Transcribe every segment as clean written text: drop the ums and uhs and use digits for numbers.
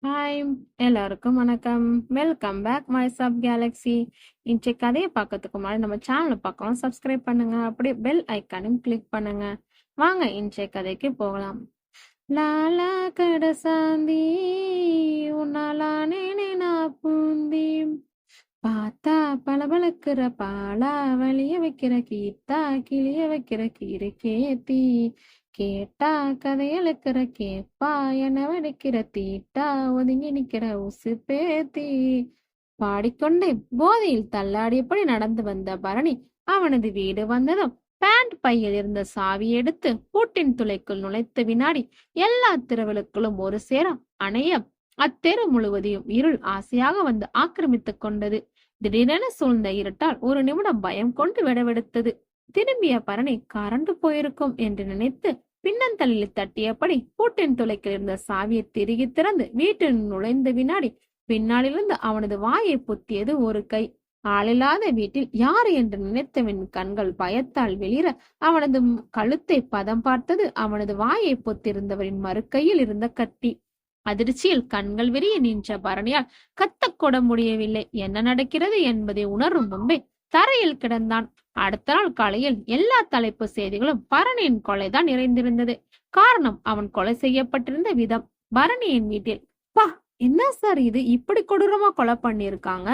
Hi, எல்லாருக்கும் வணக்கம். Welcome back my sub galaxy. இன்றைய கதையை பார்க்கறதுக்கு முன்னாடி நம்ம சேனலை பார்க்கலாம், சப்ஸ்கிரைப் பண்ணுங்க. அப்படியே பெல் ஐக்கானையும் கிளிக் பண்ணுங்க. வாங்க இன்றைய கதைக்கு போகலாம். லாலா கடசாந்தி உன்னாலானே நான் பூந்தி பார்த்தா பளபளக்கிற பாலா வலிய வைக்கிற கீத்தா கிளிய வைக்கிற கீரை கேத்தி கேட்டா கதையழுக்கிற கேப்பா என வடிக்கிற தீட்டா ஒதுங்கி நிக்கிற உசு பேத்தி. பாடிக்கொண்டே போதையில் தள்ளாடியபடி நடந்து வந்த பரணி அவனது வீடு வந்ததும் பேண்ட் பையில் இருந்த சாவி எடுத்து பூட்டின் துளைக்குள் நுழைத்த வினாடி எல்லா திரவலுக்களும் ஒரு சேர அணைய அத்தெரு முழுவதையும் இருள் ஆசையாக வந்து ஆக்கிரமித்துக் கொண்டது. திடீரென சூழ்ந்த இருட்டால் ஒரு நிமிடம் பயம் கொண்டு விடவெடுத்தது. திரும்பிய பரணி கரண்டு போயிருக்கும் என்று நினைத்து பின்னந்தலில் தட்டியபடி பூட்டின் துளைக்கில் இருந்த சாவியை திருகி திறந்து வீட்டில் நுழைந்த வினாடி பின்னாலிருந்து அவனது வாயை பொத்தியது ஒரு கை. ஆளில்லாத வீட்டில் யாரு என்று நினைத்தவன் கண்கள் பயத்தால் வெளிர அவனது கழுத்தை பதம் பார்த்தது அவனது வாயை பொத்திருந்தவரின் மறுக்கையில் இருந்த கத்தி. அதிர்ச்சியில் கண்கள் விரிய நின்ற பரணியால் கத்தக்கூட முடியவில்லை. என்ன நடக்கிறது என்பதை உணரும் முன்பே தரையில் கிடந்தான். அடுத்த நாள் காலையில் எல்லா தலைப்பு செய்திகளும் பரணியின் கொலைதான் நிறைந்திருந்தது. காரணம் அவன் கொலை செய்யப்பட்டிருந்த விதம். பரணியின் வீட்டில் பா, என்ன சார் இது, இப்படி கொடூரமா கொலை பண்ணிருக்காங்க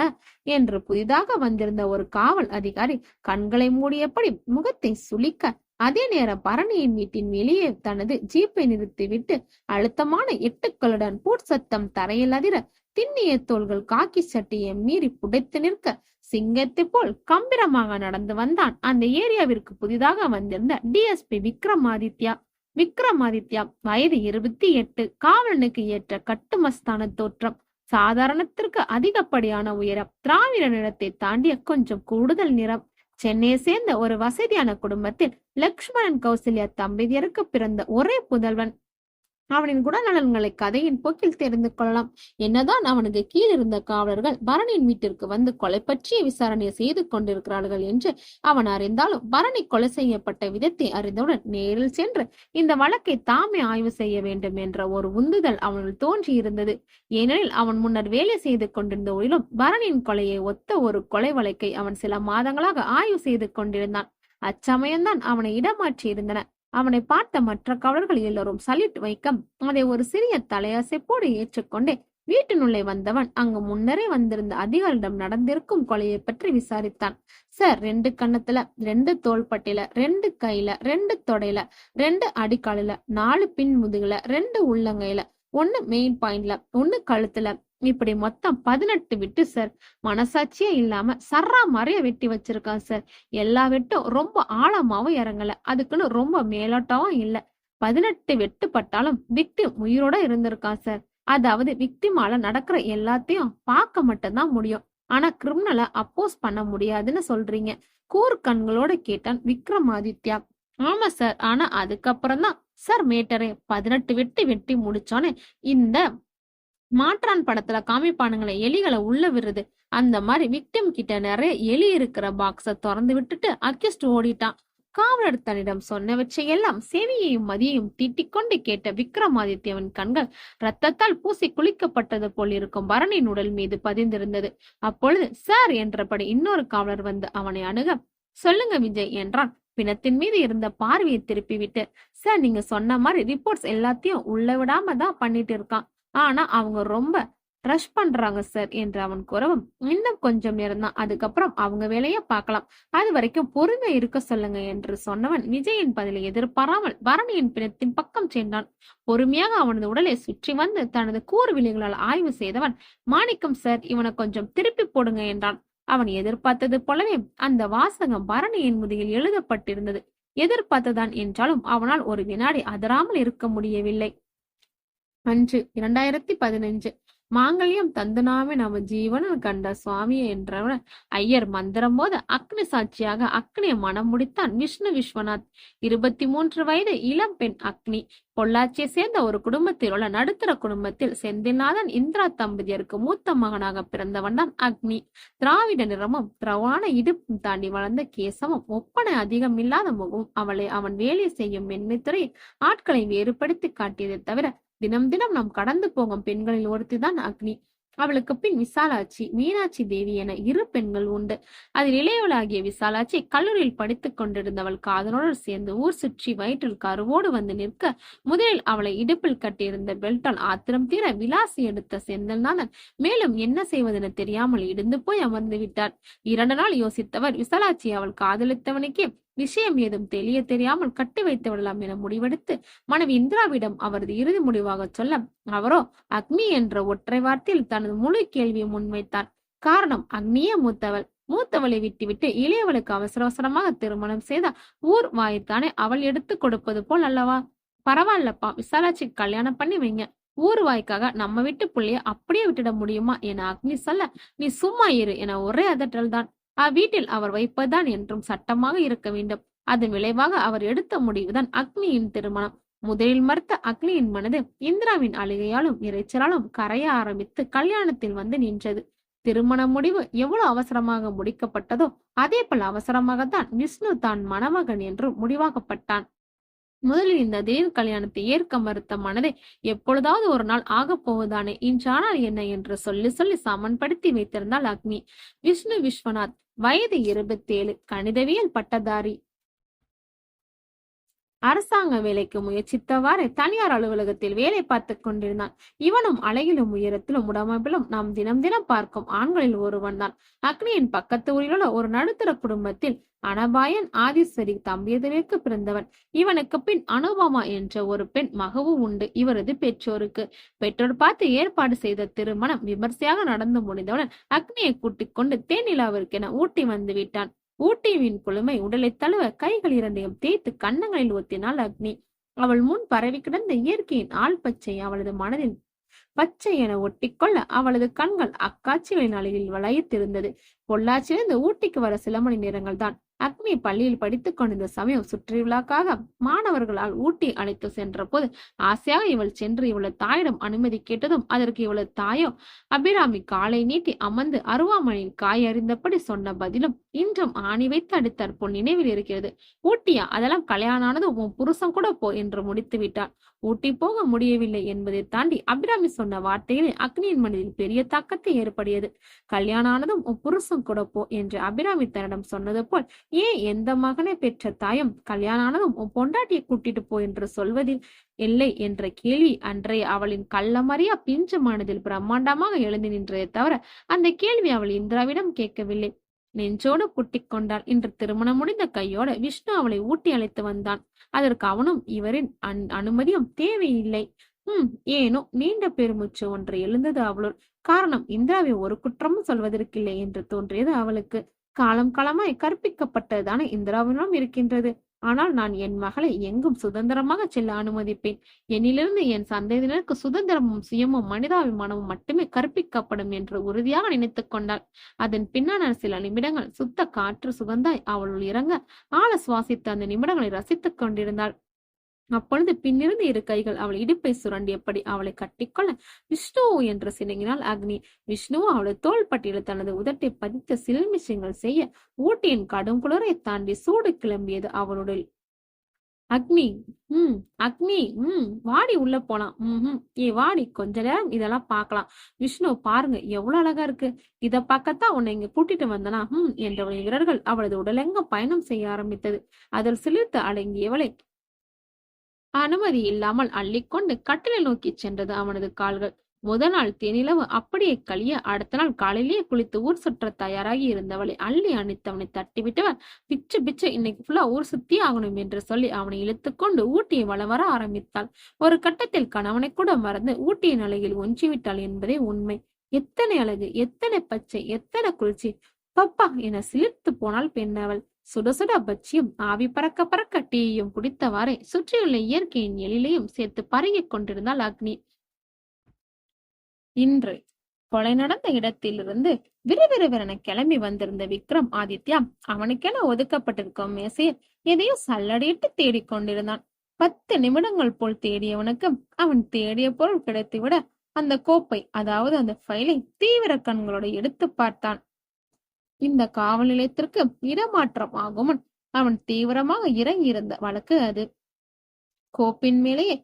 என்று புதிதாக வந்திருந்த ஒரு காவல் அதிகாரி கண்களை மூடியபடி முகத்தை சுளிக்க, அதே நேரம் பரணியின் வீட்டின் வெளியே தனது ஜீப்பை நிறுத்திவிட்டு அழுத்தமான எட்டுக்களுடன் பூட் சத்தம் தரையில் அதிர திண்ணிய தோள்கள் காக்கி சட்டியை மீறி புடைத்து நிற்க சிங்கத்தை போல் கம்பீரமாக நடந்து வந்தான் அந்த ஏரியாவிற்கு புதிதாக வந்திருந்த டிஎஸ்பி விக்ரமாதித்யா. வயது 28. காவலனுக்கு ஏற்ற கட்டுமஸ்தான தோற்றம், சாதாரணத்திற்கு அதிகப்படியான உயரம், திராவிட நிறத்தை தாண்டிய கொஞ்சம் கூடுதல் நிறம். சென்னையை சேர்ந்த ஒரு வசதியான குடும்பத்தில் லக்ஷ்மணன் கௌசல்யா தம்பதியருக்கு பிறந்த ஒரே புதல்வன். அவனின் குணநலன்களை கதையின் போக்கில் தெரிந்து கொள்ளலாம். என்னதான் அவனுக்கு கீழ் இருந்த காவலர்கள் பரணியின் வீட்டிற்கு வந்து கொலை பற்றிய விசாரணையை செய்து கொண்டிருக்கிறார்கள் என்று அவன் அறிந்தாலும் பரணி கொலை செய்யப்பட்ட விதத்தை அறிந்தவுடன் நேரில் சென்று இந்த வழக்கை தாமே ஆய்வு செய்ய வேண்டும் என்ற ஒரு உந்துதல் அவனுள் தோன்றி இருந்தது. ஏனெனில் அவன் முன்னர் வேலை செய்து கொண்டிருந்த ஊரிலும் பரணியின் கொலையை ஒத்த ஒரு கொலை வழக்கை அவன் சில மாதங்களாக ஆய்வு செய்து கொண்டிருந்தான். அச்சமயம்தான் அவனை இடமாற்றி இருந்தன. அவனை பார்த்த மற்ற காவலர்கள் எல்லோரும் சல்யூட் வைக்க அதை ஒரு சிறிய தலையசைப்போடு ஏற்றுக்கொண்டே வீட்டினுள்ளே வந்தவன் அங்கு முன்னரே வந்திருந்த அதிகாரிடம் நடந்திருக்கும் கொலையை பற்றி விசாரித்தான். சார், 2 கண்ணத்துல, 2 தோள்பட்டில, 2 கையில, 2 தொடையில, 2 அடிக்காலில, 4 பின் முதுகுல, 2 உள்ளங்கையில, 1 மெயின் பாயிண்ட்ல, 1 கழுத்துல, இப்படி மொத்தம் 18 விட்டு சார். மனசாட்சியே இல்லாம சர்ரா மறைய வெட்டி வச்சிருக்கான் சார். எல்லா வெட்டும் ரொம்ப ஆழமாவும் இறங்கல, அதுக்குன்னு ரொம்ப மேலோட்டமும் இல்ல. 18 வெட்டு பட்டாலும் விக்டிம் உயிரோட இருந்திருக்கான் சார். அதாவது விக்டிமால நடக்கிற எல்லாத்தையும் பார்க்க மட்டும்தான் முடியும், ஆனா கிரிமினலை அப்போஸ் பண்ண முடியாதுன்னு சொல்றீங்க? கூர் கண்களோட கேட்டான் விக்ரமாதித்யா. ஆமா சார், ஆனா அதுக்கப்புறம் தான் சார் மேட்டரே. 18 வெட்டி முடிச்சோன்னு இந்த மாற்றான் படத்துல காமிப்பானுங்களே, எலிகளை உள்ள விடுறது, அந்த மாதிரி விக்டிம் கிட்ட நிறைய எலி இருக்கிற பாக்ஸ திறந்து விட்டுட்டு அக்யூஸ்ட் ஓடிட்டான். காவலர் தன்னிடம் சொன்னவற்றையெல்லாம் செவியையும் மதியையும் தீட்டிக்கொண்டு கேட்ட விக்ரமாதித்யவின் கண்கள் ரத்தத்தால் பூசி குளிக்கப்பட்டது போல் இருக்கும் பரணியின் உடல் மீது பதிந்திருந்தது. அப்பொழுது சார் என்றபடி இன்னொரு காவலர் வந்து அவனை அணுக, சொல்லுங்க விஜய் என்றான். பிணத்தின் மீது இருந்த பார்வையை திருப்பிவிட்டு, சார், நீங்க சொன்ன மாதிரி ரிப்போர்ட்ஸ் எல்லாத்தையும் உள்ள விடாம தான் பண்ணிட்டு இருக்கான். ஆனா அவங்க ரொம்ப ரஷ் பண்றாங்க சார் என்று அவன் கூறவும், இன்னும் கொஞ்சம் நேரம் தான், அதுக்கப்புறம் அவங்க வேலையை பார்க்கலாம், அது வரைக்கும் பொறுமை இருக்க சொல்லுங்க என்று சொன்னவன் விஜயின் பதிலை எதிர்பாராமல் பரணியின் பிணத்தின் பக்கம் சென்றான். பொறுமையாக அவனது உடலை சுற்றி வந்து தனது கூறு விழிகளால் ஆய்வு செய்தவன், மாணிக்கம் சார், இவனை கொஞ்சம் திருப்பி போடுங்க என்றான். அவன் எதிர்பார்த்தது போலவே அந்த வாசகம் பரணியின் முதுகில் எழுதப்பட்டிருந்தது. எதிர்பார்த்ததான் என்றாலும் அவனால் ஒரு வினாடி அதிராமல் இருக்க முடியவில்லை. அன்று 2015 மாங்கல்யம் தந்துனாமே நம ஜீவனன் கண்ட சுவாமியே என்றவன ஐயர் மந்திரம் போத அக்னி சாட்சியாக அக்னியை மனம் முடித்தான் விஷ்ணு விஸ்வநாத். 23 வயது இளம் பெண் அக்னி. பொள்ளாச்சியை சேர்ந்த ஒரு குடும்பத்தில் உள்ள நடுத்தர குடும்பத்தில் செந்தில்நாதன் இந்திரா தம்பதியருக்கு மூத்த மகனாக பிறந்தவன் தான் அக்னி. திராவிட நிறமும் திரவான இடுப்பும் தாண்டி வளர்ந்த கேசமும் ஒப்பனை அதிகம் இல்லாத முகமும் அவளை அவன் வேலை செய்யும் மென்மைத்துறையில் ஆட்களை வேறுபடுத்தி காட்டியதை தவிர தினம் தினம் நாம் கடந்து போகும் பெண்களில் ஒருத்திதான் அக்னி. அவளுக்கு பின் விசாலாட்சி, மீனாட்சி தேவி என 2 பெண்கள் உண்டு. அதில் இளையவளாகிய விசாலாட்சி கல்லூரியில் படித்துக் கொண்டிருந்தவள் காதலோடு சேர்ந்து ஊர் சுற்றி வயிற்றில் கருவோடு வந்து நிற்க, முதலில் அவளை இடுப்பில் கட்டியிருந்த பெல்ட்டால் ஆத்திரம் தீர விலாசி எடுத்த செந்தில்நாதன் மேலும் என்ன செய்வதென தெரியாமல் இடிந்து போய் அமர்ந்து விட்டார். 2 நாள் யோசித்தவர் விசாலாட்சி அவள் காதலித்தவனுக்கே விஷயம் ஏதும் தெரியாமல் கட்டி வைத்து விடலாம் என முடிவெடுத்து மனைவி இந்திராவிடம் அவரது இறுதி முடிவாக சொல்ல, அவரோ அக்னி என்ற ஒற்றை வார்த்தையில் தனது முழு கேள்வியை முன்வைத்தார். காரணம், அக்னியே மூத்தவளை விட்டுவிட்டு இளையவளுக்கு அவசர அவசரமாக திருமணம் செய்த ஊர் வாய்த்தானே அவள் எடுத்து கொடுப்பது போல் அல்லவா? பரவாயில்லப்பா, விசாலாட்சி கல்யாணம் பண்ணி வைங்க. ஊர் வாய்க்காக நம்ம வீட்டு புள்ளைய அப்படியே விட்டுட முடியுமா என அக்னி சொல்ல, நீ சும்மா இரு என ஒரே அதட்டல் தான். அவ்வீட்டில் அவர் வைப்பதுதான் என்றும் சட்டமாக இருக்க வேண்டும். அதன் விளைவாக அவர் எடுத்த முடிவுதான் அக்னியின் திருமணம். முதலில் மறுத்த அக்னியின் மனது இந்திராவின் அழுகையாலும் இறைச்சலாலும் கரைய ஆரம்பித்து கல்யாணத்தில் வந்து நின்றது. திருமண முடிவு எவ்வளவு அவசரமாக முடிக்கப்பட்டதோ அதே போல் அவசரமாகத்தான் விஷ்ணு தான் மணமகன் என்று முடிவாகப்பட்டான். முதலில் இந்த திடீர் கல்யாணத்தை ஏற்க மறுத்த மனதை எப்பொழுதாவது ஒரு நாள் ஆகப் போவதானே, இன்றானால் என்ன என்று சொல்லி சொல்லி சமன்படுத்தி வைத்திருந்தாள் அக்னி. விஷ்ணு விஸ்வநாத், வயது 27, கணிதவியல் பட்டதாரி. அரசாங்க வேலைக்கு முயற்சித்தவாறு தனியார் அலுவலகத்தில் வேலை பார்த்து கொண்டிருந்தான். இவனும் அழகிலும் உயரத்திலும் உடமைப்பிலும் நாம் தினம் தினம் பார்க்கும் ஆண்களில் ஒருவன் தான். அக்னியின் பக்கத்து ஊரிலுள்ள ஒரு நடுத்தர குடும்பத்தில் அனபாயன் ஆதிஸ்வரி தம்பியதற்கு பிறந்தவன். இவனுக்கு பின் அனுபமா என்ற ஒரு பெண் மகவு உண்டு. இவரது பெற்றோர் பார்த்து ஏற்பாடு செய்த திருமணம் விமர்சையாக நடந்து முடிந்தவுடன் அக்னியை கூட்டிக் கொண்டு தேனிலாவிற்கென ஊட்டி வந்து விட்டான். ஊட்டியின் குளுமை உடலை தழுவ கைகள் 2ஐயும் தேய்த்து கன்னங்களில் ஒத்தினாள் அக்னி. அவள் முன் பரவி கிடந்த இயற்கையின் ஆள் பச்சை அவளது மனதில் பச்சை என ஒட்டிக்கொள்ள அவளது கண்கள் அக்காட்சிகளின் அழகில் வளையத்திருந்தது. பொள்ளாச்சியிலிருந்து ஊட்டிக்கு வர சில மணி நேரங்கள் தான். அக்னி பள்ளியில் படித்துக் கொண்டிருந்த சமயம் சுற்றுலாக்காக மாணவர்களால் ஊட்டி அழைத்து சென்ற போது ஆசையாக இவள் சென்று இவளது தாயிடம் அனுமதி கேட்டதும் அதற்கு இவளது தாயோ அபிராமி காலை நீட்டி அமர்ந்து அருவாமனையில் காய் அறிந்தபடி சொன்ன பதிலும் இன்றும் ஆணி வைத்து அடித்தார் போல் நினைவில் இருக்கிறது. ஊட்டியா, அதெல்லாம் கல்யாணானது உன் புருஷன் கூட போ என்று முடித்து விட்டார். ஊட்டி போக முடியவில்லை என்பதை தாண்டி அபிராமி சொன்ன வார்த்தைகளில் அக்னியின் மனதில் பெரிய தாக்கத்தை ஏற்படியது. கல்யாணானதும் உன் புருஷன் கூட போ என்று அபிராமி தன்னிடம் சொன்னது போல் ஏன் எந்த மகனை பெற்ற தாயும் கல்யாணானதும் உன் பொண்டாட்டியை கூட்டிட்டு போ என்று சொல்வதில் இல்லை என்ற கேள்வி அன்றைய அவளின் கள்ளமறியா பிஞ்சு மனதில் பிரம்மாண்டமாக எழுந்து நின்றதை தவிர அந்த கேள்வி அவள் இந்திராவிடம் கேட்கவில்லை. நெஞ்சோடு புட்டிக் கொண்டாள். இன்று திருமணம் முடிந்த கையோட விஷ்ணு அவளை ஊட்டி அழைத்து வந்தான். அதற்கு அவனும் இவரின் அனுமதியும் தேவையில்லை. ஏனோ நீண்ட பெருமூச்சு ஒன்று எழுந்தது அவளுள். காரணம், இந்திராவை ஒரு குற்றமும் சொல்வதற்கில்லை என்று தோன்றியது அவளுக்கு. காலம் காலமாய் கற்பிக்கப்பட்டதுதானே இந்திராவினும் இருக்கின்றது. ஆனால் நான் என் மகளை எங்கும் சுதந்திரமாக செல்ல அனுமதிப்பேன். என்னிலிருந்து என் சந்ததியினருக்கு சுதந்திரமும் சுயமும் மனிதாபிமானமும் மட்டுமே கற்பிக்கப்படும் என்று உறுதியாக நினைத்துக் கொண்டாள். அதன் பின்னான சில நிமிடங்கள் சுத்த காற்று சுகந்தாய் அவளுள் இறங்க ஆழ சுவாசித்த அந்த நிமிடங்களை ரசித்துக் கொண்டிருந்தாள். அப்பொழுது பின்னிருந்து 2 கைகள் அவள் இடுப்பை சுரண்டியபடி அவளை கட்டிக்கொள்ள விஷ்ணு என்று சினங்கினாள் அக்னி. விஷ்ணுவோ அவளது தோள் பட்டியலில் தனது உதட்டை பதித்த சில்மிஷங்கள் செய்ய ஊட்டியின் கடும் குளிரை தாண்டி சூடு கிளம்பியது அவளுடைய. அக்னி அக்னி வாடி உள்ள போலாம். வாடி, கொஞ்ச நேரம் இதெல்லாம் பார்க்கலாம். விஷ்ணு, பாருங்க எவ்வளவு அழகா இருக்கு. இத பார்க்கத்தான் உன்னை இங்க கூட்டிட்டு வந்தனா என்றவளின் விரல்கள் அவளது உடலெங்க பயணம் செய்ய ஆரம்பித்தது. அதில் சிலிர்த்து அடங்கியவளை அனுமதி இல்லாமல் அள்ளிக்கொண்டு கட்டிலை நோக்கி சென்றது அவனது கால்கள். முதல் நாள் தேனிலவு அப்படியே கழிய அடுத்த நாள் காலையிலேயே குளித்து ஊர் சுற்ற தயாராகி இருந்தவளை அள்ளி அணித்தவனை தட்டிவிட்டவன் பிச்சு பிச்சு இன்னைக்கு ஃபுல்லா ஊர் சுத்தி ஆகணும் என்று சொல்லி அவனை இழுத்துக்கொண்டு ஊட்டியை வளம் வர ஆரம்பித்தாள். ஒரு கட்டத்தில் கணவனை கூட மறந்து ஊட்டியின் அழகில் ஒன்றிவிட்டாள் என்பதே உண்மை. எத்தனை அழகு, எத்தனை பச்சை, எத்தனை குளிர்ச்சி! பப்பா என சிலிர்த்து போனாள் பெண்ணவள். சுட சுட பச்சியும் ஆவி பறக்க பறக்க டீயையும் குடித்தவாறே சுற்றியுள்ள இயற்கையின் எழிலையும் சேர்த்து பருகிக் கொண்டிருந்தாள் அக்னி. இன்று கொலை நடந்த இடத்திலிருந்து விறுவிறுவென கிளம்பி வந்திருந்த விக்ரம் ஆதித்யா அவனுக்கென ஒதுக்கப்பட்டிருக்கும் மேசையில் எதையோ சல்லடியிட்டு தேடிக்கொண்டிருந்தான். 10 நிமிடங்கள் போல் தேடியவனுக்கு அவன் தேடிய பொருள் கிடைத்துவிட அந்த கோப்பை, அதாவது அந்த ஃபைலை தீவிர கண்களோடு எடுத்து பார்த்தான். இந்த காவல் நிலையத்திற்கு இடமாற்றம் ஆகும் அவன் தீவிரமாக இறங்கி இருந்த வழக்கு அது. கோப்பின் மேலேயே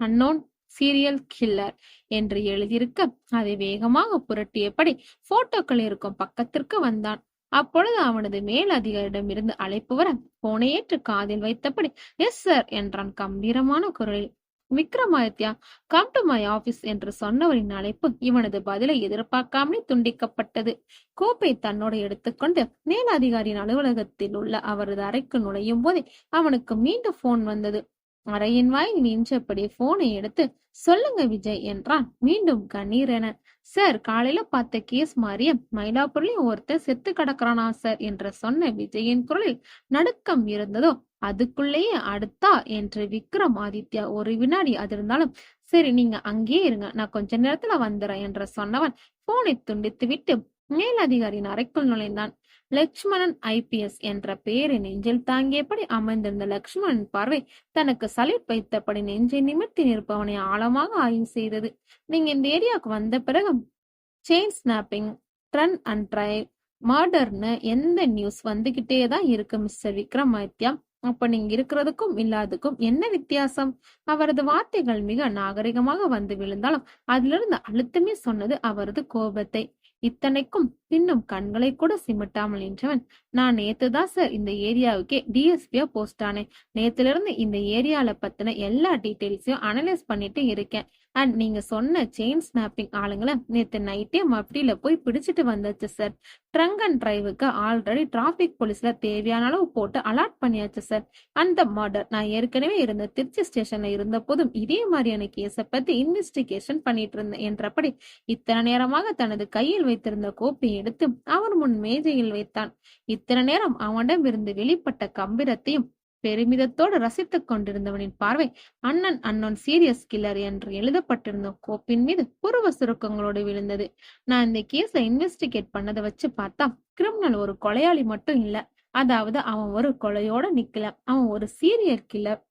அன்னோன் சீரியல் கில்லர் என்று எழுதியிருக்க அதை வேகமாக புரட்டியபடி போட்டோக்கள் இருக்கும் பக்கத்திற்கு வந்தான். அப்பொழுது அவனது மேல் அதிகாரியிடமிருந்து அழைப்பு வர போனை ஏற்று காதில் வைத்தபடி எஸ் சார் என்றான் கம்பீரமான குரலில். Vikramaditya, come to my office என்று சொன்னவரின் அழைப்பு இவனது பதிலை எதிர்பார்க்காமலே துண்டிக்கப்பட்டது. கோப்பை தன்னோடு எடுத்துக்கொண்டு மேலதிகாரியின் அலுவலகத்தில் உள்ள அவரது அறைக்கு நுழையும் போதே அவனுக்கு மீண்டும் போன் வந்தது. அறையின் வாயில் நின்றபடி போனை எடுத்து சொல்லுங்க விஜய் என்றான் மீண்டும் கண்ணீர் என. சார், காலையில பார்த்த கேஸ் மாறிய மயிலாப்பூர்லயும் ஒருத்தர் செத்து கிடக்குறானா சார் என்று சொன்ன விஜயின் குரலில் நடுக்கம் இருந்ததோ அதுக்குள்ளேயே அடுத்தா என்று விக்ரமாதித்யா ஒரு வினாடி அதிர்ந்தாலும் சரி நீங்க அங்கேயே இருங்க, நான் கொஞ்ச நேரத்துல வந்துறேன் என்று சொன்னவன் போனை துண்டித்து விட்டு மேலதிகாரியின் அறைக்குள் நுழைந்தான். லட்சுமணன் IPS என்ற பெயரை நெஞ்சில் தாங்கியபடி அமர்ந்திருந்த லட்சுமணன் பார்வை தனக்கு சல்யூட் வைத்தபடி நெஞ்சை நிமிர்த்தி நிற்பவனை ஆழமாக ஆய்வு செய்தது. நீங்க இந்த ஏரியாவுக்கு வந்த பிறகு செயின் ஸ்னாப்பிங், ட்ரன் அண்ட் டிரைவ், மர்டர்னு எந்த நியூஸ் வந்துகிட்டே தான் இருக்கு மிஸ்டர் விக்ரமாதித்யா. அப்ப நீங்க இருக்கிறதுக்கும் இல்லாததுக்கும் என்ன வித்தியாசம்? அவரது வார்த்தைகள் மிக நாகரிகமாக வந்து விழுந்தாலும் அதிலிருந்து அழுத்தமே சொன்னது அவரது கோபத்தை. இத்தனைக்கும் பின்னும் கண்களை கூட சிமிட்டாமல் நின்றவன், நான் நேத்துதான் சார் இந்த ஏரியாவுக்கே DSPயா போஸ்ட் ஆனேன். நேத்துல இருந்து இந்த ஏரியால பத்தின எல்லா டீட்டெயில்ஸையும் அனலைஸ் பண்ணிட்டு இருக்கேன். அண்ட் நீங்க சொன்ன செயின் ஸ்னாப்பிங் ஆளுங்களை நேத்து நைட்டே மப்டியில போய் பிடிச்சிட்டு வந்தாச்சு சார். ட்ரங்க் அண்ட் டிரைவுக்கு ஆல்ரெடி டிராபிக் போலீஸ்ல தேவையான அளவு போட்டு அலர்ட் பண்ணியாச்சு சார். அந்த மர்டர் நான் ஏற்கனவே இருந்த திருச்சி ஸ்டேஷன்ல இருந்த போதும் இதே மாதிரியான கேஸ பத்தி இன்வெஸ்டிகேஷன் பண்ணிட்டு இருந்தேன் என்றபடி இத்தனை நேரமாக தனது கையில் வைத்திருந்த கோப்பையை எடுத்து அவன் முன் மேஜையில் வைத்தான். இத்தனை நேரம் அவனிடம் இருந்து வெளிப்பட்ட கம்பீரத்தையும் பெருமிதத்தோடு ரசித்துக் கொண்டிருந்தவனின் பார்வை அண்ணன் சீரியஸ் கில்லர் என்று எழுதப்பட்டிருந்த கோப்பின் மீது புருவ சுருக்கங்களோடு விழுந்தது. நான் இந்த கேஸ இன்வெஸ்டிகேட் பண்ணதை வச்சு பார்த்தா கிரிமினல் ஒரு கொலையாளி மட்டும் இல்ல, அதாவது அவன் ஒரு கொலையோட நிக்கல, அவன் ஒரு serial killer.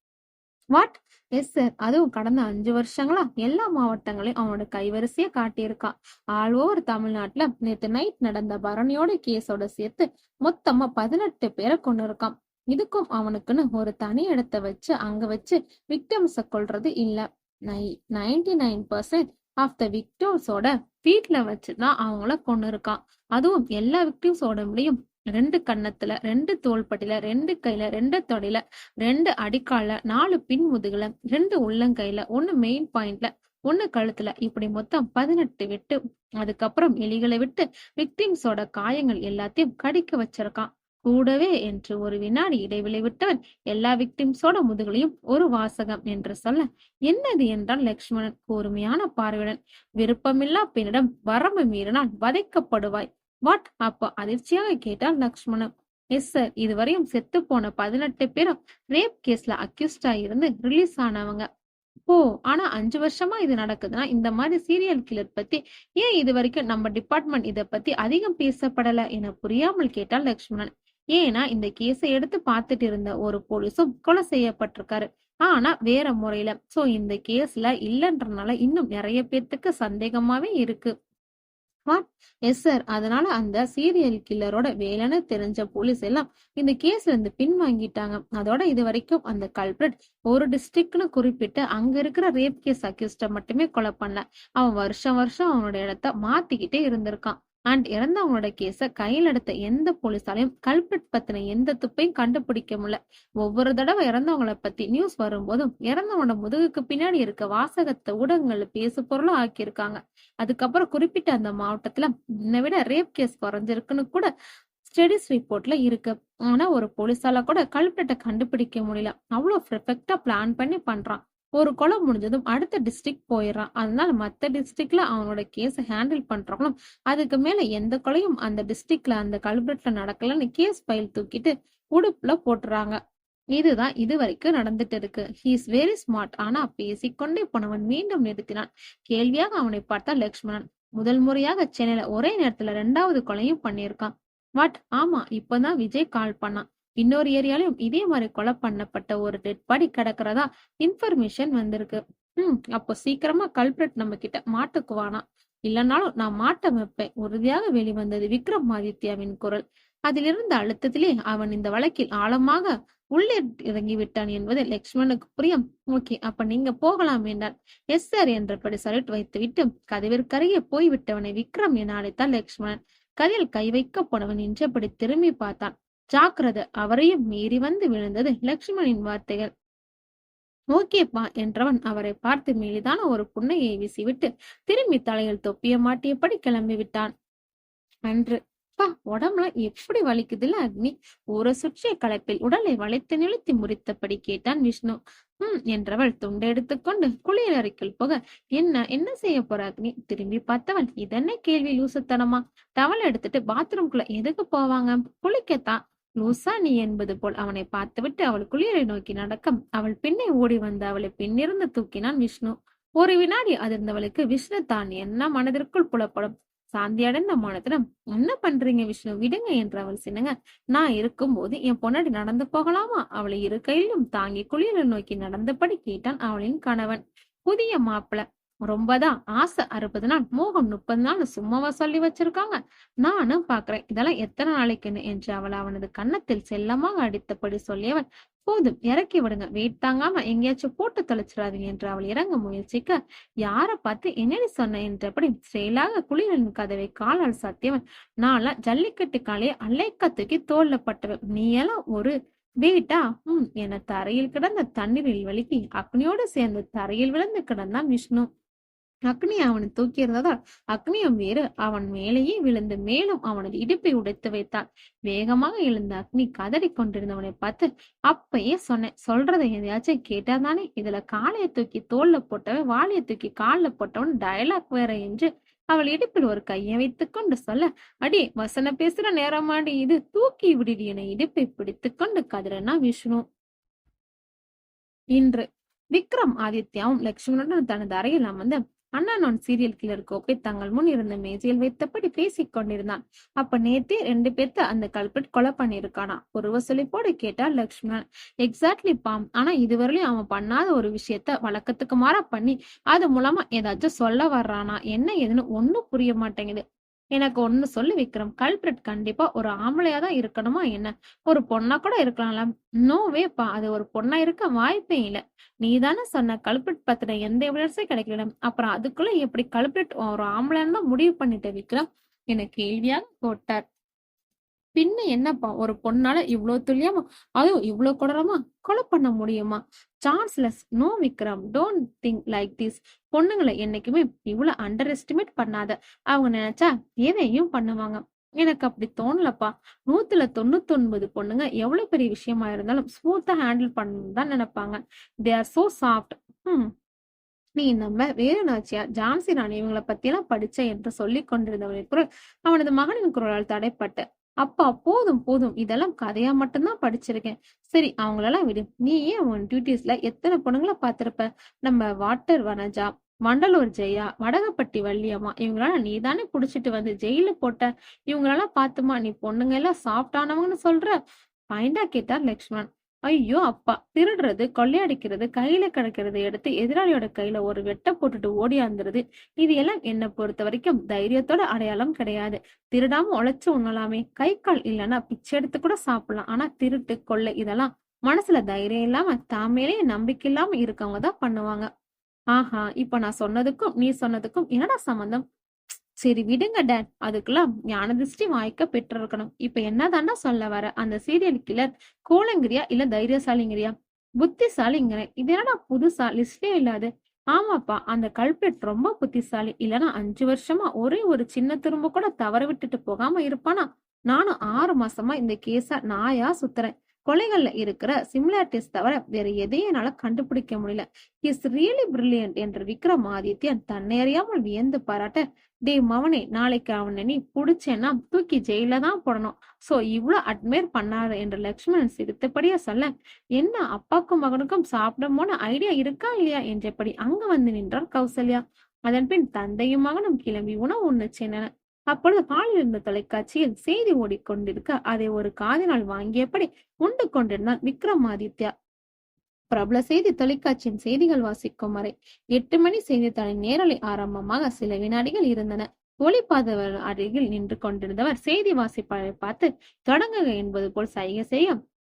What? Yes sir, அதுவும் கடந்த 5 வருஷங்களா எல்லா மாவட்டங்களையும் அவனோட கைவரிசையா காட்டியிருக்கான். ஆல் ஓவர் தமிழ்நாட்டுல நேத்து நைட் நடந்த பரணியோட கேஸோட சேர்த்து மொத்தமா 18 பேரை கொண்டு இருக்கான். இதுக்கும் அவனுக்குன்னு ஒரு தனி இடத்தை வச்சு அங்க வச்சு விக்டம்ஸ கொல்றது இல்ல. 99% ஆஃப் த விக்டிம்ஸோட வீட்ல வச்சுதான் அவங்கள கொண்டு இருக்கான். அதுவும் எல்லா விக்டிம்ஸோட முடியும் 2 கன்னத்துல, 2 தோள்பட்டில, 2 கையில, 2 தொடையில, 2 அடிக்கால, 4 பின் முதுகுல, 2 உள்ளங்கையில, 1 மெயின் பாயிண்ட்ல, 1 கழுத்துல, இப்படி மொத்தம் 18 விட்டு அதுக்கப்புறம் எலிகளை விட்டு விக்டிம்ஸோட காயங்கள் எல்லாத்தையும் கடிக்க வச்சிருக்கான். கூடவே என்று ஒரு வினாடி இடைவெளி விட்டவன் எல்லா விக்டிம்ஸோட முதுகளையும் ஒரு வாசகம் என்று சொல்ல, என்னது என்றால் லக்ஷ்மணன் கூர்மையான பார்வையுடன். விருப்பமில்லா பெண்ணிடம் வரம்பு மீறினால் வதைக்கப்படுவாய். வாட்? அப்போ அதிர்ச்சியாக கேட்டால் லக்ஷ்மணன். எஸ் சார், இதுவரையும் செத்து போன 18 பேரும் ரேப் கேஸ்ல அக்யூஸ்டா இருந்து ரிலீஸ் ஆனவங்க. ஓ, ஆனா 5 வருஷமா இது நடக்குதுன்னா இந்த மாதிரி சீரியல் கில்லர் பத்தி ஏன் இது வரைக்கும் நம்ம டிபார்ட்மெண்ட் இத பத்தி அதிகம் பேசப்படல என புரியாமல் கேட்டால் லக்ஷ்மணன். ஏன்னா இந்த கேஸை எடுத்து பார்த்துட்டு இருந்த ஒரு போலீஸும் கொலை செய்யப்பட்டிருக்காரு, ஆனா வேற முறையில. சோ இந்த கேஸ்ல இல்லன்றனால இன்னும் நிறைய பேர்த்துக்கு சந்தேகமாவே இருக்கு. எஸ் சார், அதனால அந்த சீரியல் கில்லரோட வேலைன்னு தெரிஞ்ச போலீஸ் எல்லாம் இந்த கேஸ்ல இருந்து பின் வாங்கிட்டாங்க. அதோட இது வரைக்கும் அந்த கல்பிரட் ஒரு டிஸ்ட்ரிக்ட்னு குறிப்பிட்டு அங்க இருக்கிற ரேப் கேஸ் அக்யூஸ்ட மட்டுமே கொலை பண்ணல, அவன் வருஷம் வருஷம் அவனோட இடத்த மாத்திக்கிட்டே இருந்திருக்கான். அண்ட் இறந்தவங்களோட கேஸ கையில் எடுத்த எந்த போலீஸாலையும் கல்பிரட் பத்தின எந்த துப்பையும் கண்டுபிடிக்க முடியல. ஒவ்வொரு தடவை இறந்தவங்களை பத்தி நியூஸ் வரும்போதும் இறந்தவனோட முதுகுக்கு பின்னாடி இருக்க வாசகத்தை ஊடகங்கள்ல பேசு பொருளும் ஆக்கியிருக்காங்க. அதுக்கப்புறம் குறிப்பிட்ட அந்த மாவட்டத்துல முன்ன விட ரேப் கேஸ் குறைஞ்சிருக்குன்னு கூட ஸ்டடிஸ் ரிப்போர்ட்ல இருக்கு. ஆனா ஒரு போலீஸால கூட கல்பிரட்டை கண்டுபிடிக்க முடியல. அவ்வளவு பெர்ஃபெக்டா பிளான் பண்ணி பண்றான். ஒரு கொலை முடிஞ்சதும் அடுத்த டிஸ்ட்ரிக்ட் போயிடுறான். அதனால மத்த டிஸ்ட்ரிக்ட்ல அவனோட கேஸ ஹேண்டில் பண்றவங்களும் அதுக்கு மேல எந்த கொலையும் அந்த டிஸ்ட்ரிக்ட்ல அந்த கல்பிரட்ல நடக்கலன்னு கேஸ் ஃபைல் தூக்கிட்டு உடுப்புல போட்டுறாங்க. இதுதான் இது வரைக்கும் நடந்துட்டு இருக்கு. He is very smart. ஆனா பேசிக்கொண்டே போனவன் மீண்டும் நிறுத்தினான். கேள்வியாக அவனை பார்த்தா லக்ஷ்மணன். முதல் முறையாக சென்னையில ஒரே நேரத்துல 2வது கொலையும் பண்ணியிருக்கான். வாட்? ஆமா, இப்பதான் விஜய் கால் பண்ணான். இன்னொரு ஏரியாலையும் இதே மாதிரி கொலை பண்ணப்பட்ட ஒரு டெட் பாடி கிடக்குறதா இன்ஃபர்மேஷன் வந்திருக்கு. அப்போ சீக்கிரமா கல்பிரட் நம்ம கிட்ட மாட்டுக்குவானா? இல்லைனாலும் நான் மாட்ட வைப்பேன். உறுதியாக வெளிவந்தது விக்ரமாதித்யாவின் குரல். அதிலிருந்த அழுத்தத்திலே அவன் இந்த வழக்கில் ஆழமாக உள்ளே இறங்கி விட்டான் என்பது லக்ஷ்மணனுக்கு புரியும். ஓகே, அப்ப நீங்க போகலாம் என்றான். எஸ் சார் என்றபடி சல்யூட் வைத்துவிட்டு கதவிற்கருகே போய்விட்டவனை விக்ரம் என அழைத்தான் லக்ஷ்மணன். கதையில் கை வைக்க போனவன் நின்றபடி திரும்பி பார்த்தான். ஜாக்கிரதை, அவரையும் மீறி வந்து விழுந்தது லக்ஷ்மணின் வார்த்தைகள். ஓகேப்பா என்றவன் அவரை பார்த்து மெலிதான ஒரு புன்னையை வீசிவிட்டு திரும்பி தலையில் தொப்பிய மாட்டியபடி கிளம்பி விட்டான். அன்று பா, உடம்புல எப்படி வலிக்குதுல அக்னி. ஊரை சுற்றிய களைப்பில் உடலை வளைத்து நிறுத்தி முறித்தபடி கேட்டான் விஷ்ணு. என்றவள் துண்டை எடுத்துக்கொண்டு குளியல் அறைக்குள் போக, என்ன செய்ய போற அக்னி? திரும்பி பார்த்தவள், இதென்ன கேள்வி லூசுத்தனமா? டவல் எடுத்துட்டு பாத்ரூம்குள்ள எதுக்கு போவாங்க? குளிக்கத்தான். லூசா நீ என்பது போல் அவனை பார்த்துவிட்டு அவள் குளியலை நோக்கி நடக்க அவள் பின்னே ஓடி வந்த அவளை பின்னிருந்து தூக்கினான் விஷ்ணு. ஒரு வினாடி அதிர்ந்தவளுக்கு விஷ்ணு தான் என்ன மனதிற்குள் புலப்படும். சாந்தி அடைந்த மனத்திடம், என்ன பண்றீங்க விஷ்ணு, விடுங்க என்று அவள் சின்னங்க. நான் இருக்கும் போது என் பொன்னாடி நடந்து போகலாமா? அவளை இரு கையிலும் தாங்கி குளியலை நோக்கி நடந்தபடி கேட்டான் அவளின் கணவன். புதிய மாப்பிள ரொம்பதான் ஆசை. 60 நாள் மோகம் 30 நாள் சும்மாவா சொல்லி வச்சிருக்காங்க? நானும் பாக்குறேன் இதெல்லாம் எத்தனை நாளைக்குன்னு என்று அவள் அவனது கன்னத்தில் செல்லமாக அடித்தபடி சொல்லியவள், போதும் இறக்கி விடுங்க, வெயிட் தாங்காம எங்கேயாச்சும் போட்டு தொலைச்சிடாதீங்க என்று அவள் இறங்க முயற்சிக்க, யார பார்த்து என்னடி சொன்ன என்றபடி செயலாக குளிரின் கதவை காலால் சாத்தியவன், நான்லாம் ஜல்லிக்கட்டு காலையை அல்லைக்க தூக்கி தோல்ல பட்டவன், நீ எல்லாம் ஒரு வெயிட்டா என தரையில் கிடந்த தண்ணீரில் வலிக்கி அக்னியோடு சேர்ந்து தரையில் விழுந்து கிடந்தான் விஷ்ணு. அக்னி அவனை தூக்கி இருந்ததால் அக்னியும் வேறு அவன் மேலேயே விழுந்து மேலும் அவனது இடுப்பை உடைத்து வைத்தான். வேகமாக எழுந்த அக்னி கதறி கொண்டிருந்தவனை பார்த்து, அப்பயே சொன்னேன், சொல்றதை எதையாச்சும் கேட்டாதானே? இதுல காளையை தூக்கி தோல்ல போட்டவன் வாளியை தூக்கி கால்ல போட்டவன் டயலாக் வேற என்று அவள் இடுப்பில் ஒரு கையை வைத்துக் கொண்டு சொல்ல, அடி வசன பேசுற நேரமாடி இது, தூக்கி விடுடி என இடுப்பை பிடித்துக் கொண்டு கதிரனா விஷ்ணு. இன்று விக்ரம் ஆதித்யாவும் லட்சுமணனுடன் தனது அறையில் அமர்ந்து அண்ணன் சீரியல் கில்லர் கோப்பை தங்கள் முன் இருந்த மேஜையில் வைத்தபடி பேசிக் கொண்டிருந்தான். அப்ப நேத்தே 2 பேர்த்த அந்த கல்பிட் கொலை பண்ணிருக்கானா? ஒரு வசூலிப்போடு கேட்டார் லக்ஷ்மணன். Exactly bomb. ஆனா இதுவரையிலும் அவன் பண்ணாத ஒரு விஷயத்த வழக்கத்துக்கு மாறா பண்ணி அது மூலமா ஏதாச்சும் சொல்ல வர்றானா? என்ன ஏதுன்னு ஒண்ணும் புரிய மாட்டேங்குது. எனக்கு ஒண்ணு சொல்லு விக்ரம், கல்பிரட் கண்டிப்பா ஒரு ஆம்பளையாதான் இருக்கணுமா என்ன? ஒரு பொண்ணா கூட இருக்கலாம்ல? நோவேப்பா, அது ஒரு பொண்ணா இருக்க வாய்ப்பே இல்ல. நீதானே சொன்ன கல்பிரட் பத்தின எந்த எவிடன்ஸே கிடைக்கல. அப்புறம் அதுக்குள்ள எப்படி கல்பிரட் ஒரு ஆம்பளைன்னு தான் முடிவு பண்ணிட்ட விக்ரம் என கேள்வியாக போட்டார். பின்ன என்னப்பா, ஒரு பொண்ணால இவ்வளவு துல்லியமா அதுவும் இவ்வளவு கொடரமா கொலை பண்ண முடியுமா? Chanceless. No Vikram, don't think like this. பொண்ணுங்களை என்னைக்குமே இவ்வளவு அண்டர் எஸ்டிமேட் பண்ணாத. அவங்க நினைச்சா எதையும் பண்ணுவாங்க. எனக்கு அப்படி தோணலப்பா. 199 பொண்ணுங்க எவ்வளவு பெரிய விஷயமா இருந்தாலும் ஸ்மூத்தா ஹேண்டில் பண்ணணும் தான் நினைப்பாங்க. They are so soft. நீ நம்ம வேறு நாச்சியார் ஜான்சி ராணி இவங்களை பத்தி எல்லாம் படிச்ச என்று சொல்லிக் கொண்டிருந்தவனின் குரல் அவனது மகனின் குரலால் தடைப்பட்ட. அப்பா போதும் போதும், இதெல்லாம் கதையா மட்டும்தான் படிச்சிருக்கேன். சரி அவங்களெல்லாம் விடு. நீ ஏன் உன் டியூட்டிஸ்ல எத்தனை பொண்ணுங்களை பார்த்திருப்ப? நம்ம வாட்டர் வனஜா, வண்டலூர் ஜெயா, வடகப்பட்டி வள்ளியம்மா இவங்களெல்லாம் நீ தானே புடிச்சிட்டு வந்து ஜெயில போட்ட. இவங்களெல்லாம் பார்த்துமா நீ பொண்ணுங்க எல்லாம் சாஃப்ட் ஆனவங்கன்னு சொல்ற? பாயிண்டா கேட்டார் லக்ஷ்மண். ஐயோ அப்பா, திருடுறது, கொள்ளையடிக்கிறது, கையில கிடக்கிறது எடுத்து எதிராளியோட கையில ஒரு வெட்ட போட்டுட்டு ஓடியாந்துருது, இது எல்லாம் என்ன பொறுத்த வரைக்கும் தைரியத்தோட அடையாளம் கிடையாது. திருடாம உழைச்சு உண்ணலாமே, கை கால் இல்லைன்னா பிச்சை எடுத்து கூட சாப்பிடலாம். ஆனா திருட்டு கொள்ளை இதெல்லாம் மனசுல தைரியம் இல்லாம தாமேலே நம்பிக்கை இல்லாம இருக்கவங்க தான் பண்ணுவாங்க. ஆஹா, இப்ப நான் சொன்னதுக்கும் நீ சொன்னதுக்கும் என்னடா சம்பந்தம்? சரி விடுங்க டேட், அதுக்கெல்லாம் ஞான திருஷ்டி வாய்க்க பெற்றிருக்கணும். இப்ப என்னதாண்டா சொல்ல வர? அந்த சீரியல் கில்லர் கோலங்கிரியா இல்ல தைரியசாலிங்கிறியா? புத்திசாலிங்கிறேன். இது என்னடா புதுசா லிஸ்ட்லயே இல்லாது? ஆமாப்பா, அந்த கல்பிரட் ரொம்ப புத்திசாலி. இல்லனா 5 வருஷமா ஒரே ஒரு சின்ன துரும்பு கூட தவற விட்டுட்டு போகாம இருப்பானா? நானும் 6 மாசமா இந்த கேஸ நாயா சுத்துறேன். கொலைகள்ல இருக்கிற சிமிலாரிட்டிஸ் தவிர வேற எதையும் என்னால கண்டுபிடிக்க முடியல. இஸ் ரியலி பிரில்லியன்ட் என்று விக்ரமாதித்யன் தன்னை அறியாமல் வியந்து பாராட்ட, டே மவனே, நாளைக்கு அவனை நீ புடிச்சேன்னா தூக்கி ஜெயில தான் போடணும். சோ இவ்வளவு அட்மையர் பண்ணாத என்று லக்ஷ்மணன் சிரித்தபடியா சொல்ல, என்ன அப்பாக்கும் மகனுக்கும் சாப்பிடும் போன ஐடியா இருக்கா இல்லையா என்றபடி அங்க வந்து நின்றார் கௌசல்யா. அதன் பின் தந்தையும் மகனும் கிளம்பி உணவு உண்ண சென்றனர். அப்பொழுது ஹாலில் இருந்த தொலைக்காட்சியில் செய்தி ஓடிக்கொண்டிருக்க அதை ஒரு காதினால் வாங்கியபடி உண்டு கொண்டிருந்தான் விக்ரமாதித்யா. பிரபல செய்தி தொலைக்காட்சியின் செய்திகள் வாசிக்கும் வரை 8 மணி செய்தித்தாளின் நேரலை ஆரம்பமாக சில வினாடிகள் இருந்தன. ஒளிப்பாதவர் அருகில் நின்று கொண்டிருந்தவர் செய்தி வாசிப்பாளரை பார்த்து தொடங்குக என்பது போல் சைகை செய்ய,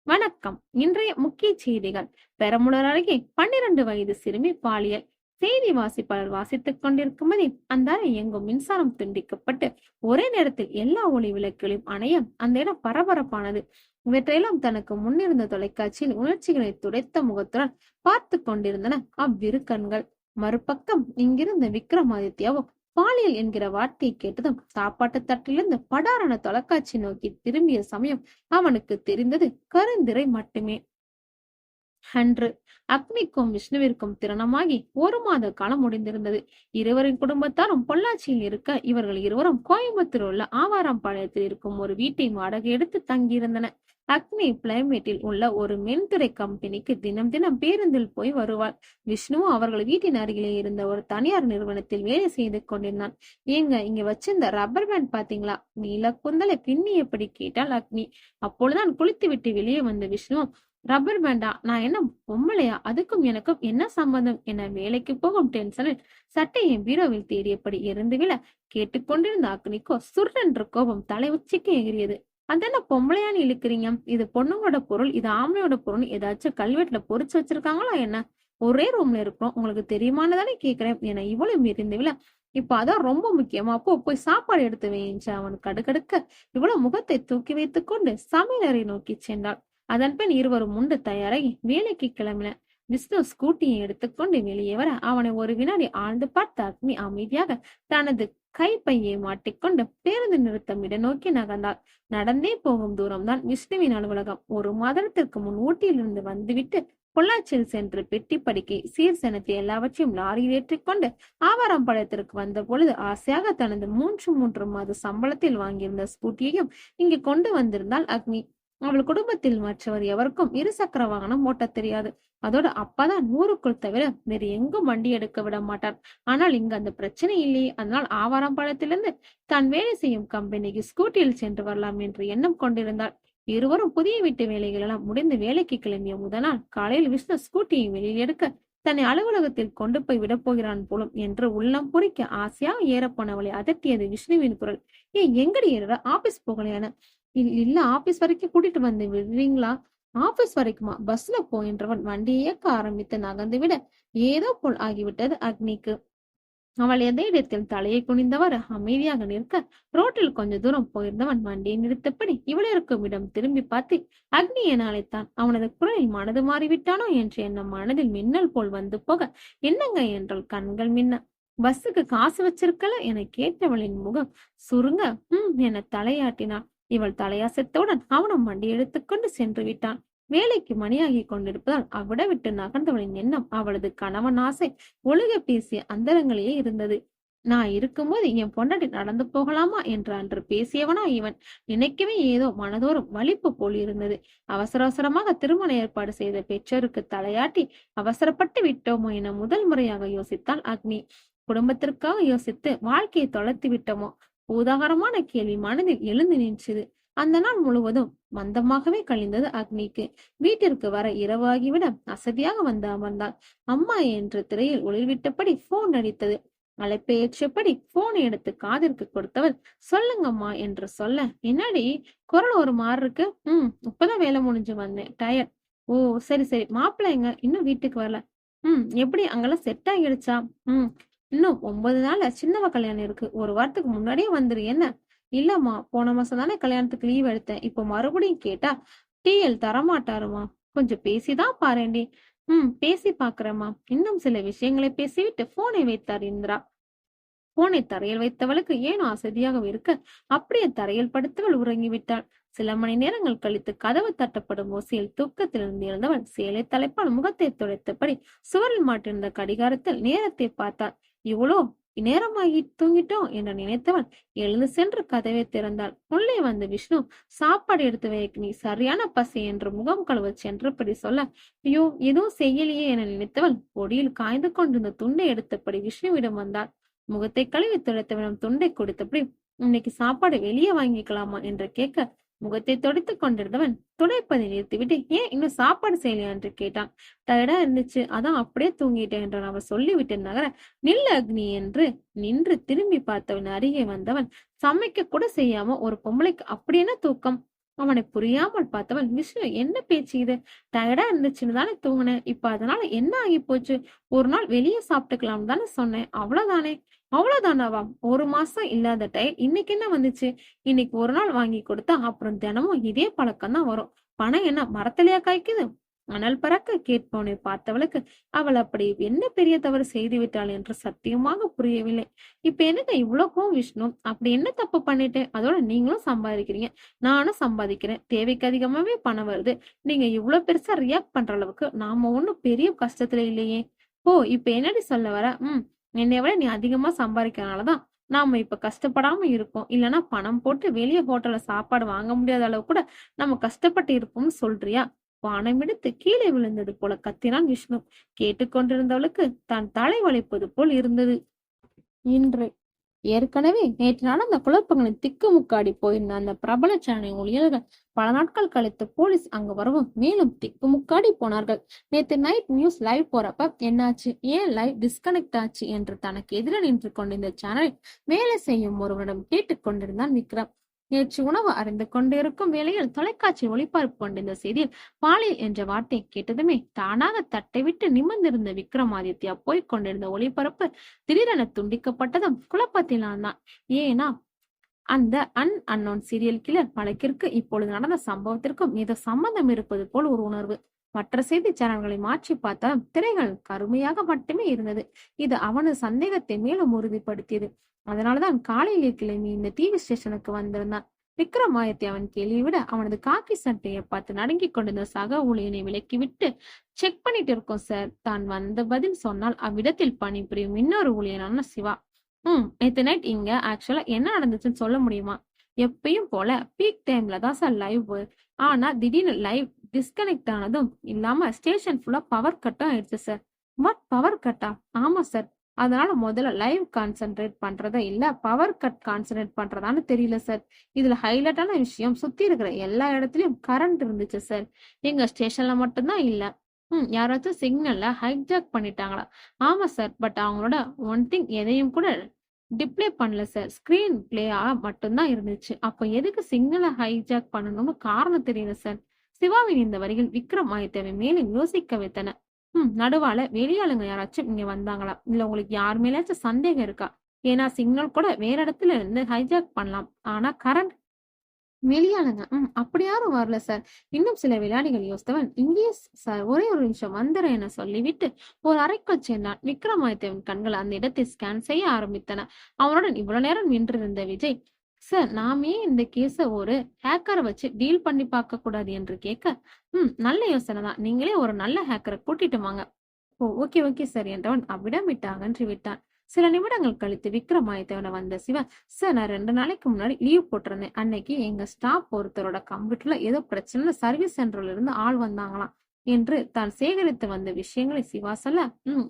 வணக்கம், இன்றைய முக்கிய செய்திகள். பெரம்பலூர் அருகே 12 வயது சிறுமி பாலியல். செய்தி வாசிப்பாளர் வாசித்துக் கொண்டிருக்கும் போதே அந்த அறை எங்கும் மின்சாரம் துண்டிக்கப்பட்டு ஒரே நேரத்தில் எல்லா ஒளி விளக்குகளையும் அணைய அந்த இடம் பரபரப்பானது. இவற்றையெல்லாம் தனக்கு முன்னிருந்த தொலைக்காட்சியில் உணர்ச்சிகளை துடைத்த முகத்துடன் பார்த்து கொண்டிருந்தன அவ்விரு கண்கள். மறுபக்கம் இங்கிருந்த விக்ரமாதித்யாவோ பாலியல் என்கிற வார்த்தையை கேட்டதும் சாப்பாட்டு தட்டிலிருந்து படாரண தொலைக்காட்சி நோக்கி திரும்பிய சமயம் அவனுக்கு தெரிந்தது கருந்திரை மட்டுமே. அன்று அக்னிக்கும் விஷ்ணுவிற்கும் திருமணமாகி 1 மாத காலம் முடிந்திருந்தது. இருவரின் குடும்பத்தாரும் பொள்ளாச்சியில் இருக்க இவர்கள் இருவரும் கோயம்புத்தூர் உள்ள ஆவாரம்பாளையத்தில் இருக்கும் ஒரு வீட்டை வாடகை எடுத்து தங்கியிருந்தனர். அக்னி பிளைமேட்டில் உள்ள ஒரு மென்துறை கம்பெனிக்கு தினம் தினம் பேருந்தில் போய் வருவாள். விஷ்ணுவும் அவர்கள் வீட்டின் அருகிலே இருந்த ஒரு தனியார் நிறுவனத்தில் வேலை செய்து கொண்டிருந்தான். இங்க வச்சிருந்த ரப்பர் பேண்ட் பாத்தீங்களா? நீல குந்தலை பின்னியபடி கேட்டாள் அக்னி. அப்பொழுதுதான் குளித்து விட்டு வெளியே வந்த விஷ்ணுவும், ரப்பர் பேண்டா? நான் என்ன பொம்பளையா? அதுக்கும் எனக்கும் என்ன சம்பந்தம் என வேலைக்கு போகும் டென்ஷனில் சட்டையை பீரோவில் தேடியபடி எரிந்து விழ கேட்டுக்கொண்டிருந்த அக்னிக்கோ சுர்ரென்று கோபம் தலை உச்சிக்கு எகிரியது. அதென்ன பொம்பளையான்னு இழுக்கிறீங்க? இது பொண்ணுங்களோட பொருள், இது ஆம்பளையோட பொருள். ஏதாச்சும் கல்வெட்டுல பொறிச்சு வச்சிருக்காங்களா என்ன? ஒரே ரூம்ல இருக்கிறோம், உங்களுக்கு தெரியுமானதானே கேக்குறேன் என இவ்வளவு எரிந்து விழ, இப்ப அதான் ரொம்ப முக்கியமா, அப்போ போய் சாப்பாடு எடுத்து வைச்சு அவன் கடுக்கடுக்க இவ்வளவு முகத்தை தூக்கி வைத்துக் கொண்டு சமையலறை நோக்கி சென்றாள். அதன் பின் இருவரும் முண்டு தயாராகி வேலைக்கு கிளம்பின. விஷ்ணு ஸ்கூட்டியை எடுத்துக்கொண்டு வெளியே வர அவனை ஒரு வினாடி ஆழ்ந்து பார்த்த அக்னி அமைதியாக தனது கைப்பையை மாட்டிக்கொண்டு பேருந்து நிறுத்தம் இட நோக்கி நகர்ந்தாள். நடந்தே போகும் தூரம்தான் விஷ்ணுவின் அலுவலகம். 1 மாதத்திற்கு முன் ஊட்டியிலிருந்து வந்துவிட்டு பொள்ளாச்சியில் சென்று பெட்டி படிக்கை சீர்சனத்தை எல்லாவற்றையும் லாரியில் ஏற்றிக்கொண்டு ஆவாரம்பாளையத்திற்கு வந்த பொழுது ஆசையாக தனது 3 மாத சம்பளத்தில் வாங்கியிருந்த ஸ்கூட்டியையும் இங்கு கொண்டு வந்திருந்தாள் அக்னி. அவள் குடும்பத்தில் மற்றவர் எவருக்கும் 2 சக்கர வாகனம் ஓட்ட தெரியாது. அதோட அப்பாதான் ஊருக்குள் தவிர வேறு எங்கும் வண்டி எடுக்க விட மாட்டார். ஆனால் இங்கு அந்த பிரச்சனை இல்லையே. அதனால் ஆவாரம்பாளையத்திலிருந்து தான் வேலை செய்யும் கம்பெனிக்கு ஸ்கூட்டியில் சென்று வரலாம் என்று எண்ணம் கொண்டிருந்தாள். இருவரும் புதிய வீட்டு வேலைகள் எல்லாம் முடிந்து வேலைக்கு கிளம்பிய முதல் நாள் காலையில் விஷ்ணு ஸ்கூட்டியை வெளியில் எடுக்க தன்னை அலுவலகத்தில் கொண்டு போய் விடப்போகிறான் போலும் என்று உள்ளம் பொறிக்க ஆசையாக ஏறப்போனவளை அதட்டியது விஷ்ணுவின் குரல். எங்கடி ஏற? ஆபீஸ் போகலையான? இல்ல, ஆபீஸ் வரைக்கும் கூட்டிட்டு வந்து விடுறீங்களா? ஆபீஸ் வரைக்குமா? பஸ்ல போ என்றவன் வண்டியை இயக்க ஆரம்பித்து நகர்ந்து விட ஏதோ போல் ஆகிவிட்டது அக்னிக்கு. அவள் எந்த இடத்தில் தலையை குனிந்தவர் அமைதியாக நிற்க ரோட்டில் கொஞ்ச தூரம் போயிருந்தவன் வண்டியை நிறுத்தப்படி இவள் இருக்கும் இடம் திரும்பி பார்த்து அக்னி என அழைத்தான். அவனது குரலில் மனது மாறிவிட்டானோ என்ற எண்ணம் மனதில் மின்னல் போல் வந்து போக, என்னங்க என்றால் கண்கள் மின்ன. பஸ்ஸுக்கு காசு வச்சிருக்கல என கேட்டவளின் முகம் சுருங்க என தலையாட்டினான். இவள் தலையாசத்தவுடன் அவனும் வண்டி எடுத்துக்கொண்டு சென்று விட்டான். வேலைக்கு மணியாகி கொண்டிருப்பதால் அவ்விட விட்டு நகர்ந்தவளின் எண்ணம் அவளது கணவன் ஆசை ஒழுக பேசிய அந்தரங்களிலே இருந்தது. நான் இருக்கும்போது என் பொண்டாட்டி நடந்து போகலாமா என்று அன்று பேசியவனா இவன்? நினைக்கவே ஏதோ மனதோறும் வலிப்பு போல் இருந்தது. அவசர அவசரமாக திருமண ஏற்பாடு செய்த பெற்றோருக்கு தலையாட்டி அவசரப்பட்டு விட்டோமோ என முதல் முறையாக யோசித்தாள் அக்னி. குடும்பத்திற்காக யோசித்து வாழ்க்கையை தொலைத்து விட்டோமோ? பூதாகரமான கேள்வி மனதில் எழுந்து நின்றது. அந்த நாள் முழுவதும் மந்தமாகவே கழிந்தது அக்னிக்கு. வீட்டிற்கு வர இரவாகிவிட அசதியாக வந்து அமர்ந்தாள். அம்மா என்று திரையில் ஒளிர்விட்டபடி போன் அடித்தது. அழைப்பை ஏற்றபடி போனை எடுத்து காதிற்கு கொடுத்தவள், சொல்லுங்கம்மா என்று சொல்ல, என்னடி குரல் ஒரு மாறு இருக்கு? இப்பதான் வேலை முடிஞ்சு வந்தேன், டயர்ட். ஓ சரி சரி, மாப்பிள்ளை எங்க? இன்னும் வீட்டுக்கு வரல? எப்படி அங்கெல்லாம் செட் ஆகிடுச்சா? இன்னும் 9 நாள்ல சின்னவ கல்யாணம் இருக்கு. 1 வாரத்துக்கு முன்னாடியே வந்துரு. என்ன? இல்லம்மா, போன மாசம் தானே கல்யாணத்துக்கு லீவ் எடுத்தேன். இப்போ மறுபடியும் கேட்டா டிஎல் தரமாட்டாருமா. கொஞ்சம் பேசிதான் பாருண்டி. பேசி பாக்குறேம்மா. இன்னும் சில விஷயங்களை பேசிவிட்டு போனை வைத்தார் இந்திரா. போனை தரையில் வைத்தவளுக்கு ஏனோ அசதியாக இருக்க அப்படியே தரையில் படுத்தவள் உறங்கிவிட்டாள். சில மணி நேரங்கள் கழித்து கதவு தட்டப்படும் ஓசையில் தூக்கத்திலிருந்து எழுந்தவள் சேலை தலைப்பால் முகத்தை துடைத்தபடி சுவரில் மாட்டிருந்த கடிகாரத்தில் நேரத்தை பார்த்தாள். இவ்வளோ நேரமாகி தூங்கிட்டோம் என்று நினைத்தவள் எழுந்து சென்று கதவை திறந்தாள். உள்ளே வந்து விஷ்ணு, சாப்பாடு எடுத்து வைக்க நீ சரியான பசி என்று முகம் கழுவ சென்றபடி சொல்ல, ஐயோ எதுவும் செய்யலையே என நினைத்தவள் பொடியில் காய்ந்து கொண்டிருந்த துண்டை எடுத்தபடி விஷ்ணுவிடம் வந்தாள். முகத்தை கழுவி துடைத்தவனிடம் துண்டை கொடுத்தபடி, இன்னைக்கு சாப்பாடு வெளியே வாங்கிக்கலாமா என்று கேட்க, முகத்தை துடைத்துக் கொண்டிருந்தவன் துடைப்பதை நிறுத்திவிட்டு, ஏன் இன்னும் சாப்பாடு செய்யலையா என்று கேட்டான். டயர்டா இருந்துச்சு, அதான் அப்படியே தூங்கிட்டேன் என்றான். அவர் சொல்லிவிட்டு நகர, நில்ல அக்னி என்று நின்று திரும்பி பார்த்தவன் அருகே வந்தவன், சமைக்க கூட செய்யாம ஒரு பொம்பளைக்கு அப்படி என்ன தூக்கம்? அவனை புரியாமல் பார்த்தவன், விஷ்ணு என்ன பேச்சு இது? டயர்டா இருந்துச்சுன்னு தானே தூங்கினேன், இப்ப அதனால என்ன ஆகி போச்சு? ஒரு நாள் வெளியே சாப்பிட்டுக்கலாம் தானே சொன்னேன், அவ்வளவுதானே? அவ்வளவுதானாவா? ஒரு மாசம் இல்லாத டயர் இன்னைக்கு என்ன வந்துச்சு? இன்னைக்கு ஒரு நாள் வாங்கி கொடுத்தா அப்புறம் தினமும் இதே பழக்கம் தான் வரும். பணம் என்ன மரத்திலேயா காய்க்குது? அனல் பறக்க கேட்பவனை பார்த்தவளுக்கு அவள் அப்படி என்ன பெரிய தவறு செய்து விட்டாள் என்று சத்தியமாக புரியவில்லை. இப்ப என்னங்க இவ்வளவு கோவம் விஷ்ணு? அப்படி என்ன தப்பு பண்ணிட்டேன்? அதோட நீங்களும் சம்பாதிக்கிறீங்க, நானும் சம்பாதிக்கிறேன், தேவைக்கு அதிகமாவே பணம் வருது. நீங்க இவ்வளவு பெருசா ரியாக்ட் பண்ற அளவுக்கு நாம ஒண்ணும் பெரிய கஷ்டத்துல இல்லையே. ஓ, இப்ப என்னடி சொல்ல வர? என்னை விட நீ அதிகமா சம்பாதிக்கிறனாலதான் நாம இப்ப கஷ்டப்படாம இருக்கோம். இல்லைன்னா பணம் போட்டு வெளியே ஹோட்டல்ல சாப்பாடு வாங்க முடியாத அளவு கூட நம்ம கஷ்டப்பட்டு இருப்போம்னு சொல்றியா? வானமெடுத்து கீழே விழுந்தது போல கத்தினான் விஷ்ணு. கேட்டுக்கொண்டிருந்தவளுக்கு தான் தலை வளைப்பது போல் இருந்தது. இன்று ஏற்கனவே நேற்று நடந்த குழப்பங்களின் திக்குமுக்காடி போயிருந்த அந்த பிரபல சேனல் ஊழியர்கள் பல நாட்கள் கழித்து போலீஸ் அங்கு வரவும் மேலும் திக்குமுக்காடி போனார்கள். நேற்று நைட் நியூஸ் லைவ் போறப்ப என்னாச்சு, ஏன் லைவ் டிஸ்கனெக்ட் ஆச்சு என்று தனக்கு எதிர நின்று கொண்டிருந்த சேனலில் வேலை செய்யும் ஒருவரிடம் கேட்டுக்கொண்டிருந்தான் விக்ரம். நேற்று உணவு அறிந்து கொண்டிருக்கும் வேளையில் தொலைக்காட்சி ஒளிபரப்பு கொண்டிருந்த செய்தியில் பாலியல் என்ற வார்த்தை கேட்டதுமே தானாக தட்டை விட்டு நிமிர்ந்திருந்த விக்ரமாதித்யா போய்க் கொண்டிருந்த ஒளிபரப்பு திடீரென துண்டிக்கப்பட்டதும் குழப்பத்தில் ஆனான். ஏனா அந்த அன்னோன் சீரியல் கில்லர் வழக்கிற்கு இப்பொழுது நடந்த சம்பவத்திற்கும் ஏதோ சம்பந்தம் இருப்பது போல் ஒரு உணர்வு. மற்ற செய்தி சேனல்களை மாற்றி பார்த்தாலும் திரைகள் கருமையாக மட்டுமே இருந்தது. இது அவனது சந்தேகத்தை மேலும் உறுதிப்படுத்தியது. அதனாலதான் காலையிலே கிளம்பி இந்த டிவி ஸ்டேஷனுக்கு வந்திருந்தான். விக்ரமாதித்யாவின் கேள்வியை விட அவனது காக்கி சட்டையை பார்த்து நடுங்கிக் கொண்டிருந்த சக ஊழியனை விலக்கிவிட்டு, செக் பண்ணிட்டு இருக்கோம் சார். தான் வந்த பதில் சொன்னால் அவ்விடத்தில் பணிபுரியும் இன்னொரு ஊழியனான சிவா. நேத்து நைட் இங்க ஆக்சுவலா என்ன நடந்துச்சுன்னு சொல்ல முடியுமா? எப்பயும் போல பீக் டைம்ல தான் சார் லைவ். ஆனா திடீர்னு லைவ் டிஸ்கனெக்ட் ஆனதும் இல்லாம ஸ்டேஷன் ஃபுல்லா பவர் கட்டும் ஆயிடுச்சு சார். வாட், பவர் கட்டா? ஆமா சார். அதனால முதல்ல லைவ் கான்சென்ட்ரேட் பண்றதா இல்ல பவர் கட் கான்சென்ட்ரேட் பண்றதான்னு தெரியல சார். இதுல ஹைலைட்டான விஷயம், சுத்தி இருக்கிற எல்லா இடத்துலயும் கரண்ட் இருந்துச்சு சார். எங்க ஸ்டேஷன்ல மட்டும்தான் இல்ல. யாராச்சும் சிக்னல்ல ஹைஜாக் பண்ணிட்டாங்களா? ஆமா சார், பட் அவங்களோட ஒன் திங் எதையும் கூட டிப்ளே பண்ணல சார். ஸ்கிரீன் பிளேயா மட்டும்தான் இருந்துச்சு. அப்ப எதுக்கு சிக்னலை ஹைஜாக் பண்ணணும்னு காரணம் தெரியல சார். சிவாவின் இந்த வரிகள் விக்ரமாதித்யாவை மேலும் யோசிக்க வைத்தன. நடுவால வெளியாளுங்க யாராச்சும் இங்க வந்தாங்களா? இல்ல உங்களுக்கு யார் மேலாச்சும் சந்தேகம் இருக்கா? ஏன்னா சிக்னல் கூட வேற இடத்துல இருந்து ஹைஜாக் பண்ணலாம், ஆனா கரண்ட் வெளியாளுங்க அப்படி யாரும் வரல சார். இன்னும் சில விளையாடிகள் யோசித்தவன், இங்கேயே சார் ஒரே ஒரு நிமிஷம் வந்துடுறேன் என சொல்லிவிட்டு ஒரு அறைக்குள் சென்றான். விக்ரமாதித்யவின் கண்கள் அந்த இடத்தை ஸ்கேன் செய்ய ஆரம்பித்தன. அவனுடன் இவ்வளவு நேரம் நின்றிருந்த விஜய், சார் நாமே இந்த கேஸ ஒரு ஹேக்கரை வச்சு டீல் பண்ணி பார்க்க கூடாது என்று கேட்க, நல்ல யோசனை தான், நீங்களே ஒரு நல்ல ஹேக்கரை கூட்டிட்டு வாங்க. ஓ, ஓகே ஓகே சார் என்றவன் அவ்விடம் விட்டு அகன்று விட்டான். சில நிமிடங்கள் கழித்து விக்ரமாதித்யவன வந்த சிவன், சார் நான் 2 நாளைக்கு முன்னாடி லீவ் போட்டிருந்தேன். அன்னைக்கு எங்க ஸ்டாஃப் ஒருத்தரோட கம்ப்யூட்டர்ல ஏதோ பிரச்சனை, சர்வீஸ் சென்டர்ல இருந்து ஆள் வந்தாங்களாம் என்று தான் சேகரித்து வந்த விஷயங்களை சிவா சொல்ல,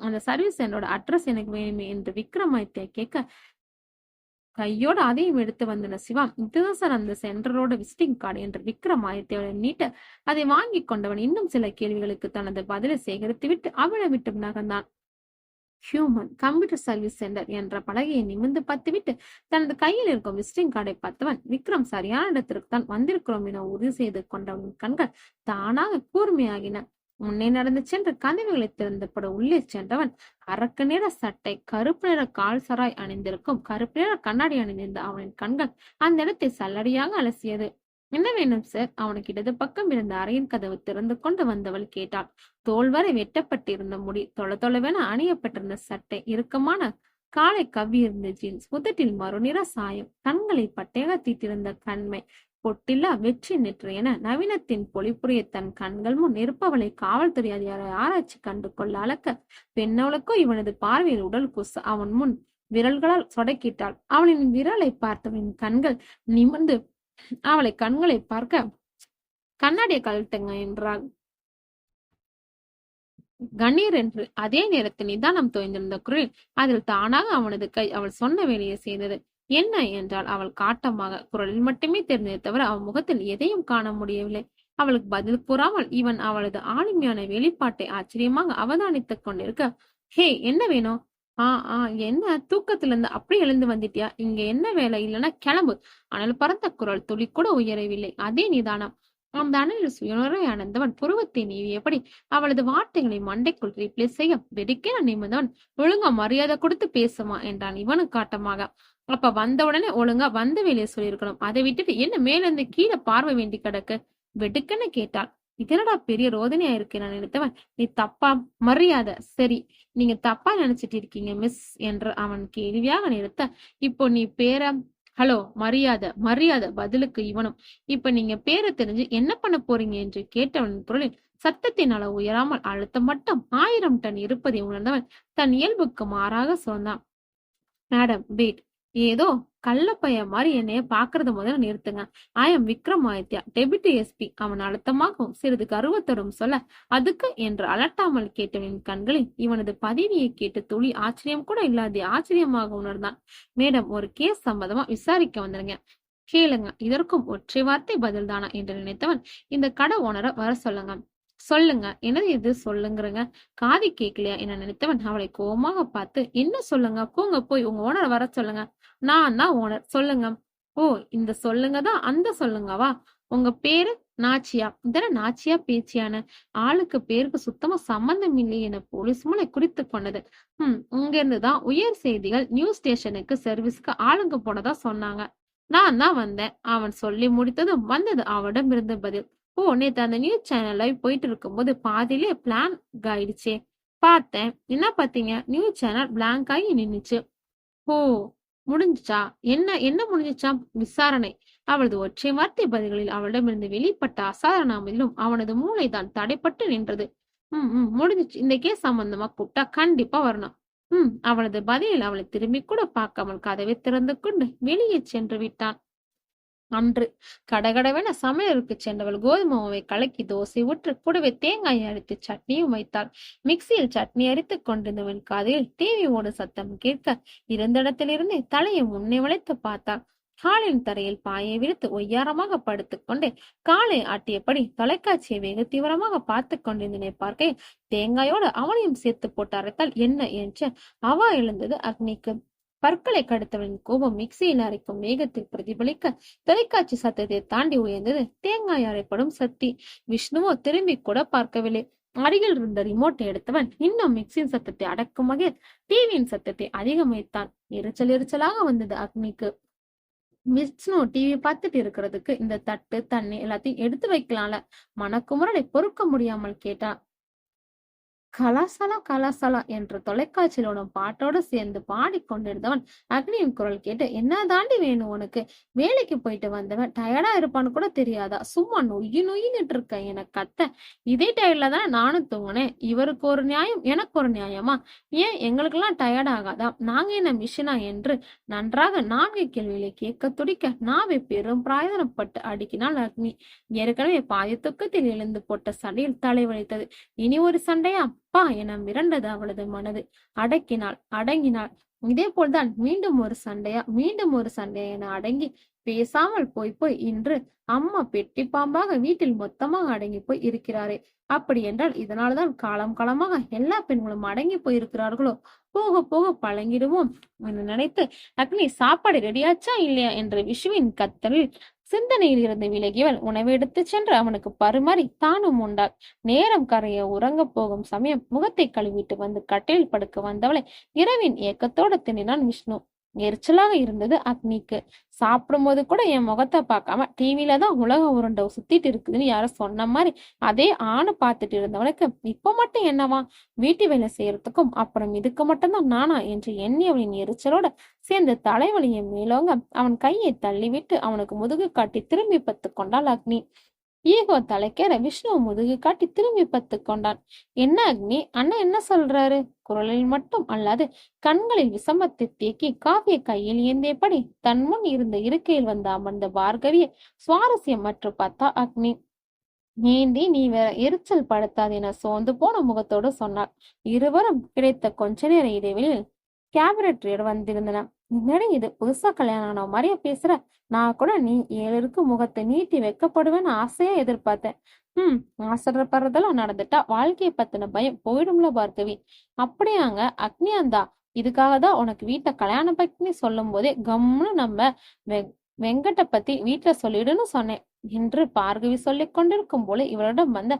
அந்த சர்வீஸ் சென்டரோட அட்ரஸ் எனக்கு வேணுமே என்று விக்ரமாதித்யா கேட்க, கையோட அதையும் எடுத்து வந்தன சிவா. இதுதான் சார் அந்த சென்டரோட விசிட்டிங் கார்டு என்று விக்ரமாதித்யாவை நீட்ட அதை வாங்கி கொண்டவன் இன்னும் சில கேள்விகளுக்கு தனது பதிலை சேகரித்து விட்டு அவளை விட்டு நகர்ந்தான். ஹியூமன் கம்ப்யூட்டர் சர்வீஸ் சென்டர் என்ற பலகையை நிமிர்ந்து பார்த்துவிட்டு தனது கையில் இருக்கும் விசிட்டிங் கார்டை பார்த்தவன், விக்ரம் சரியான இடத்திற்கு தான் வந்திருக்கிறோம் என உறுதி செய்து கொண்டவன் கண்கள் தானாக கூர்மையாகின. முன்னே நடந்து சென்று கதவுகளை திறந்தபட உள்ளே சென்றவன் அரக்கு நிற சட்டை, கருப்பு நிற கால் சராய் அணிந்திருக்கும் கருப்பு நிற கண்ணாடி அணிந்திருந்த அவனின் கண்கள் அந்த இடத்தை சல்லடியாக அலசியது. என்ன வேணும் சார்? அவனுக்கு இடது பக்கம் இருந்த அறையின் கதவு திறந்து கொண்டு வந்தவள் கேட்டாள். தோல் வரை வெட்டப்பட்டிருந்த முடி, தொளவென அணியப்பட்டிருந்த சட்டை, இறுக்கமான காலை கவ்வியிருந்த ஜீன்ஸ், உதட்டில் மறுநிற சாயம், கண்களை பட்டையாக தீட்டிருந்த கண்மை, பொட்டில்லா வெற்றி நெற்று என நவீனத்தின் பொலிப்புரிய தன் கண்கள் முன் இருப்பவளை காவல்துறை அதிகாரி ஆராய்ச்சி கண்டு கொள்ள அளக்க பெண்ணவளுக்கோ இவனது பார்வையில் உடல் குச அவன் முன் விரல்களால் சொடக்கிட்டாள். அவளின் விரலை பார்த்தவனின் கண்கள் நிமிர்ந்து அவளை கண்களை பார்க்க, கண்ணாடியை கழட்டுங்க என்றாள் கணீர் என்று. அதே நேரத்தில் நிதானம் தோய்ந்திருந்த குரலில் அதில் தானாக அவனது கை அவள் சொன்ன வேலையை செய்தது. என்ன என்றால் அவள் காட்டமாக. குரலில் மட்டுமே தெரிந்ததை தவிர அவன் முகத்தில் எதையும் காண முடியவில்லை. அவளுக்கு பதில் கூறாமல் இவன் அவளது ஆளுமையான வெளிப்பாட்டை ஆச்சரியமாக அவதானித்துக் கொண்டிருக்க, ஹே, என்ன வேணும்? ஆ ஆ என்ன தூக்கத்திலிருந்து அப்படி எழுந்து வந்துட்டியா? இங்க என்ன வேலை? இல்லைன்னா கிளம்பு. அனல் பறந்த குரல் துளி கூட உயரவில்லை. அதே நிதானம். அந்த அனலில் சுயநுரை அணைந்தவன் புருவத்தை நீவியபடி அவளது வார்த்தைகளை மண்டைக்குள் ரீப்ளேஸ் செய்ய வெடிக்கென நிமிர்ந்தவன், ஒழுங்கா மரியாதை கொடுத்து பேசுமா என்றான் இவனு காட்டமாக. அப்ப வந்த உடனே ஒழுங்கா வந்த வேலையை சொல்லியிருக்கணும். அதை விட்டுட்டு என்ன மேல இருந்து கீழே பார்வை வேண்டி கிடக்கு? வெடுக்கன்னு கேட்டாள். இதனடா பெரிய ரோதனையா இருக்கு நான் நினைத்தவன், நீ தப்பா? மரியாதை. சரி, நீங்க தப்பா நினைச்சிட்டு இருக்கீங்க மிஸ் என்று அவன் கேள்வியாக நிறுத்த, இப்போ நீ பேர ஹலோ, மரியாதை மரியாதை பதிலுக்கு இவனும், இப்ப நீங்க பேரை தெரிஞ்சு என்ன பண்ண போறீங்க என்று கேட்டவன் குரலில் சத்தத்தின் அளவு உயராமல் அழுத்தம் மட்டும் 1000 டன் இருப்பதை உணர்ந்தவன் தன் இயல்புக்கு மாறாக சொன்னான். Madam wait. ஏதோ கள்ளப்பைய மாதிரி என்னைய பாக்குறத முதல்ல நிறுத்துங்க. I am Vikramaditya, deputy SP. அவன் அழுத்தமாகவும் சிறிது கர்வத்தோடும் சொல்ல, அதுக்கு என்று அலட்டாமல் கேட்டவனின் கண்களில் இவனது பதவியை கேட்டு துளி ஆச்சரியம் கூட இல்லாத ஆச்சரியமாக உணர்ந்தான். மேடம், ஒரு கேஸ் சம்பந்தமா விசாரிக்க வந்துருங்க. கேளுங்க. இதற்கும் ஒற்றை வார்த்தை பதில் தானா என்று நினைத்தவன், இந்த கடை ஓனரை வர சொல்லுங்க. சொல்லுங்க. என்னது இது சொல்லுங்கிறங்க? காதி கேட்கலையா என நினைத்தவன் அவளை கோபமாக பார்த்து, என்ன சொல்லுங்க? போங்க, போய் உங்க ஓனரை வர சொல்லுங்க. நான் தான் ஓனர். சொல்லுங்க. ஓ, இந்த சொல்லுங்க தான் அந்த சொல்லுங்கவா? உங்க பேரு நாச்சியா? இதென்ன நாச்சியா பேச்சியான? ஆளுக்கு பேருக்கு சுத்தமா சம்பந்தம் இல்லை என போலீஸ் மூளை குறித்து கொண்டது. இங்க இருந்துதான் உயர் செய்திகள் நியூஸ் ஸ்டேஷனுக்கு சர்வீஸ்க்கு ஆளுங்க போனதா சொன்னாங்க. நான் தான் வந்தேன். அவன் சொல்லி முடித்ததும் வந்தது அவனிடம் இருந்த பதில். ஓ, நேத்து அந்த நியூஸ் சேனல் லைவ் போயிட்டு இருக்கும்போது பாதியிலே பிளான் ஆயிடுச்சே. பார்த்தேன். என்ன பாத்தீங்க? நியூஸ் சேனல் பிளாங்க் ஆகி நின்னுச்சு. ஓ, முடிஞ்சுச்சா? என்ன என்ன முடிஞ்சுச்சாம்? விசாரணை. அவளது ஒற்றை வார்த்தை பதில்களில் அவளிடமிருந்து வெளிப்பட்ட அசாதாரண அமைதியிலும் அவனது மூளைதான் தடைப்பட்டு நின்றது. முடிஞ்சிச்சு. இந்த கேஸ் சம்பந்தமா கூப்பிட்டா கண்டிப்பா வரணும். அவளது பதிலில் அவளை திரும்பி கூட பார்க்காமல் கதவை திறந்து கொண்டு வெளியே சென்று விட்டான். அன்று கடகடவென சமையலுக்கு சென்றவள் கோதுமை மாவை கலக்கி தோசை ஊற்று கூடவே தேங்காயை அரைத்து சட்னியும் வைத்தாள். மிக்சியில் சட்னி அரைத்துக் கொண்டிருந்தவன் காதில் டிவி ஓடு சத்தம் கேட்க இருந்த இடத்திலிருந்தே தலையை முன்னே வளைத்து பார்த்தாள். ஹாலின் தரையில் பாயை விரித்து ஒய்யாரமாக படுத்துக்கொண்டே காலை ஆட்டியபடி தொலைக்காட்சியை வெகு தீவிரமாக பார்த்து கொண்டிருந்தனை பார்க்க தேங்காயோடு அவனையும் சேர்த்து போட்டு அரைத்தால் என்ன என்று அவா எழுந்தது அக்னிக்கு. பற்களை கடுத்தவளின் கோபம் மிக்சியில் அரைக்கும் வேகத்தில் பிரதிபலிக்க தொலைக்காட்சி சத்தத்தை தாண்டி உயர்ந்தது தேங்காய் அரைப்படும் சக்தி. விஷ்ணுவோ திரும்பி கூட பார்க்கவில்லை. அருகில் இருந்த ரிமோட்டை எடுத்தவன் இன்னும் மிக்சியின் சத்தத்தை அடக்கும் வகையில் டிவியின் சத்தத்தை அதிகம் வைத்தான். எரிச்சலாக வந்தது அக்னிக்கு. விஷ்ணு டிவி பார்த்துட்டு இருக்கிறதுக்கு இந்த தட்டு தண்ணி எல்லாத்தையும் எடுத்து வைக்கலாம்ல? மனக்குமுறலை பொறுக்க முடியாமல் கேட்டான். கலாசலா கலாசலா என்ற தொலைக்காட்சியிலோட பாட்டோடு சேர்ந்து பாடிக்கொண்டிருந்தவன் அக்னியின் குரல் கேட்டு, என்ன தாண்டி வேணும் உனக்கு? வேலைக்கு போயிட்டு வந்தவன் டயர்டா இருப்பான்னு கூட தெரியாதா? சும்மா நொய்யிட்டு இருக்க என கத்த. இதே டயர்ட்ல தானே நானும் தூங்கினேன். இவருக்கு ஒரு நியாயம், எனக்கு ஒரு நியாயமா? ஏன் எங்களுக்கெல்லாம் டயர்ட் ஆகாதா? நாங்க என்ன மிஷினா என்று நன்றாக 4 கேள்விகளை கேட்க துடிக்க நாவை பெரும் பிராயதனப்பட்டு அடுக்கினாள் அக்னி. ஏற்கனவே பாதி துக்கத்தில் எழுந்து போட்ட சண்டையில் தலைவலித்தது. இனி ஒரு சண்டையா? பா என மிரண்டது அவளது மனது. அடங்கினாள். இதே போல்தான் மீண்டும் ஒரு சண்டையா என அடங்கி பேசாமல் போய் இன்று அம்மா பெட்டி பாம்பாக வீட்டில் மொத்தமாக அடங்கி போய் இருக்கிறாரே. அப்படி என்றால் இதனால்தான் காலம் காலமாக எல்லா பெண்களும் அடங்கி போயிருக்கிறார்களோ? போக போக பழங்கிடுவோம் என்று நினைத்து அக்னி சாப்பாடு ரெடியாச்சா இல்லையா என்ற விஷ்ணுவின் கத்தலில் சிந்தனையில் இருந்து விலகியவள் உணவு எடுத்து சென்று அவனுக்கு பருமாறி தானும் உண்டாள். நேரம் கரைய உறங்க போகும் சமயம் முகத்தை கழுவிட்டு வந்து கட்டில் படுக்க வந்தவளை இரவின் ஏக்கத்தோடு தின்னான் விஷ்ணு. எரிச்சலாக இருந்தது அக்னிக்கு. சாப்பிடும்போது கூட என் முகத்தை பார்க்காம டிவில தான் உலக உருண்டை சுத்திட்டு இருக்குதுன்னு யாரோ சொன்ன மாதிரி அதே ஆணு பார்த்துட்டு இருந்தவனுக்கு இப்ப மட்டும் என்னவா? வீட்டு வேலை செய்யறதுக்கும் அப்புறம் இதுக்கு மட்டும்தான் நானா என்று எண்ணியவனின் எரிச்சலோட சேர்ந்து தலைவலியை மேலோங்க அவன் கையை தள்ளிவிட்டு அவனுக்கு முதுகு காட்டி திரும்பி பத்து கொண்டாள் அக்னி. ஈகோ தலைக்கேற விஷ்ணு முதுகு காட்டி திரும்பி பத்து கொண்டான். என்ன அக்னி, அண்ணன் என்ன சொல்றாரு? குரலில் மட்டும் அல்லாது கண்களில் விஷமத்தை தேக்கி காவிய கையில் ஏந்தியபடி தன் முன் இருந்த இருக்கையில் வந்து அமர்ந்த பார்கவியை சுவாரஸ்யம் மற்ற பார்த்தா அக்னி. நீந்தி நீ வேற எரிச்சல் படுத்தாது என சோர்ந்து போன முகத்தோடு சொன்னார். இருவரும் கிடைத்த கொஞ்ச நேர இடைவெளியில் கேபினட் வந்திருந்தன. என்னடி இது புதுசா கல்யாணம் ஆன மாதிரியே பேசுற? நான் கூட நீ 7 முகத்தை நீட்டி வைக்கப்படுவேன்னு ஆசையா எதிர்பார்த்தேன். ம். ஆசைப்படுறதெல்லாம் நடந்துட்டா வாழ்க்கைய பத்தின பயம் போயிடும்ல பார்கவி. அப்படியாங்க? அக்னியாந்தா? இதுக்காக தான் உனக்கு வீட்டுல கல்யாணம் பத்தி சொல்லும் போதே கம்முன்னு நம்ம வெ- வெங்கட்ட பத்தி வீட்டுல சொல்லிடுன்னு சொன்னேன் என்று பார்கவி சொல்லிக் கொண்டிருக்கும் போல இவரிடம் வந்த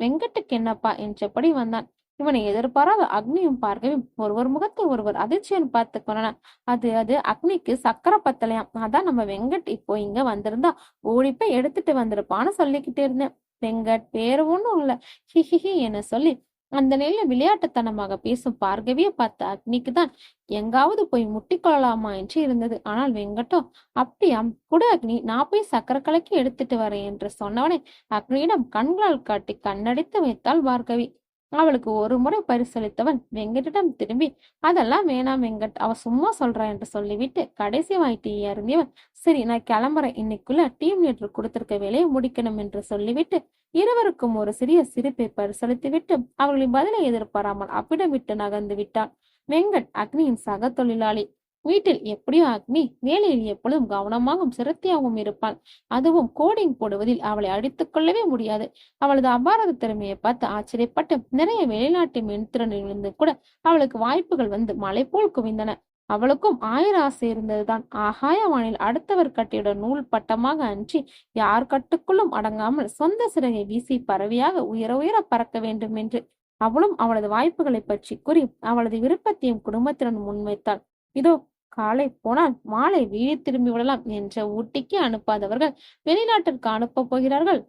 வெங்கட்டுக்கு என்னப்பா என்றபடி வந்தான். இவனை எதிர்பாராத அக்னியும் பார்கவியும் ஒருவர் முகத்தை ஒருவர் அதிர்ச்சியன் பார்த்து கொண்டனர். அது அது அக்னிக்கு சக்கரை பத்தலையாம். அதான் நம்ம வெங்கட் இப்போ இங்க வந்திருந்தா ஓடிப்போய் எடுத்துட்டு வந்திருப்பான்னு சொல்லிக்கிட்டு இருந்தேன். வெங்கட் வேற ஒண்ணும் இல்ல, ஹிஹிஹி என சொல்லி அந்த நிலையில விளையாட்டுத்தனமாக பேசும் பார்கவியை பார்த்த அக்னிக்கு தான் எங்காவது போய் முட்டிக்கொள்ளலாமா என்று இருந்தது. ஆனால் வெங்கட்டோ, அப்படியா, குடு அக்னி, நான் போய் சக்கரை கலக்கி எடுத்துட்டு வரேன் என்று சொன்னவனை அக்னியிடம் கண்களால் காட்டி கண்ணடித்து வைத்தாள் பார்கவி. அவளுக்கு ஒரு முறை பரிசளித்தவன் வெங்கட்டிடம் திரும்பி, அதெல்லாம் வேணாம் வெங்கட், அவ சும்மா சொல்றா என்று சொல்லிவிட்டு கடைசி வாய்ட்டி இறங்கியவன், சரி நான் கிளம்புறேன், இன்னைக்குள்ள டீம் லீடர் கொடுத்திருக்க வேலையை முடிக்கணும் என்று சொல்லிவிட்டு இருவருக்கும் ஒரு சிறிய சிரிப்பை பரிசளித்து விட்டு அவர்களின் பதிலை எதிர்பாராமல் அவ்விடம் விட்டு நகர்ந்து விட்டான். வெங்கட் அக்னியின் சக தொழிலாளி. வீட்டில் எப்படியோ அக்னி வேலையில் எப்பொழுதும் கவனமாகவும் சிரத்தையாகவும் இருப்பாள். அதுவும் கோடிங் போடுவதில் அவளை அடித்துக் கொள்ளவே முடியாது. அவளது அபாரத திறமையை பார்த்து ஆச்சரியப்பட்டு நிறைய வெளிநாட்டு மென்திறனிலிருந்து கூட அவளுக்கு வாய்ப்புகள் வந்து மலை போல் குவிந்தன. அவளுக்கும் 1000 ஆசை இருந்ததுதான். ஆகாயவானில் அடுத்தவர் கட்டியோட நூல் பட்டமாக அன்றி யார் கட்டுக்குள்ளும் அடங்காமல் சொந்த சிறகை வீசி பறவையாக உயர உயர பறக்க வேண்டும் என்று. அவளும் அவளது வாய்ப்புகளை பற்றி கூறி அவளது விருப்பத்தையும் குடும்பத்தினர் முன்வைத்தாள். இதோ காலை போனால் மாலை வீடு திரும்பி விடலாம் என்ற ஊட்டிக்கு அனுப்பாதவர்கள் வெளிநாட்டிற்கு அனுப்பப் போகிறார்கள்.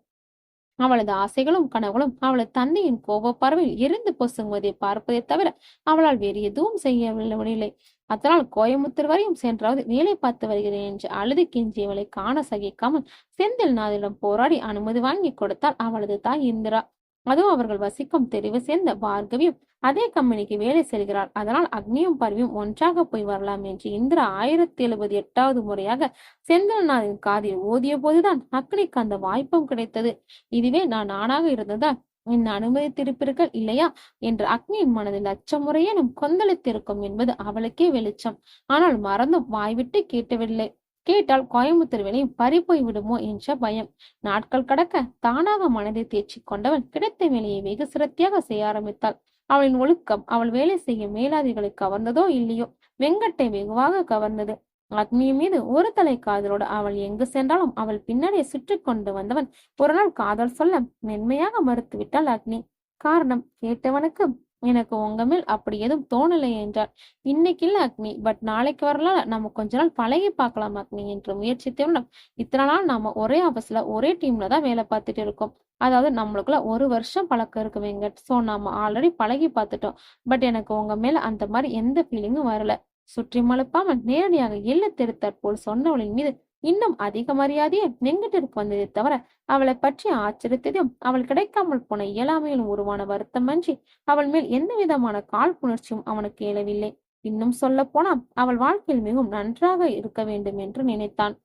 அவளது ஆசைகளும் கனவுகளும் அவளது தந்தையின் கோப பார்வையில் எரிந்து பொசுங்குவதை பார்ப்பதை தவிர அவளால் வேறு எதுவும் செய்யவில்லை. அதனால் கோயமுத்தூர் வரையும் சென்றாவது வேலை பார்த்து வருகிறேன் என்று அழுது கெஞ்சியவளை காண சகிக்காமல் செந்தில் நாதிடம் போராடி அனுமதி வாங்கி கொடுத்தாள் அவளது தாய் இந்திரா. அதுவும் அவர்கள் வசிக்கும் தெரிவு சேர்ந்த பார்கவியும் அதே கம்பெனிக்கு வேலை செல்கிறாள். அதனால் அக்னியும் பார்வையும் ஒன்றாக போய் வரலாம் என்று இந்திரா 1078வது முறையாக செந்தில்நாதின் காதில் ஓதிய போதுதான் அக்னிக்கு அந்த வாய்ப்பும் கிடைத்தது. இதுவே நான் நானாக இருந்ததால் என்ன அனுமதித்திருப்பீர்கள் இல்லையா என்று அக்னியின் மனதில் அச்சமுறையேனும் கொந்தளித்திருக்கும் என்பது அவளுக்கே வெளிச்சம். ஆனால் மறந்தும் வாய்விட்டு கேட்டவில்லை. கேட்டால் கோயம்புத்தூர் வேலையும் பறிப்போய் விடுமோ என்ற பயம். நாட்கள் கடக்க தானாக மனதை தேர்ச்சி கொண்டவள் கிடைத்த வேலையை வெகு சிரத்தியாக செய்ய ஆரம்பித்தாள். அவளின் ஒழுக்கம் அவள் வேலை செய்யும் மேலாதிகளை கவர்ந்ததோ இல்லையோ வெங்கட்டை வெகுவாக கவர்ந்தது. அக்னி மீது ஒரு தலை காதலோடு அவள் எங்கு சென்றாலும் அவள் பின்னாடியே சுற்றி கொண்டு வந்தவன் ஒரு நாள் காதல் சொல்ல மென்மையாக மறுத்து விட்டாள் அக்னி. காரணம் கேட்டவனுக்கு, எனக்கு உங்க மேல் அப்படி எதுவும் தோணலை என்றார். இன்னைக்கு இல்ல அக்னி, பட் நாளைக்கு வரலாம், நம்ம கொஞ்ச நாள் பழகி பார்க்கலாம் அக்னி என்று முயற்சித்தவனும், இத்தனை நாள் நாம ஒரே ஆபீஸ்ல ஒரே டீம்ல தான் வேலை பார்த்துட்டு இருக்கோம். அதாவது நம்மளுக்குள்ள 1 வருஷம் பழக்கம் இருக்கு வெங்கட். சோ நாம ஆல்ரெடி பழகி பார்த்துட்டோம். பட் எனக்கு உங்க மேல அந்த மாதிரி எந்த ஃபீலிங்கும் வரல. சுற்றி மழுப்பாமல் நேரடியாக எள்ளு தெரித்தாற் போல் சொன்னவளின் மீது இன்னும் அதிக மரியாதையே வெங்கட்டிற்கு வந்ததை தவிர அவளை பற்றி ஆச்சரியத்தையும் அவள் கிடைக்காமல் போன இயலாமையிலும் உருவான வருத்தமன்றி அவள் மேல் எந்த விதமான காழ்ப்புணர்ச்சியும் அவனுக்கு எழவில்லை. இன்னும் சொல்ல போனா அவள் வாழ்க்கையில் மிகவும் நன்றாக இருக்க வேண்டும் என்று நினைத்தான்.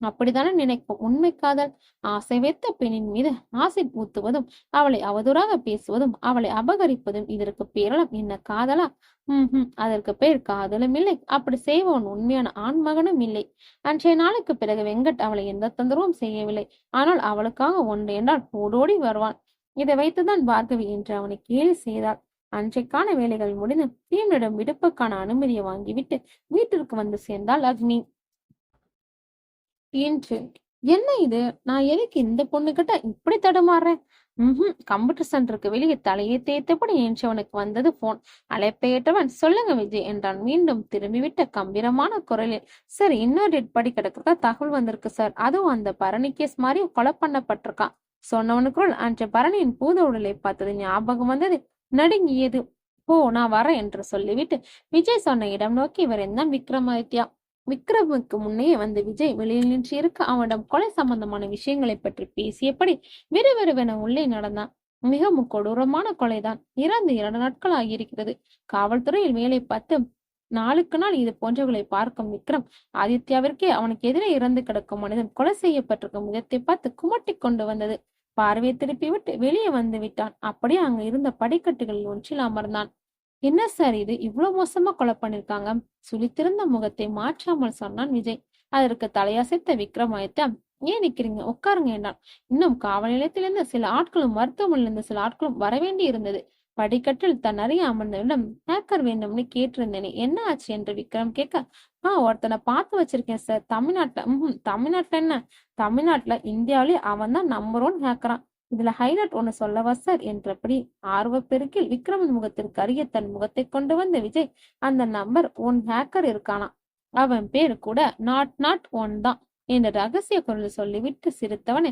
அப்படித்தானே நினைக்கும் உண்மை காதல். ஆசை வைத்த பெண்ணின் மீது ஆசிட் ஊத்துவதும் அவளை அவதூறாக பேசுவதும் அவளை அபகரிப்பதும் இதற்கு பேரலாம் என்ன காதலா? அதற்கு பேர் காதலும் இல்லை. அப்படி செய்வவன் உண்மையான ஆண்மகனும் இல்லை. அன்றைய நாளுக்கு பிறகு வெங்கட் அவளை எந்த தொந்தரவும் செய்யவில்லை. ஆனால் அவளுக்காக ஒன்று என்றால் ஓடோடி வருவான். இதை வைத்துதான் பார்கவி என்று அவனை கேலி செய்தாள். அன்றைக்கான வேலைகள் முடிந்து டீமிடம் விடுப்புக்கான அனுமதியை வாங்கிவிட்டு வீட்டிற்கு வந்து சேர்ந்தாள் அக்னி. என்று என்ன இது, நான் எதுக்கு இந்த பொண்ணுகிட்ட இப்படி தடுமாறுறேன்? கம்ப்யூட்டர் சென்டருக்கு வெளியே தலையை தேய்த்தபடி என்றவனுக்கு வந்தது போன். அழைப்பை ஏற்றவன், சொல்லுங்க விஜய் என்றான் மீண்டும் திரும்பிவிட்ட கம்பீரமான குரலில். சார், இன்னொரு டெட் பாடி கிடக்கிறதா தகவல் வந்திருக்கு சார். அதுவும் அந்த பரணி கேஸ் மாதிரி கொலை பண்ணப்பட்டிருக்கான். சொன்னவனுக்குள் அன்று பரணியின் பூத உடலை பார்த்தது ஞாபகம் வந்தது. நடுங்கியது. ஓ, நான் வரேன் என்று சொல்லிவிட்டு விஜய் சொன்ன இடம் நோக்கி விரைந்தான் விக்ரமாதித்யா. விக்ரமுக்கு முன்னே வந்த விஜய் வெளியில் நின்று இருக்க அவனிடம் கொலை சம்பந்தமான விஷயங்களை பற்றி பேசியபடி விறுவிறுவென உள்ளே நடந்தான். மிகவும் கொடூரமான கொலைதான். இறந்து 2 நாட்கள் ஆகியிருக்கிறது. காவல்துறையில் வேலை பார்த்து நாளுக்கு நாள் இது போன்றவர்களை பார்க்கும் விக்ரம் ஆதித்யாவிற்கே அவனுக்கு எதிரே இறந்து கிடக்கும் மனிதன் கொலை செய்யப்பட்டிருக்கும் விதத்தை பார்த்து குமட்டி கொண்டு வந்தது. பார்வையை திருப்பி விட்டு வெளியே வந்து விட்டான். அப்படியே அங்கு இருந்த படிக்கட்டுகளில் ஒன்றில் அமர்ந்தான். என்ன சார் இது இவ்வளவு மோசமா கொலை பண்ணிருக்காங்க? சுளித்திருந்த முகத்தை மாற்றாமல் சொன்னான் விஜய். அதற்கு தலையசைத்த விக்ரமாதித்யா, ஏன் நிக்கிறீங்க, உட்காருங்க என்றான். இன்னும் காவல் நிலையத்திலிருந்து சில ஆட்களும் மருத்துவமனையிலிருந்து சில ஆட்களும் வரவேண்டி இருந்தது. படிக்கட்டில் தன் அறைய அமர்ந்தவிடம், ஹேக்கர் வேண்டும்னு கேட்டிருந்தேனே, என்ன ஆச்சு என்று விக்ரம் கேட்க, ஒருத்தனை பார்த்து வச்சிருக்கேன் சார், தமிழ்நாட்டுல. தமிழ்நாட்டுல என்ன? தமிழ்நாட்டுல இந்தியாவிலே அவன் தான் நம்பர் 1 ஹேக்கரான். இதுல ஹைலைட் ஒண்ணு சொல்லவா சார் என்றபடி ஆர்வப்பெருக்கில் விக்ரமின் முகத்திற்கு அருகே தன் முகத்தை கொண்டு வந்த விஜய், அந்த நம்பர் 1 ஹேக்கர் இருக்கானா, அவன் பேரு கூட நாட் 1 தான் என்ற ரகசிய குரல் சொல்லிவிட்டு சிரித்தவனே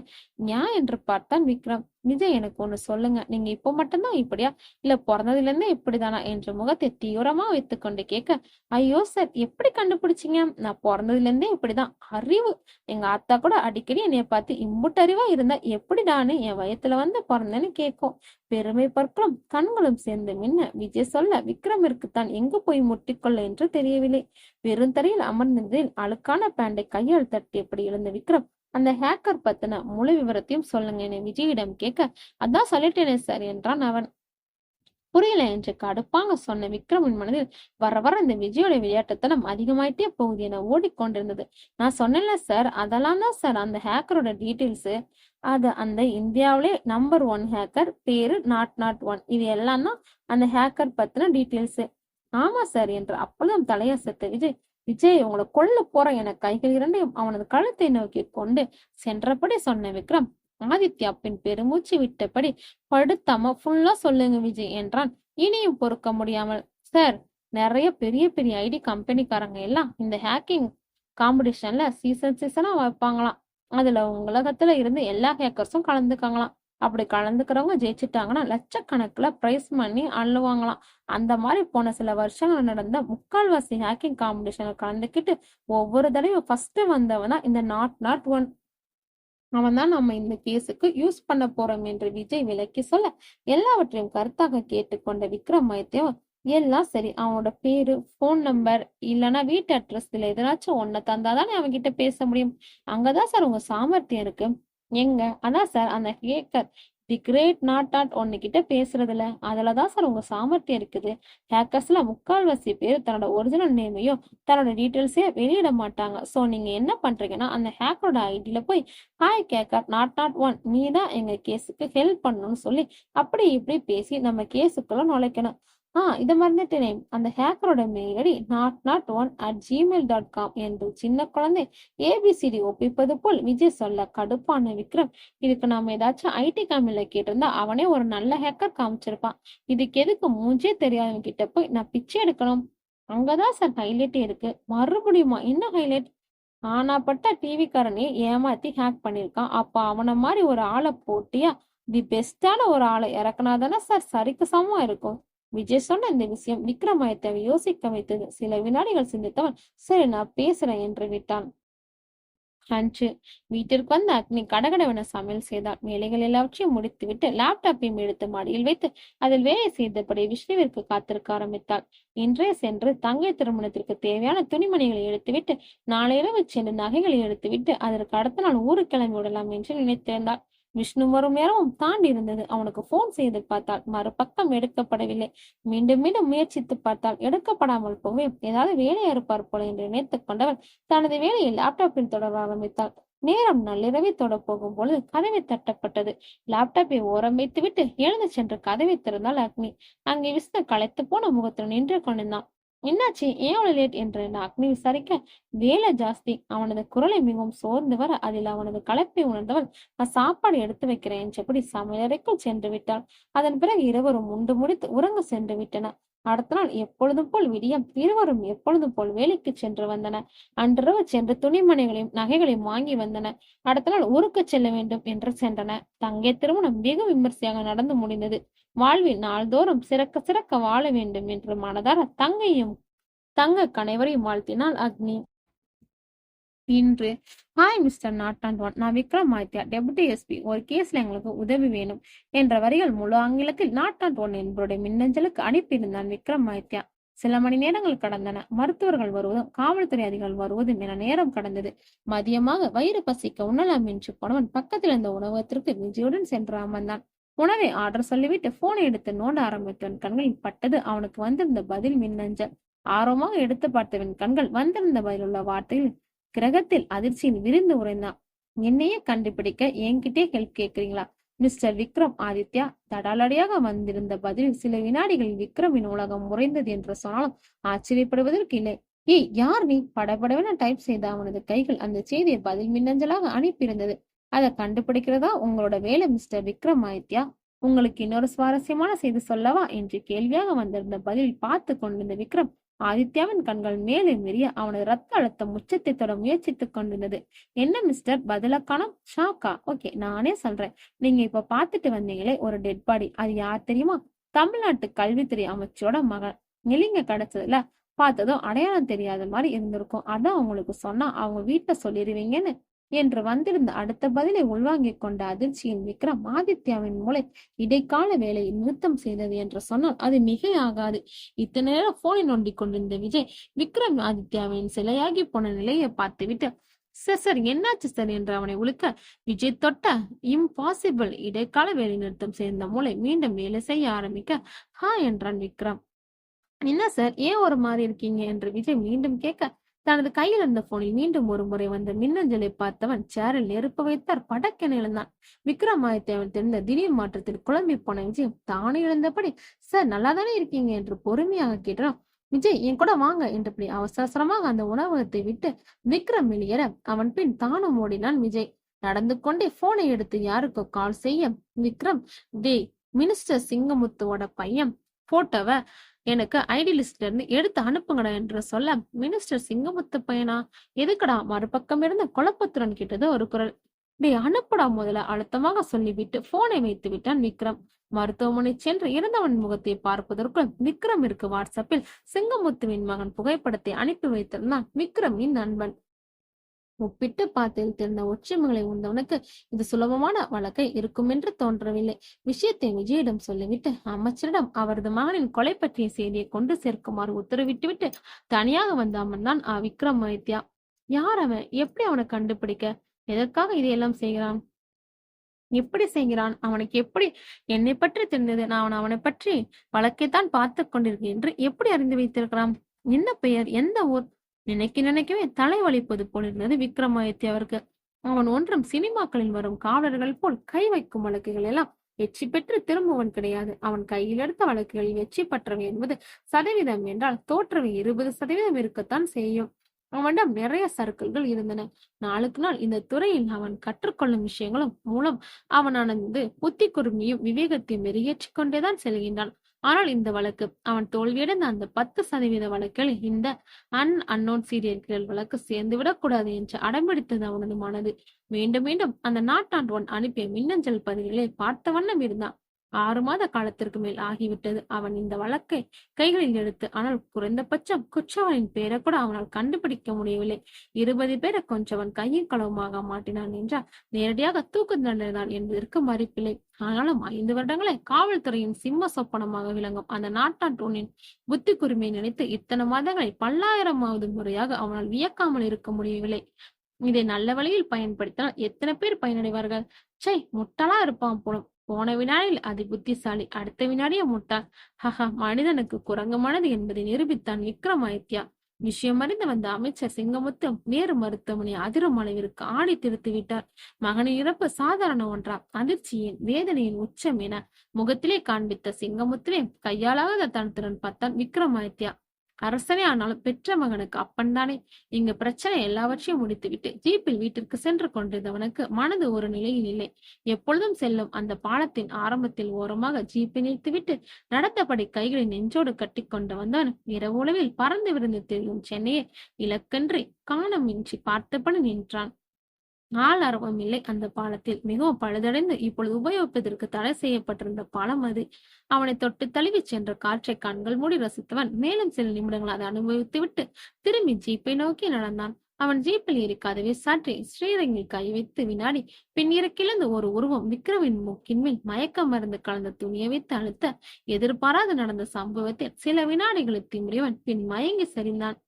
ஞா என்று பார்த்தான் விக்ரம். விஜய், எனக்கு ஒண்ணு சொல்லுங்க, நீங்க இப்போ மட்டும்தான் இப்படியா, இல்ல பிறந்ததுல இருந்தே இப்படிதானா என்று முகத்தை தீவிரமா வைத்துக்கொண்டு கேட்க, ஐயோ சார், எப்படி கண்டுபிடிச்சீங்க? நான் பிறந்ததுல இருந்தே இப்படிதான். அறிவு, எங்க ஆத்தா கூட அடிக்கடி என்னைய பார்த்து இம்புட்டு அறிவா இருந்தா எப்படிடான்னு என் வயத்துல வந்து பிறந்தேன்னு கேட்கும். பெருமை பற்களும் கண்களும் சேர்ந்து மின்ன விஜய் சொல்ல விக்ரமிற்குத்தான் எங்கு போய் முட்டிக்கொள்ள என்று தெரியவில்லை. வெறுந்தரையில் அமர்ந்ததில் அழுக்கான பேண்டை கையால் தட்டியபடி எழுந்த விக்ரம், அந்த ஹேக்கர் பத்தின முழு விவரத்தையும் சொல்லுங்க என விஜயிடம் கேட்க, அதான் சொல்லிட்டேனே சார் என்றான் அவன். புரியல என்று கடுப்பாங்க சொன்ன விக்ரமின் மனதில் வர வர இந்த விஜயோட விளையாட்டுத்தனம் அதிகமாயிட்டே போகுது என ஓடிக்கொண்டிருந்தது. நான் சொன்னேன்ல சார், அதெல்லாம் தான் சார் அந்த ஹேக்கரோட டீட்டெயில்ஸ். அது அந்த இந்தியாவிலே நம்பர் 1 ஹேக்கர், பேரு நாட் 1. இது எல்லாம் தான் அந்த ஹேக்கர் பத்தின டீட்டெயில்ஸ். ஆமா சார் என்று அப்பொழுதும் தலையசைத்த விஜய், விஜய் உங்களை கொல்ல போற என கைகள் இரண்டையும் அவனது கழுத்தை நோக்கி கொண்டு சென்றபடி சொன்ன விக்ரம், ஆதித்யா பின் பெருமூச்சு விட்டபடி, படுத்தாம ஃபுல்லா சொல்லுங்க விஜய் என்றான். இனியும் பொறுக்க முடியாமல், சார், நிறைய பெரிய பெரிய ஐடி கம்பெனிக்காரங்க எல்லாம் இந்த ஹேக்கிங் காம்படிஷன்ல சீசனா வைப்பாங்களாம். அதுல உலகத்துல இருந்து எல்லா ஹேக்கர்ஸும் கலந்துக்காங்களாம். அப்படி கலந்துக்கிறவங்க ஜெயிச்சுட்டாங்கன்னா லட்சக்கணக்குல பிரைஸ் பண்ணி அள்ளுவாங்களாம். அந்த மாதிரி போன சில வருஷங்கள் நடந்த முக்கால்வாசி ஹேக்கிங் காம்படிஷன்ல கலந்துக்கிட்டு ஒவ்வொரு தடவையும் ஃபர்ஸ்ட் வந்தவன் தான் இந்த நாட் 1. அவன் தான் நம்ம இந்த கேஸுக்கு யூஸ் பண்ண போறோம் என்று விஜய் விளக்கி சொல்ல, எல்லாவற்றையும் கருத்தாக கேட்டுக்கொண்ட விக்ரமாதித்யம், எல்லாம் சரி, அவனோட பேரு, போன் நம்பர், இல்லைன்னா வீட்டு அட்ரஸ், இல்ல எதனாச்சும் ஒன்ன தந்தாதானே அவன் கிட்ட பேச முடியும். அங்கதான் சார் உங்க சாமர்த்தியம் இருக்கு. எங்க? அதான் சார் அந்த ஹேக்கர் தி கிரேட் நாட் 1 கிட்ட பேசுறதுல, அதுலதான் சார் உங்க சாமர்த்தியம் இருக்குது. ஹேக்கர்ஸ்ல முக்கால்வாசி பேர் தன்னோட ஒரிஜினல் நேமையோ தன்னோட டீட்டெயில்ஸே வெளியிட மாட்டாங்க. சோ நீங்க என்ன பண்றீங்கன்னா, அந்த ஹேக்கரோட ஐடியில போய், ஹாய் ஹேக்கர் நாட் 1, நீ தான் எங்க கேஸுக்கு ஹெல்ப் பண்ணணும்னு சொல்லி அப்படி இப்படி பேசி நம்ம கேஸுக்குள்ள நுழைக்கணும். இதை மறந்துட்டேனே, அந்த ஹேக்கரோட மெயில் ஐடி not1@gmail.com என்று சின்ன குழந்தை ஏபிசிடி ஒப்பிப்பது போல் விஜய் சொல்ல கடுப்பான விக்ரம், இதுக்கு நாம ஏதாச்சும் ஐடி கம்பெனில கேட்டிருந்தா அவனே ஒரு நல்ல ஹேக்கர் காமிச்சிருப்பான். இதுக்கு எதுக்கு மூஞ்சே தெரியாதவங்க கிட்ட போய் நான் பிச்சை எடுக்கணும்? அங்கதான் சார் ஹைலைட்டே இருக்கு. மறுபடியுமா? என்ன ஹைலைட்? ஆனாப்பட்ட டிவிக்காரனையே ஏமாத்தி ஹேக் பண்ணிருக்கான். அப்ப அவனை மாதிரி ஒரு ஆளை போட்டியா தி பெஸ்டான ஒரு ஆளை இறக்குனாதானே சார் சரிக்கு சமமா இருக்கும். விஜய் சொன்ன இந்த விஷயம் விக்ரமாதித்யாவை யோசிக்க வைத்தது. சில வினாடிகள் சிந்தித்தவன், சரி நான் பேசுறேன் என்று விட்டான். அன்று வீட்டிற்கு வந்த அக்னி கடகடவென சமையல் செய்தாள். வேலைகள் எல்லாவற்றையும் முடித்துவிட்டு லேப்டாப்பையும் எடுத்து மாடியில் வைத்து அதில் வேலை செய்தபடி விஷ்ணுவிற்கு காத்திருக்க ஆரம்பித்தாள். இன்றே சென்று தங்கை திருமணத்திற்கு தேவையான துணிமணிகளை எடுத்துவிட்டு நாளை இரவு சென்று நகைகளை எடுத்துவிட்டு அதற்கு அடுத்த நாள் ஊருக்கு கிளம்பி விடலாம் என்று நினைத்திருந்தாள். விஷ்ணு வரும் நேரமும் தாண்டி இருந்தது. அவனுக்கு போன் செய்து பார்த்தாள், மறுபக்கம் எடுக்கப்படவில்லை. மீண்டும் மீண்டும் முயற்சித்து பார்த்தால் எடுக்கப்படாமல் போகவே ஏதாவது வேலையா இருப்பார் போல என்று நினைத்துக் கொண்டவள் தனது வேலையை லேப்டாப்பில் தொடர ஆரம்பித்தாள். நேரம் நள்ளிரவை தொட போகும் பொழுது கதவை தட்டப்பட்டது. லேப்டாப்பை ஓரம் வைத்து விட்டு எழுந்து சென்று கதவை திறந்தாள் அக்னி. அங்கே விஷ்ணு களைத்து போன முகத்தில் நின்று கொண்டிருந்தான். என்னாச்சு, ஏன் அவ்வளவு லேட் என்று அக்னி விசாரிக்க, வேலை ஜாஸ்தி. அவனது குரலை மிகவும் சோர்ந்து வர அதில் அவனது களைப்பை உணர்ந்தவள், நான் சாப்பாடு எடுத்து வைக்கிறேன் என்றபடி சமையலறைக்குள் சென்று விட்டாள். அதன் பிறகு இருவரும் உண்டு முடித்து உறங்க சென்று விட்டனர். அடுத்த நாள் எப்பொழுதும் போல் விடியம் இருவரும் எப்பொழுதும் போல் வேலைக்கு சென்று வந்தன. அன்றிரவு சென்று துணிமணிகளையும் நகைகளையும் வாங்கி வந்தன. அடுத்த நாள் ஊருக்கு செல்ல வேண்டும் என்று சென்றன. தங்கை திருமணம் வெகு விமர்சையாக நடந்து முடிந்தது. வாழ்வில் நாள்தோறும் சிறக்க சிறக்க வாழ வேண்டும் என்று மனதார தங்கையும் தங்க கணவரையும் வாழ்த்தினாள் அக்னி. இன்று, ஹாய் மிஸ்டர் நாட் 1, நான் விக்ரமாதித்யா, டெபுட்டி எஸ்பி. ஒரு கேஸ்ல எங்களுக்கு உதவி வேணும் என்ற வரிகள் முழு ஆங்கிலத்தில் நாட் 1 என்பவருடைய மின்னஞ்சலுக்கு அனுப்பியிருந்தான் விக்ரமாதித்யா. சில மணி நேரங்கள் கடந்தன. மருத்துவர்கள் வருவதும் காவல்துறை அதிகாரிகள் வருவதும் என நேரம் கடந்தது. மதியமாக வயிறு பசிக்க உண்ணலாம் என்று போனவன் பக்கத்தில் இருந்த உணவகத்திற்கு விஜயுடன் சென்று அமர்ந்தான். உணவை ஆர்டர் சொல்லிவிட்டு போனை எடுத்து நோண்ட ஆரம்பித்தவன் கண்களில் பட்டது அவனுக்கு வந்திருந்த பதில் மின்னஞ்சல். ஆர்வமாக எடுத்து பார்த்தவன் கண்கள் வந்திருந்த பதிலுள்ள வார்த்தையில் கிரகத்தில் அதிர்ச்சியில் விரிந்து உறைந்தான். என்னையே கண்டுபிடிக்க என்கிட்டே ஹெல்ப் கேட்கிறீங்களா? மிஸ்டர் விக்ரம் ஆதித்யா. தடாலடியாக வந்திருந்த பதிலில் சில வினாடிகளில் விக்ரமின் உலகம் உறைந்தது என்று சொன்னாலும் ஆச்சரியப்படுவதற்கு இல்லை. ஏய், யார் நீ? படபடவென டைப் செய்த அவனது கைகள் அந்த செய்தியை பதில் மின்னஞ்சலாக அனுப்பியிருந்தது. அதை கண்டுபிடிக்கிறதா உங்களோட வேலை மிஸ்டர் விக்ரம் ஆதித்யா? உங்களுக்கு இன்னொரு சுவாரஸ்யமான செய்தி சொல்லவா என்று கேள்வியாக வந்திருந்த பதில் பார்த்து கொண்டிருந்த விக்ரம் ஆதித்யாவின் கண்கள் மேலே மெரிய அவனது ரத்த அழுத்தம் உச்சத்தை தொட முயற்சித்துக் கொண்டிருந்தது. என்ன மிஸ்டர், பதில காணோம்? ஷாக்கா? ஓகே, நானே சொல்றேன். நீங்க இப்ப பாத்துட்டு வந்தீங்களே ஒரு டெட் பாடி, அது யார் தெரியுமா? தமிழ்நாட்டு கல்வித்துறை அமைச்சரோட மகன். இலிங்க கிடைச்சதுல பார்த்ததும் அடையாளம் தெரியாத மாதிரி இருந்திருக்கும். அதான் உங்களுக்கு சொன்னா அவங்க வீட்டுல சொல்லிடுவீங்கன்னு என்று வந்திருந்த அடுத்த பதிலை உள்வாங்கிக் கொண்ட அதிர்ச்சியின் விக்ரம் ஆதித்யாவின் மூளை இடைக்கால வேலையை நிறுத்தம் செய்தது என்று சொன்னால் அது மிகையாகாது. இத்தனை நேரம் போனை நோண்டி கொண்டிருந்த விஜய் விக்ரம் ஆதித்யாவின் சிலையாகி போன நிலையை பார்த்துவிட்டு சார் என்னாச்சு சார் என்று அவனை உழுக்க விஜய் தொட்ட இம்பாசிபிள் இடைக்கால வேலை நிறுத்தம் செய்த மூளை மீண்டும் வேலை செய்ய ஆரம்பிக்க ஹா என்றான் விக்ரம். என்ன சார், ஏன் ஒரு மாதிரி இருக்கீங்க என்று விஜய் மீண்டும் கேட்க தனது கையில் இருந்த போனில் மீண்டும் ஒரு முறை வந்த மின்னஞ்சலை பார்த்தவன் சேரில் நெருப்பு வைத்தார் படக்கென எழுந்தான். விக்ரமாதித்யாவின் தெரிந்த திடீர் மாற்றத்தில் குழம்பி போன விஜய் தானே எழுந்தபடி சார் நல்லா தானே இருக்கீங்க என்று பொறுமையாக கேட்டான். விஜய் என் கூட வாங்க என்றபடி அவசரமாக அந்த உணவகத்தை விட்டு விக்ரம் வெளியேற அவன் பின் தானும் ஓடினான் விஜய். நடந்து கொண்டே போனை எடுத்து யாருக்கோ கால் செய்ய விக்ரம் டே மினிஸ்டர் சிங்கமுத்துவோட பையன் போட்டோவை எனக்கு ஐடி லிஸ்ட்ல இருந்து எடுத்து அனுப்புங்கடா என்று சொல்ல மினிஸ்டர் சிங்கமுத்து பையனா எதுக்கடா மறுபக்கம் இருந்து குழப்பத்துடன் கேட்டது ஒரு குரல். டே அனுப்புடா முதல்ல அழுத்தமாக சொல்லிவிட்டு போனை வைத்து விட்டான் விக்ரம். மருத்துவமனை சென்று இறந்தவன் முகத்தை பார்ப்பதற்குள் விக்ரமிற்கு வாட்ஸ்அப்பில் சிங்கமுத்துவின் மகன் புகைப்படத்தை அனுப்பி வைத்திருந்தான் விக்ரமின் நண்பன். ஒப்பிட்டு பார்த்தில் தெரிந்த ஒற்றுமைகளை உண்டவனுக்கு இது சுலபமான வழக்கை இருக்கும் என்று தோன்றவில்லை. விஷயத்தை விஜயிடம் சொல்லிவிட்டு அமைச்சரிடம் அவரது மகனின் கொலை பற்றிய செய்தியை கொண்டு சேர்க்குமாறு உத்தரவிட்டு தனியாக வந்த அமர்ந்தான் விக்ரமாதித்யா. யார் அவன்? எப்படி அவனை கண்டுபிடிக்க? எதற்காக இதையெல்லாம் செய்கிறான்? எப்படி செய்கிறான்? அவனுக்கு எப்படி என்னை பற்றி தெரிந்தது? நான் அவனை பற்றி வழக்கைத்தான் பார்த்து கொண்டிருக்கேன் என்று எப்படி அறிந்து வைத்திருக்கிறான்? என்ன பெயர்? எந்த ஊர்? நினைக்கவே தலை வலிப்பது போல் இருந்தது விக்ரமாதித்யா அவருக்கு. அவன் ஒன்றும் சினிமாக்களில் வரும் காவலர்கள் போல் கை வைக்கும் வழக்குகள் எல்லாம் வெற்றி பெற்று திரும்புவன் கிடையாது. அவன் கையில் எடுத்த வழக்குகளில் வெற்றி பெற்றவை என்பது சதவீதம் என்றால் தோற்றவை 20% இருக்கத்தான் செய்யும். அவனிடம் நிறைய சர்க்கிள்கள் இருந்தன. நாளுக்கு நாள் இந்த துறையில் அவன் கற்றுக்கொள்ளும் விஷயங்களும் மூலம் அவனானது புத்தி குறுமியும் விவேகத்தையும் மெருகேற்றிக் கொண்டேதான் செல்கின்றான். ஆனால் இந்த வழக்கு அவன் தோல்வியடைந்த அந்த 10% வழக்கில் இந்த அன்னோன் சீரியல் வழக்கு சேர்ந்து விடக்கூடாது என்று அடம்பிடித்தது அவனது மனது. மீண்டும் மீண்டும் அந்த நாட்டாண்டவன் அனுப்பிய மின்னஞ்சல் பதிவுகளை பார்த்த வண்ணம் இருந்தான். 6 மாத காலத்திற்கு மேல் ஆகிவிட்டது அவன் இந்த வழக்கை கைகளில் எடுத்து. ஆனால் குறைந்தபட்சம் குற்றவாளியின் பெயரை கூட அவனால் கண்டுபிடிக்க முடியவில்லை. 20 பேரை கொஞ்சவன் கையும் களவுமாக மாட்டினான் என்றால் நேரடியாக தூக்கு தண்டனைதான் என்பதற்கு மறுப்பில்லை. ஆனாலும் 5 வருடங்களை காவல்துறையின் சிம்ம சொப்பனமாக விளங்கும் அந்த நாட்டாண்டோனின் புத்தி குருமையை நினைத்து இத்தனை மாதங்களை பல்லாயிரமாவது முறையாக அவனால் வியக்காமல் இருக்க முடியவில்லை. இதை நல்ல வழியில் பயன்படுத்தினால் எத்தனை பேர் பயனடைவார்கள்? சை, முட்டாளா இருப்பான் போலும். போன வினாடியில் அதி புத்திசாலி, அடுத்த வினாடியே முட்டாள். ஹஹா, மனிதனுக்கு குரங்கு மனது என்பதை நிரூபித்தான் விக்ரமாதித்யா. விஷயம் அறிந்து வந்த அமைச்சர் சிங்கமுத்து வேறு மருத்துவமனை அதிரும் அளவிற்கு ஆடி திருத்து விட்டார். மகனின் இறப்பு சாதாரண ஒன்றா? அதிர்ச்சியின் வேதனையின் உச்சம் என முகத்திலே காண்பித்த சிங்கமுத்துவே கையாளாத தனத்துடன் பார்த்தான் விக்ரமாதித்யா. அரசனே ஆனாலும் பெற்ற மகனுக்கு அப்பன் தானே. இங்கு பிரச்சனை எல்லாவற்றையும் முடித்துவிட்டு ஜீப்பில் வீட்டிற்கு சென்று கொண்டிருந்தவனுக்கு மனது ஒரு நிலையில் இல்லை. எப்பொழுதும் செல்லும் அந்த பாலத்தின் ஆரம்பத்தில் ஓரமாக ஜீப்பை நிறுத்திவிட்டு நடத்தபடி கைகளை நெஞ்சோடு கட்டி கொண்டு வந்தவன் இரவு உளவில் பறந்து விருந்து தெரியும் சென்னையை இலக்கன்றி காணமின்றி பார்த்தபடி நின்றான். ஆள் அரவம் இல்லை அந்த பாலத்தில். மிகவும் பழுதடைந்து இப்பொழுது உபயோகிப்பதற்கு தடை செய்யப்பட்டிருந்த பாலம் அது. அவனை தொட்டு தழுவி சென்ற காற்றை கண்கள் மூடி ரசித்தவன் மேலும் சில நிமிடங்கள் அதை அனுபவித்து விட்டு திரும்பி ஜீப்பை நோக்கி நடந்தான். அவன் ஜீப்பில் ஏறி கதவை சாற்றி ஸ்ரீரங்கில் கை வைத்து வினாடி பின் இறக்கிழந்து ஒரு உருவம் விக்ரமின் மூக்கின் மேல் மயக்க மருந்து கலந்த துணியை வைத்து அழுத்த எதிர்பாராது நடந்த சம்பவத்தில் சில வினாடிகளை திமிரியவன் பின் மயங்கி சரிந்தான்.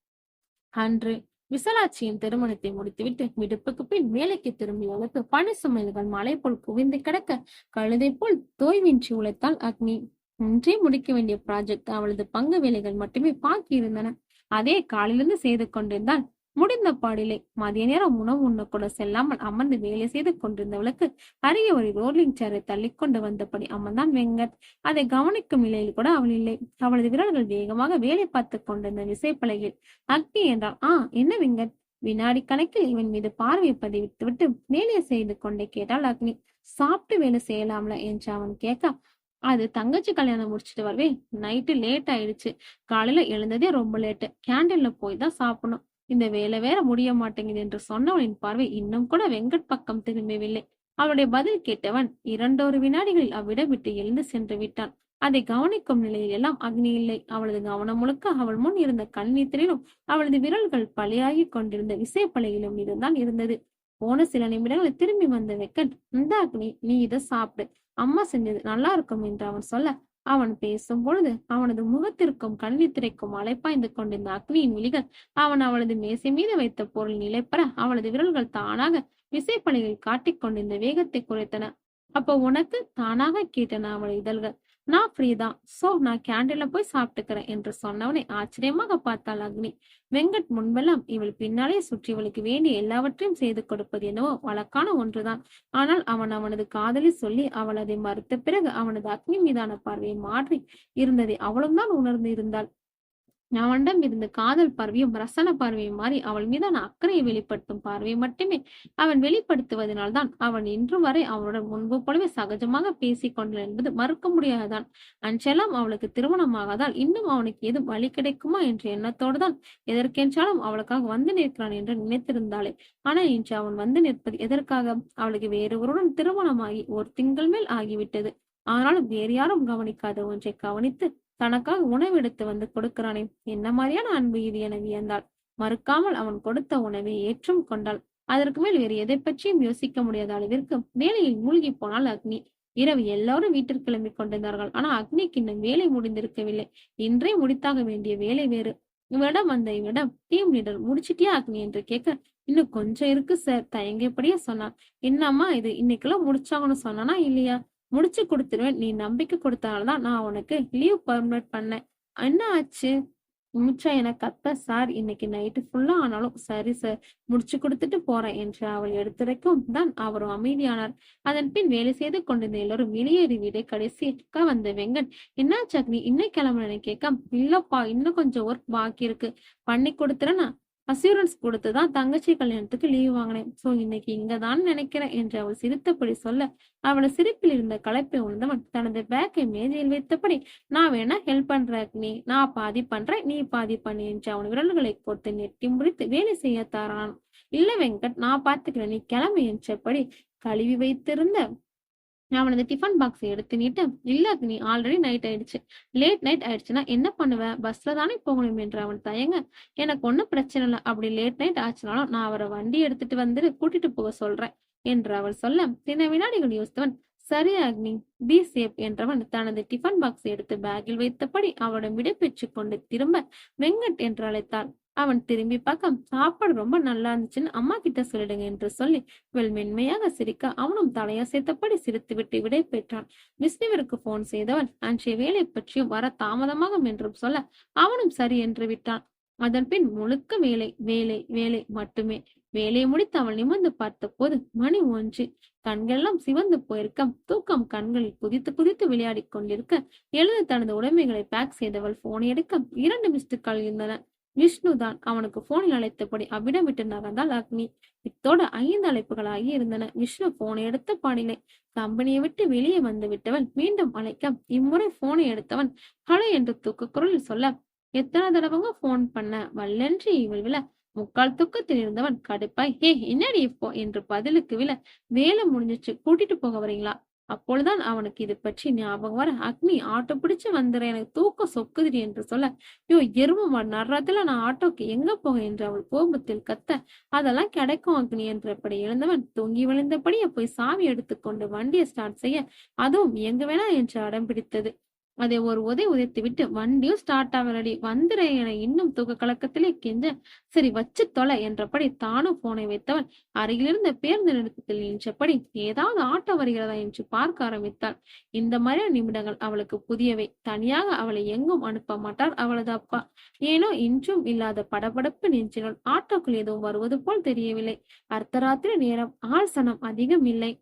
அன்று விசாலாட்சியின் திருமணத்தை முடித்துவிட்டு விடுப்புக்கு பின் வேலைக்கு திரும்பியவளுக்கு பணி சுமைல்கள் மலை போல் குவிந்து கிடக்க கழுதை போல் தோய்வின்றி உழைத்தாள் அக்னி. இன்றே முடிக்க வேண்டிய ப்ராஜெக்ட் அவளது பங்கு வேலைகள் மட்டுமே பாக்கி இருந்தன. அதே காலிலிருந்து செய்து கொண்டிருந்தால் முடிந்த பாடிலே. மதிய நேரம் உணவு உண்ண கூட செல்லாமல் அமர்ந்து வேலை செய்து கொண்டிருந்தவளுக்கு அருகே ஒரு ரோலிங் சேரை தள்ளி கொண்டு வந்தபடி அமர்ந்தான் வெங்கட். அதை கவனிக்கும் நிலையில் கூட அவள் இல்லை. அவளது விரல்கள் வேகமாக வேலை பார்த்து கொண்டிருந்த விசைப்பலகையில் அக்னி என்றாள். என்ன வெங்கட்? வினாடி கணக்கில் இவன் மீது பார்வை பதிவிட்டு வேலையை செய்து கொண்டே கேட்டாள் அக்னி. சாப்பிட்டு வேலை செய்யலாம்ல என்று அவன் கேட்க, அது தங்கச்சி கல்யாணம் முடிச்சுட்டு வரவே நைட்டு லேட் ஆயிடுச்சு. காலையில எழுந்ததே ரொம்ப லேட்டு. கேண்டீன்ல போய் தான் சாப்பிடணும். இந்த வேலை வேற முடிய மாட்டேங்குது என்று சொன்னவனின் பார்வை இன்னும் கூட வெங்கட் பக்கம் திரும்பவில்லை. அவளுடைய பதில் கேட்டவன் 2 வினாடிகளில் அவ்விடம் விட்டு எழுந்து சென்று விட்டான். அதை கவனிக்கும் நிலையில் எல்லாம் அக்னி இல்லை. அவளது கவனம் முழுக்க அவள் முன் இருந்த கண்ணீத்திலும் அவளது விரல்கள் பழியாகி கொண்டிருந்த விசைப்பலையிலும் இதுதான் இருந்தது. போன சில நிமிடங்களில் திரும்பி வந்த வெங்கட், இந்த அக்னி, நீ இதை சாப்பிடு, அம்மா செஞ்சது நல்லா இருக்கும் என்று அவன் சொல்ல, அவன் பேசும் பொழுது அவனது முகத்திற்கும் கண்ணித்திரைக்கும் அலைப்பாய்ந்து கொண்டிருந்த அக்னியின் விழிகள் அவன் அவளது மேசை மீது வைத்த பொருள் நிலைப்பெற அவளது விரல்கள் தானாக விசைப்பணியில் காட்டிக் கொண்டிருந்த வேகத்தை குறைத்தன. அப்போ உனக்கு தானாக கேட்டன அவள் இதழ்கள். நான் ஃப்ரீதான், சோ நான் கேண்டீன்ல போய் சாப்பிட்டுக்கிறேன் என்று சொன்னவனை ஆச்சரியமாக பார்த்தாள் அக்னி. வெங்கட் முன்பெல்லாம் இவள் பின்னாலே சுற்றி இவளுக்கு வேண்டிய எல்லாவற்றையும் செய்து கொடுப்பது என்னவோ வழக்கான ஒன்றுதான். ஆனால் அவன் அவனது காதலி சொல்லி அவள் அதை மறுத்த பிறகு அவனது அக்னி மீதான பார்வையை மாற்றி இருந்ததை அவளும் தான் உணர்ந்து இருந்தாள். அவனிடம் இருந்த காதல் பார்வையும் ரசன பார்வையும் மாறி அவள் மீதான அக்கறையை வெளிப்படுத்தும் பார்வையை மட்டுமே அவன் வெளிப்படுத்துவதனால் தான் அவன் இன்று வரை அவனுடன் முன்பு போலவே சகஜமாக பேசிக் கொண்டான் என்பது மறுக்க முடியாததான். அன்றெல்லாம் அவளுக்கு திருமணமாகாதால் இன்னும் அவனுக்கு ஏதும் வழி கிடைக்குமா என்ற எண்ணத்தோடு தான் எதற்கென்றாலும் அவளுக்காக வந்து நிற்கிறான் என்று நினைத்திருந்தாளே. ஆனால் இன்று அவன் வந்து நிற்பது எதற்காக? அவளுக்கு வேறொருவருடன் திருமணமாகி ஒரு திங்கள் மேல் ஆகிவிட்டது. ஆனாலும் வேறு யாரும் கவனிக்காத ஒன்றை கவனித்து தனக்காக உணவு எடுத்து வந்து கொடுக்கிறானே, என்ன மாதிரியான அன்பு இது என வியந்தாள். மறுக்காமல் அவன் கொடுத்த உணவை ஏற்றும் கொண்டாள். அதற்கு மேல் வேறு எதை பற்றியும் யோசிக்க முடியாத அளவிற்கு வேலையில் மூழ்கி போனாள் அக்னி. இரவு எல்லாரும் வீட்டிற்கு கிளம்பி கொண்டிருந்தார்கள். ஆனா அக்னிக்கு இன்னும் வேலை முடிந்திருக்கவில்லை. இன்றே முடித்தாக வேண்டிய வேலை வேறு. இவரிடம் வந்த இவரிடம் டீம் லீடர் முடிச்சிட்டியா அக்னி என்று கேட்க, இன்னும் கொஞ்சம் இருக்கு சார், தயங்கியபடியே சொன்னான். என்னம்மா இது, இன்னைக்கெல்லாம் முடிச்சாங்கன்னு சொன்னானா இல்லையா? முடிச்சு கொடுத்துருவேன், நீ நம்பிக்கை கொடுத்தனாலதான் நான் உனக்கு லீவ் பர்மிட் பண்ணேன். என்ன ஆச்சு? மூச்சா என கத்த, சார் இன்னைக்கு நைட்டு ஃபுல்லா ஆனாலும் சரி சார், முடிச்சு கொடுத்துட்டு போறேன் என்று அவள் எடுத்துரைக்கும் தான் அவரும் அமைதியானார். அதன் பின் வேலை செய்து கொண்டிருந்த எல்லோரும் வெளியேறி விட கடைசிக்க வந்த வெங்கட், என்ன சக்னி இன்னும் கிளம்புறேன்னு கேட்க, இல்லப்பா இன்னும் கொஞ்சம் ஒர்க் பாக்கி இருக்கு, பண்ணி கொடுத்துறேன்னா அசூரன்ஸ் கொடுத்துதான் தங்கச்சி கல்யாணத்துக்கு லீவ் வாங்கினேன். சோ இன்னைக்கு இங்கதான் நினைக்கிறேன் என்று அவள் சிரித்தபடி சொல்ல, அவளை சிரிப்பில் இருந்த களைப்பை உணர்ந்தவன் தனது பேக்கை மேஜையில் வைத்தபடி, நான் வேணா ஹெல்ப் பண்றேன் நீ, நான் பாதி பண்றேன் நீ பாதி பண்ணு என்று அவன் விரல்களை கொடுத்து நெட்டி முடித்து வேலை செய்ய தாரான். இல்ல வெங்கட், நான் பாத்துக்கிறேன், நீ கிளம்பு என்றபடி கழுவி வைத்திருந்த அவனது டிஃபன் பாக்ஸை எடுத்து நீட்ட, இல்ல நீ ஆல்ரெடி நைட் ஆயிடுச்சு, லேட் நைட் ஆயிடுச்சுன்னா என்ன பண்ணுவ, பஸ்ல தானே போகணும் என்று அவன் தயங்க, எனக்கு ஒன்னும் பிரச்சனை இல்லை, அப்படி லேட் நைட் ஆச்சுனாலும் நான் அவரை வண்டி எடுத்துட்டு வந்துட்டு கூட்டிட்டு போக சொல்றேன் என்று அவள் சொல்ல, சில வினாடிகள் யோசித்தவன், சரி அக்னி, பி சேஃப் என்றவன் தனது டிஃபன் பாக்ஸை எடுத்து பேக்கில் வைத்தபடி அவளிடம் விடை பெற்றுக் கொண்டு திரும்ப வெங்கட் என்று அழைத்தாள். அவன் திரும்பி பார்க்க, சாப்பாடு ரொம்ப நல்லா இருந்துச்சுன்னு அம்மா கிட்ட சொல்லிடுங்க என்று சொல்லி இவள் மென்மையாக சிரிக்க அவனும் தலையசைத்தபடி சிரித்துவிட்டு விடை பெற்றான். விஷ்ணுவிற்கு போன் செய்தவன் அன்றைய வேலை பற்றியும் வர தாமதமாகும் என்றும் சொல்ல அவனும் சரி என்று விட்டான். அதன் பின் முழுக்க வேலை வேலை வேலை மட்டுமே. வேலையை முடித்து அவள் நிமிர்ந்து பார்த்த போது மணி 1. கண்களெல்லாம் சிவந்து போயிருக்க, தூக்கம் கண்களில் குதித்து குதித்து விளையாடி கொண்டிருக்க, எழுந்து தனது உடைமைகளை பேக் செய்தவள் போனை எடுக்க 2 மிஸ்டு கால் இருந்தன. விஷ்ணு தான். அவனுக்கு போனில் அழைத்தபடி அவ்விடம் விட்டு நகர்ந்தாள் அக்னி. இத்தோடு 5 அழைப்புகள் ஆகி இருந்தன. விஷ்ணு போனை எடுத்த பாடிலை. கம்பெனியை விட்டு வெளியே வந்து விட்டவள் மீண்டும் அழைக்க, இம்முறை போனை எடுத்தவன் ஹலோ என்று தூக்க குரலில் சொல்ல, எத்தனை தடவைங்க போன் பண்ண வல்லன்று இவள் விழ, முக்கால் தூக்கத்தில் இருந்தவன் கடுப்பாய், ஹே என்னடி இப்போ என்று பதிலுக்கு விழ, வேலை முடிஞ்சிச்சு, கூட்டிட்டு போக வரீங்களா? அப்பொழுதுதான் அவனுக்கு இது பற்றி ஞாபகம் வர, அக்னி ஆட்டோ பிடிச்சு வந்துற, எனக்கு தூக்கம் சொக்குதிரி என்று சொல்ல, யோ எரும நடுறதுல நான் ஆட்டோக்கு எங்க போக என்று அவள் கோபத்தில் கத்த, அதெல்லாம் கிடைக்கும் அக்னி என்றபடி எழுந்தவன் தூங்கி விழுந்தபடியே போய் சாவி எடுத்துக்கொண்டு வண்டியை ஸ்டார்ட் செய்ய, அதுவும் எங்க வேணா என்று அடம் பிடித்தது. அதை ஒரு உதைத்து விட்டு, வண்டியும் ஸ்டார்ட் ஆகலடி, வந்துடுறேன் என இன்னும் தூக்க கலக்கத்திலே கெஞ்ச, சரி வச்சு தொலை என்றபடி தானும் போனை வைத்தவள் அருகிலிருந்த பேருந்து நிறுத்தத்தில் நின்றபடி ஏதாவது ஆட்டோ வருகிறதா என்று பார்க்க ஆரம்பித்தாள். இந்த மாதிரியான நிமிடங்கள் அவளுக்கு புதியவை. தனியாக அவளை எங்கும் அனுப்ப மாட்டார் அவளது அப்பா. ஏனோ இன்றும் இல்லாத படபடப்பு நெஞ்சினுள். ஆட்டோக்கள் எதுவும் வருவது போல் தெரியவில்லை. அர்த்தராத்திரி நேரம், ஆள் சனம் அதிகம் இல்லை.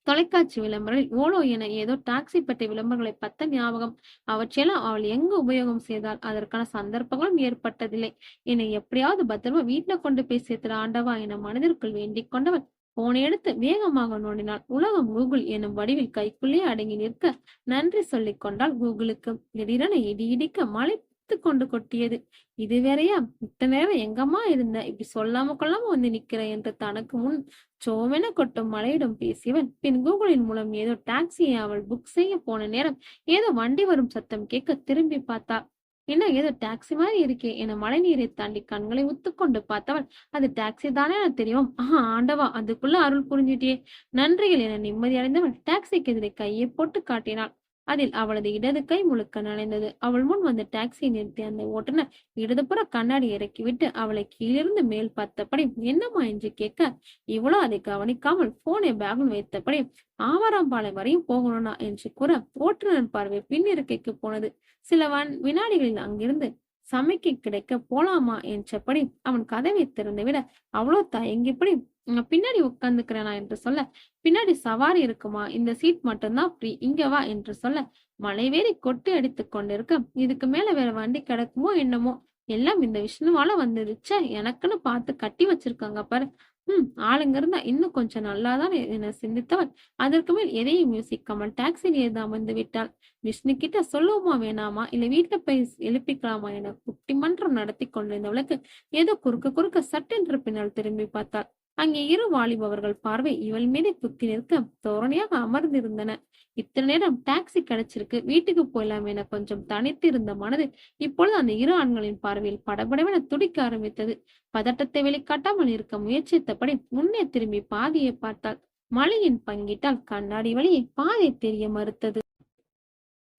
தொலைக்காட்சி விளம்பரங்களில் ஓலோ என ஏதோ டாக்ஸி பெட்டி விளம்பரங்களை பத்த ஞாபகம். அவற்றையெல்லாம் அவள் எங்கு உபயோகம் செய்தால் அதற்கான சந்தர்ப்பங்களும் ஏற்பட்டதில்லை. என்னை எப்படியாவது பத்திரமா வீட்டுல கொண்டு போய் சேர்த்துற ஆண்டவா என மனதிற்குள் வேண்டிக் கொண்டவள் போனை எடுத்து வேகமாக நோண்டினாள். உலகம் கூகுள் எனும் வடிவில் கைக்குள்ளே அடங்கி நிற்க நன்றி சொல்லிக் கொண்டாள் கூகுளுக்கு. திடீரென இடி இடிக்க மழை கொண்டு கொட்டியது. இது வேறையா, இத்தனை நேரம் எங்கம்மா இருந்த, இப்படி சொல்லாம கொள்ளாம வந்து நிக்கிற என்று தனக்கு முன் சோமென கொட்டும் மழையிடம் பேசியவன் பின் கூகுளின் மூலம் ஏதோ டாக்ஸியை அவள் புக் செய்ய போன நேரம் ஏதோ வண்டி வரும் சத்தம் கேட்க திரும்பி பார்த்தா. இன்னும் ஏதோ டாக்ஸி மாதிரி இருக்கே என மழை நீரை தாண்டி கண்களை உத்துக்கொண்டு பார்த்தவள் அது டாக்ஸி தானே தெரியும். ஆண்டவா, அதுக்குள்ள அருள் புரிஞ்சிட்டியே, நன்றிகள் என நிம்மதி அடைந்தவள் டாக்ஸிக்கு எதிரே கையை போட்டு காட்டினாள். அதில் அவளது இடது கை முழுக்க நனைந்தது. அவள் முன் வந்து டாக்ஸியை நிறுத்திய அந்த ஓட்டுநர் இடதுபுற கண்ணாடி இறக்கிவிட்டு அவளை கீழிருந்து மேல் பார்த்தபடி என்னம்மா என்று கேட்க, இவ்வளோ அதை கவனிக்காமல் போனை பேகுல் வைத்தபடி ஆவாராம்பாளையம் வரையும் போகணும்னா என்று கூற ஓட்டுநர் பார்வை பின் இருக்கைக்கு போனது. சில வினாடிகளில் அங்கிருந்து சமைக்க கிடைக்க போலாமா என்றபடி அவன் கதவை திறந்து விட அவ்வளோ தயங்கிப்படி பின்னாடி உட்கார்ந்துக்கிறேனா என்று சொல்ல, பின்னாடி சவாரி இருக்குமா, இந்த சீட் மட்டும்தான் ஃப்ரீ, இங்க வா என்று சொல்ல மலை வேறி கொட்டி அடித்துக் கொண்டிருக்க இதுக்கு மேல வேற வண்டி கிடக்குமோ என்னமோ, எல்லாம் இந்த விஷ்ணுவால வந்துருச்ச, எனக்குன்னு பார்த்து கட்டி வச்சிருக்காங்க பாரு. ஆளுங்க இருந்தா இன்னும் கொஞ்சம் நல்லாதான் என சிந்தித்தவள் அதற்கு மேல் எதையும் யோசிக்காமல் டாக்ஸியில் ஏது அமர்ந்து விட்டாள். விஷ்ணு கிட்ட சொல்லுவோமா வேணாமா, இல்ல வீட்டுல போய் எழுப்பிக்கலாமா என குட்டி மன்றம் நடத்தி கொண்டிருந்தவளுக்கு ஏதோ குறுக்க சட்டென்று பின்னால் திரும்பி பார்த்தாள். அங்கே இரு வாலிபவர்கள் பார்வை இவள் மீது குத்தி நிற்க தோரணையாக அமர்ந்திருந்தன. இத்தனை நேரம் டாக்ஸி கிடைச்சிருக்கு, வீட்டுக்கு போயலாம் என கொஞ்சம் தனித்து இருந்த மனது இப்பொழுது அந்த இரு ஆண்களின் பார்வையில் படபடவென துடிக்க ஆரம்பித்தது. பதட்டத்தை வெளிக்காட்டாமல் இருக்க முயற்சித்தபடி முன்னே திரும்பி பாதியை பார்த்தாள். மழையின் பங்கிட்டால் கண்ணாடி வழியே பாதை தெரிய மறுத்தது.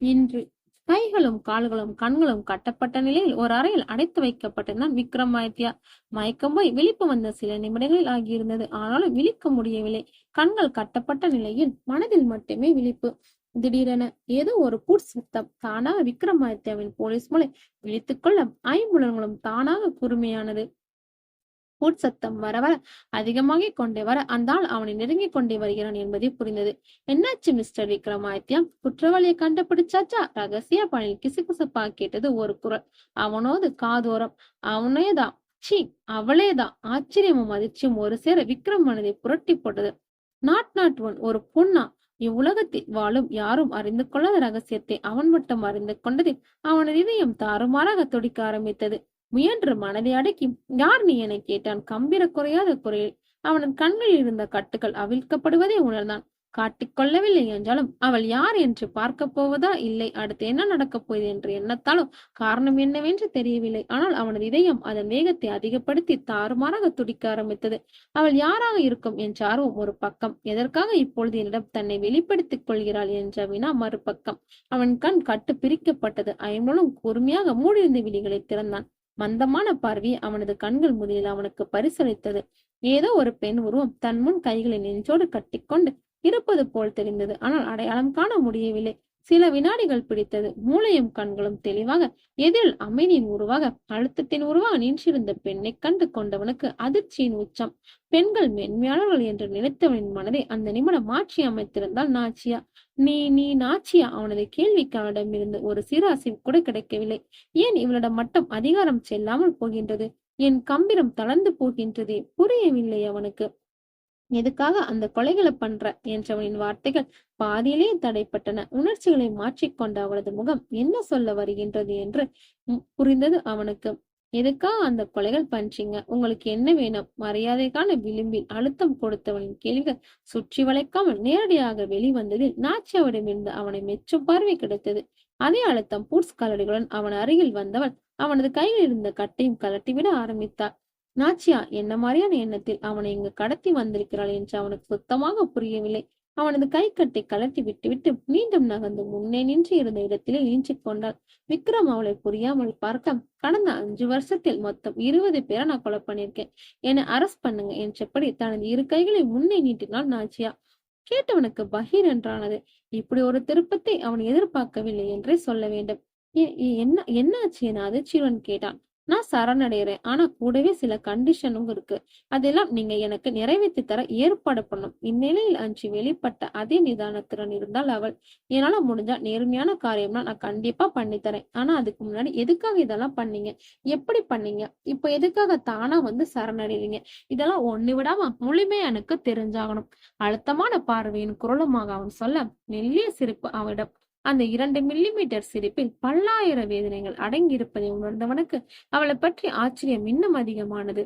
இன்று கைகளும் கால்களும் கண்களும் கட்டப்பட்ட நிலையில் ஒரு அறையில் அடைத்து வைக்கப்பட்டிருந்தான் விக்ரமாதித்யா. மயக்கம் போய் விழிப்பு வந்த சில நிமிடங்களில் ஆகியிருந்தது. ஆனாலும் விழிக்க முடியவில்லை. கண்கள் கட்டப்பட்ட நிலையில் மனதில் மட்டுமே விழிப்பு. திடீரென ஏதோ ஒரு புட் சத்தம். தானாக விக்ரமாதித்யாவின் போலீஸ் மூளை விழித்துக்கொள்ள ஐம்புலன்களும் தானாக கூர்மையானது. சத்தம் வர வர அதிகமாகி கொண்டே வர அந்த ஆள் அவனை நெருங்கி கொண்டே வருகிறான் என்பதை புரிந்தது. என்னாச்சு மிஸ்டர் விக்ரமாதித்யா, குற்றவாளியை கண்டுபிடிச்சாச்சா? ரகசிய பணியில் கிசுகிசுப்பா கேட்டது ஒரு குரல் அவனோது காதோரம். அவனேதான், சி அவளேதான். ஆச்சரியமும் அதிர்ச்சியும் ஒரு சேர விக்ரம் மனதை புரட்டி போட்டது. நாட் ஒன், ஒரு பொண்ணா? இவ்வுலகத்தில் வாழும் யாரும் அறிந்து கொள்ளாத ரகசியத்தை அவன் மட்டும் அறிந்து கொண்டதில் அவனது இதயம் தாறுமாறாக துடிக்க ஆரம்பித்தது. முயன்று மனதை அடக்கி யார் நீ என கேட்டான் கம்பீர குறையாத குறையில். அவனது கண்களில் இருந்த கட்டுகள் அவிழ்க்கப்படுவதை உணர்ந்தான். காட்டிக்கொள்ளவில்லை என்றாலும் அவள் யார் என்று பார்க்க போவதா, இல்லை அடுத்து என்ன நடக்கப் போகுது என்று எண்ணத்தாலும் காரணம் என்னவென்று தெரியவில்லை. ஆனால் அவனது இதயம் அதன் வேகத்தை அதிகப்படுத்தி தாறுமாறாக துடிக்க ஆரம்பித்தது. அவள் யாராக இருக்கும் என்ற ஆர்வம் ஒரு பக்கம், எதற்காக இப்பொழுது என்னிடம் தன்னை வெளிப்படுத்திக் கொள்கிறாள் என்ற வினா மறுபக்கம். அவன் கண் கட்டு பிரிக்கப்பட்டது. ஐம்பொழும் கூர்மையாக மூடியிருந்த விழிகளை திறந்தான். மந்தமான பார்வை அவனது கண்கள் முதலில் அவனுக்கு பரிசளித்தது. ஏதோ ஒரு பெண் உருவம் தன் முன் கைகளை நெஞ்சோடு கட்டிக்கொண்டு இருப்பது போல் தெரிந்தது. ஆனால் அடையாளம் காண முடியவில்லை. சில வினாடிகள் பிடித்தது. மூளையும் கண்களும் தெளிவாக எதிரில் அமைதியின் உருவாக அழுத்தத்தின் உருவாக நின்றிருந்த பெண்ணை கண்டு கொண்டவனுக்கு அதிர்ச்சியின் உச்சம். பெண்கள் மென்மையாளர்கள் என்று நினைத்தவனின் மனதை அந்த நிமிடம் மாற்றி அமைத்திருந்தால் நாச்சியா. நீ நாச்சியா? அவனது கேள்விக்கு அவனிடமிருந்து ஒரு சிறு அசைவு கூட கிடைக்கவில்லை. ஏன் இவளிடம் மட்டும் அதிகாரம் செல்லாமல் போகின்றது? என் கம்பீரம் தளர்ந்து போகின்றதே, புரியவில்லை அவனுக்கு. எதுக்காக அந்த கொலைகளை பண்ற என்றவனின் வார்த்தைகள் பாதியிலேயே தடைப்பட்டன. உணர்ச்சிகளை மாற்றிக்கொண்ட அவளது முகம் என்ன சொல்ல வருகின்றது என்று புரிந்தது அவனுக்கு. எதுக்காக அந்த கொலைகள் பண்றீங்க? உங்களுக்கு என்ன வேணும்? மரியாதைக்கான விளிம்பில் அழுத்தம் கொடுத்தவனின் கேள்விகள் சுற்றி வளைக்காமல் நேரடியாக வெளிவந்ததில் நாச்சியாவிடமிருந்து அவனை மெச்சும் பார்வை கிடைத்தது. அதே அழுத்தம் பூட்ஸ் கலடிகளுடன் அவன் அருகில் வந்தவள் அவனது கையில் இருந்த கட்டையும் கலட்டிவிட ஆரம்பித்தாள். நாச்சியா என்ன மாதிரியான எண்ணத்தில் அவனை இங்கு கடத்தி வந்திருக்கிறாள் என்று அவனுக்கு சுத்தமாக புரியவில்லை. அவனது கை கட்டை கலட்டி விட்டுவிட்டு மீண்டும் நகர்ந்து முன்னே நின்று இருந்த இடத்திலே நீஞ்சிக் கொண்டாள். விக்ரம் அவளை புரியாமல் பார்க்க, கடந்த 5 வருஷத்தில் மொத்தம் 20 பேரை நான் கொலை பண்ணிருக்கேன், என்னை அரெஸ்ட் பண்ணுங்க என்றபடி தனது இரு கைகளை முன்னே நீட்டினாள் நாச்சியா. கேட்டவனுக்கு பகீர் என்றானது. இப்படி ஒரு திருப்பத்தை அவன் எதிர்பார்க்கவில்லை என்றே சொல்ல வேண்டும். என்னாச்சு என அதிர்ச்சியுடன் கேட்டான். நான் சரணடைகிறேன், ஆனா கூடவே சில கண்டிஷனும் இருக்கு. அதெல்லாம் நீங்க எனக்கு நிறைவேற்றி தர ஏற்பாடு பண்ணும். இந்நிலையில் அன்று வெளிப்பட்ட அதே நிதானத்துடன் இருந்தால் அவள். என்னால முடிஞ்சா நேர்மையான காரியம்னா நான் கண்டிப்பா பண்ணித்தரேன். ஆனா அதுக்கு முன்னாடி எதுக்காக இதெல்லாம் பண்ணீங்க, எப்படி பண்ணீங்க, இப்ப எதுக்காக தானா வந்து சரணடைவீங்க, இதெல்லாம் ஒண்ணு விடாம முழுமையா எனக்கு தெரிஞ்சாகணும். அழுத்தமான பார்வையின் குரலுமாக அவன் சொல்ல, மெல்லிய சிரிப்பு அவனிடம். அந்த 2 மில்லிமீட்டர் சிரிப்பில் பல்லாயிர வேதனைகள் அடங்கியிருப்பதை உணர்ந்தவனுக்கு அவளை பற்றி ஆச்சரியம் இன்னும் அதிகமானது.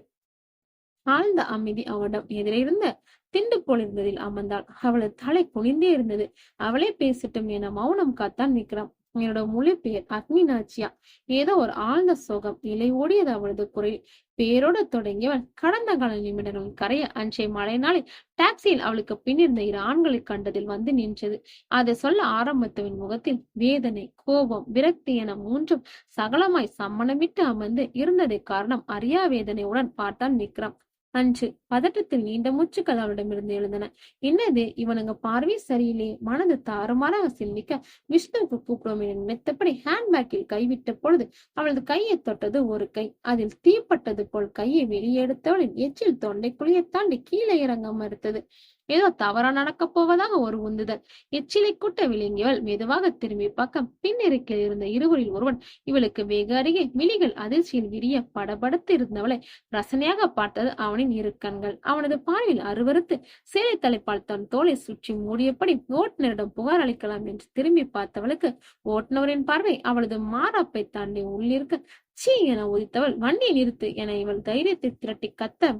ஆழ்ந்த அமைதி அவனிடம் எதிரிருந்த திண்டு போலிருந்ததில் அமர்ந்தாள். அவளது தலை குனிந்தே இருந்தது. அவளே பேசட்டும் என மௌனம் காத்தான் விக்ரம். என்னோட முழு பெயர் அக்னி நாச்சியா. ஏதோ ஒரு ஆழ்ந்த சோகம் இலை ஓடியது அவளது குரல். பேரோட தொடங்கியவள் கடந்த கால நிமிடங்கள் கரைய அன்றைய மழை நாளில் டாக்ஸியில் அவளுக்கு பின்னிருந்த 2 ஆண்களை கண்டதில் வந்து நின்றது. அதை சொல்ல ஆரம்பித்தவன் முகத்தில் வேதனை, கோபம், விரக்தி என மூன்றும் சகலமாய் சம்மணமிட்டு அமர்ந்து இருந்ததை காரணம் அறியா வேதனையுடன் பார்த்தான் விக்ரம். அன்று பதட்டத்தில் நீண்ட மூச்சுக்கள் அவளிடமிருந்து எழுந்தன. என்னது, இவனுங்க பார்வை சரியில்லை. மனது தாறுமாறாக சிந்திக்க விஷ்ணுவுக்கு கூப்பிடுவோம் என நினைத்தபடி ஹேண்ட்பேக்கில் கைவிட்ட பொழுது அவளது கையை தொட்டது ஒரு கை. அதில் தீப்பட்டது போல் கையை வெளியே எடுத்தவளின் எச்சில் தொண்டைக்குழியை தாண்டி கீழே இறங்க மறுத்தது. ஏதோ தவறா நடக்க போவதாக ஒரு உந்துதல். எச்சிலை கூட்ட விளங்கியவள் மெதுவாக திரும்பி பார்க்க பின்னிருக்கில் இருந்த இருவரில் ஒருவன் இவளுக்கு வெகு அருகே விழிகள் அதிர்ச்சியில் விரிய படபடத்து இருந்தவளை ரசனையாக பார்த்தது அவனின் இரு கண்கள். அவனது பார்வையில் அருவருத்து சேலை தலைப்பால் தன் தோலை சுற்றி மூடியபடி ஓட்டுநரிடம் புகார் அளிக்கலாம் என்று திரும்பி பார்த்தவளுக்கு ஓட்டுநரின் பார்வை அவளது மாறாப்பை தாண்டி உள்ளிருக்க சீ என உதித்தவள் வண்டியை நிறுத்து என இவள் தைரியத்தை திரட்டி கத்த,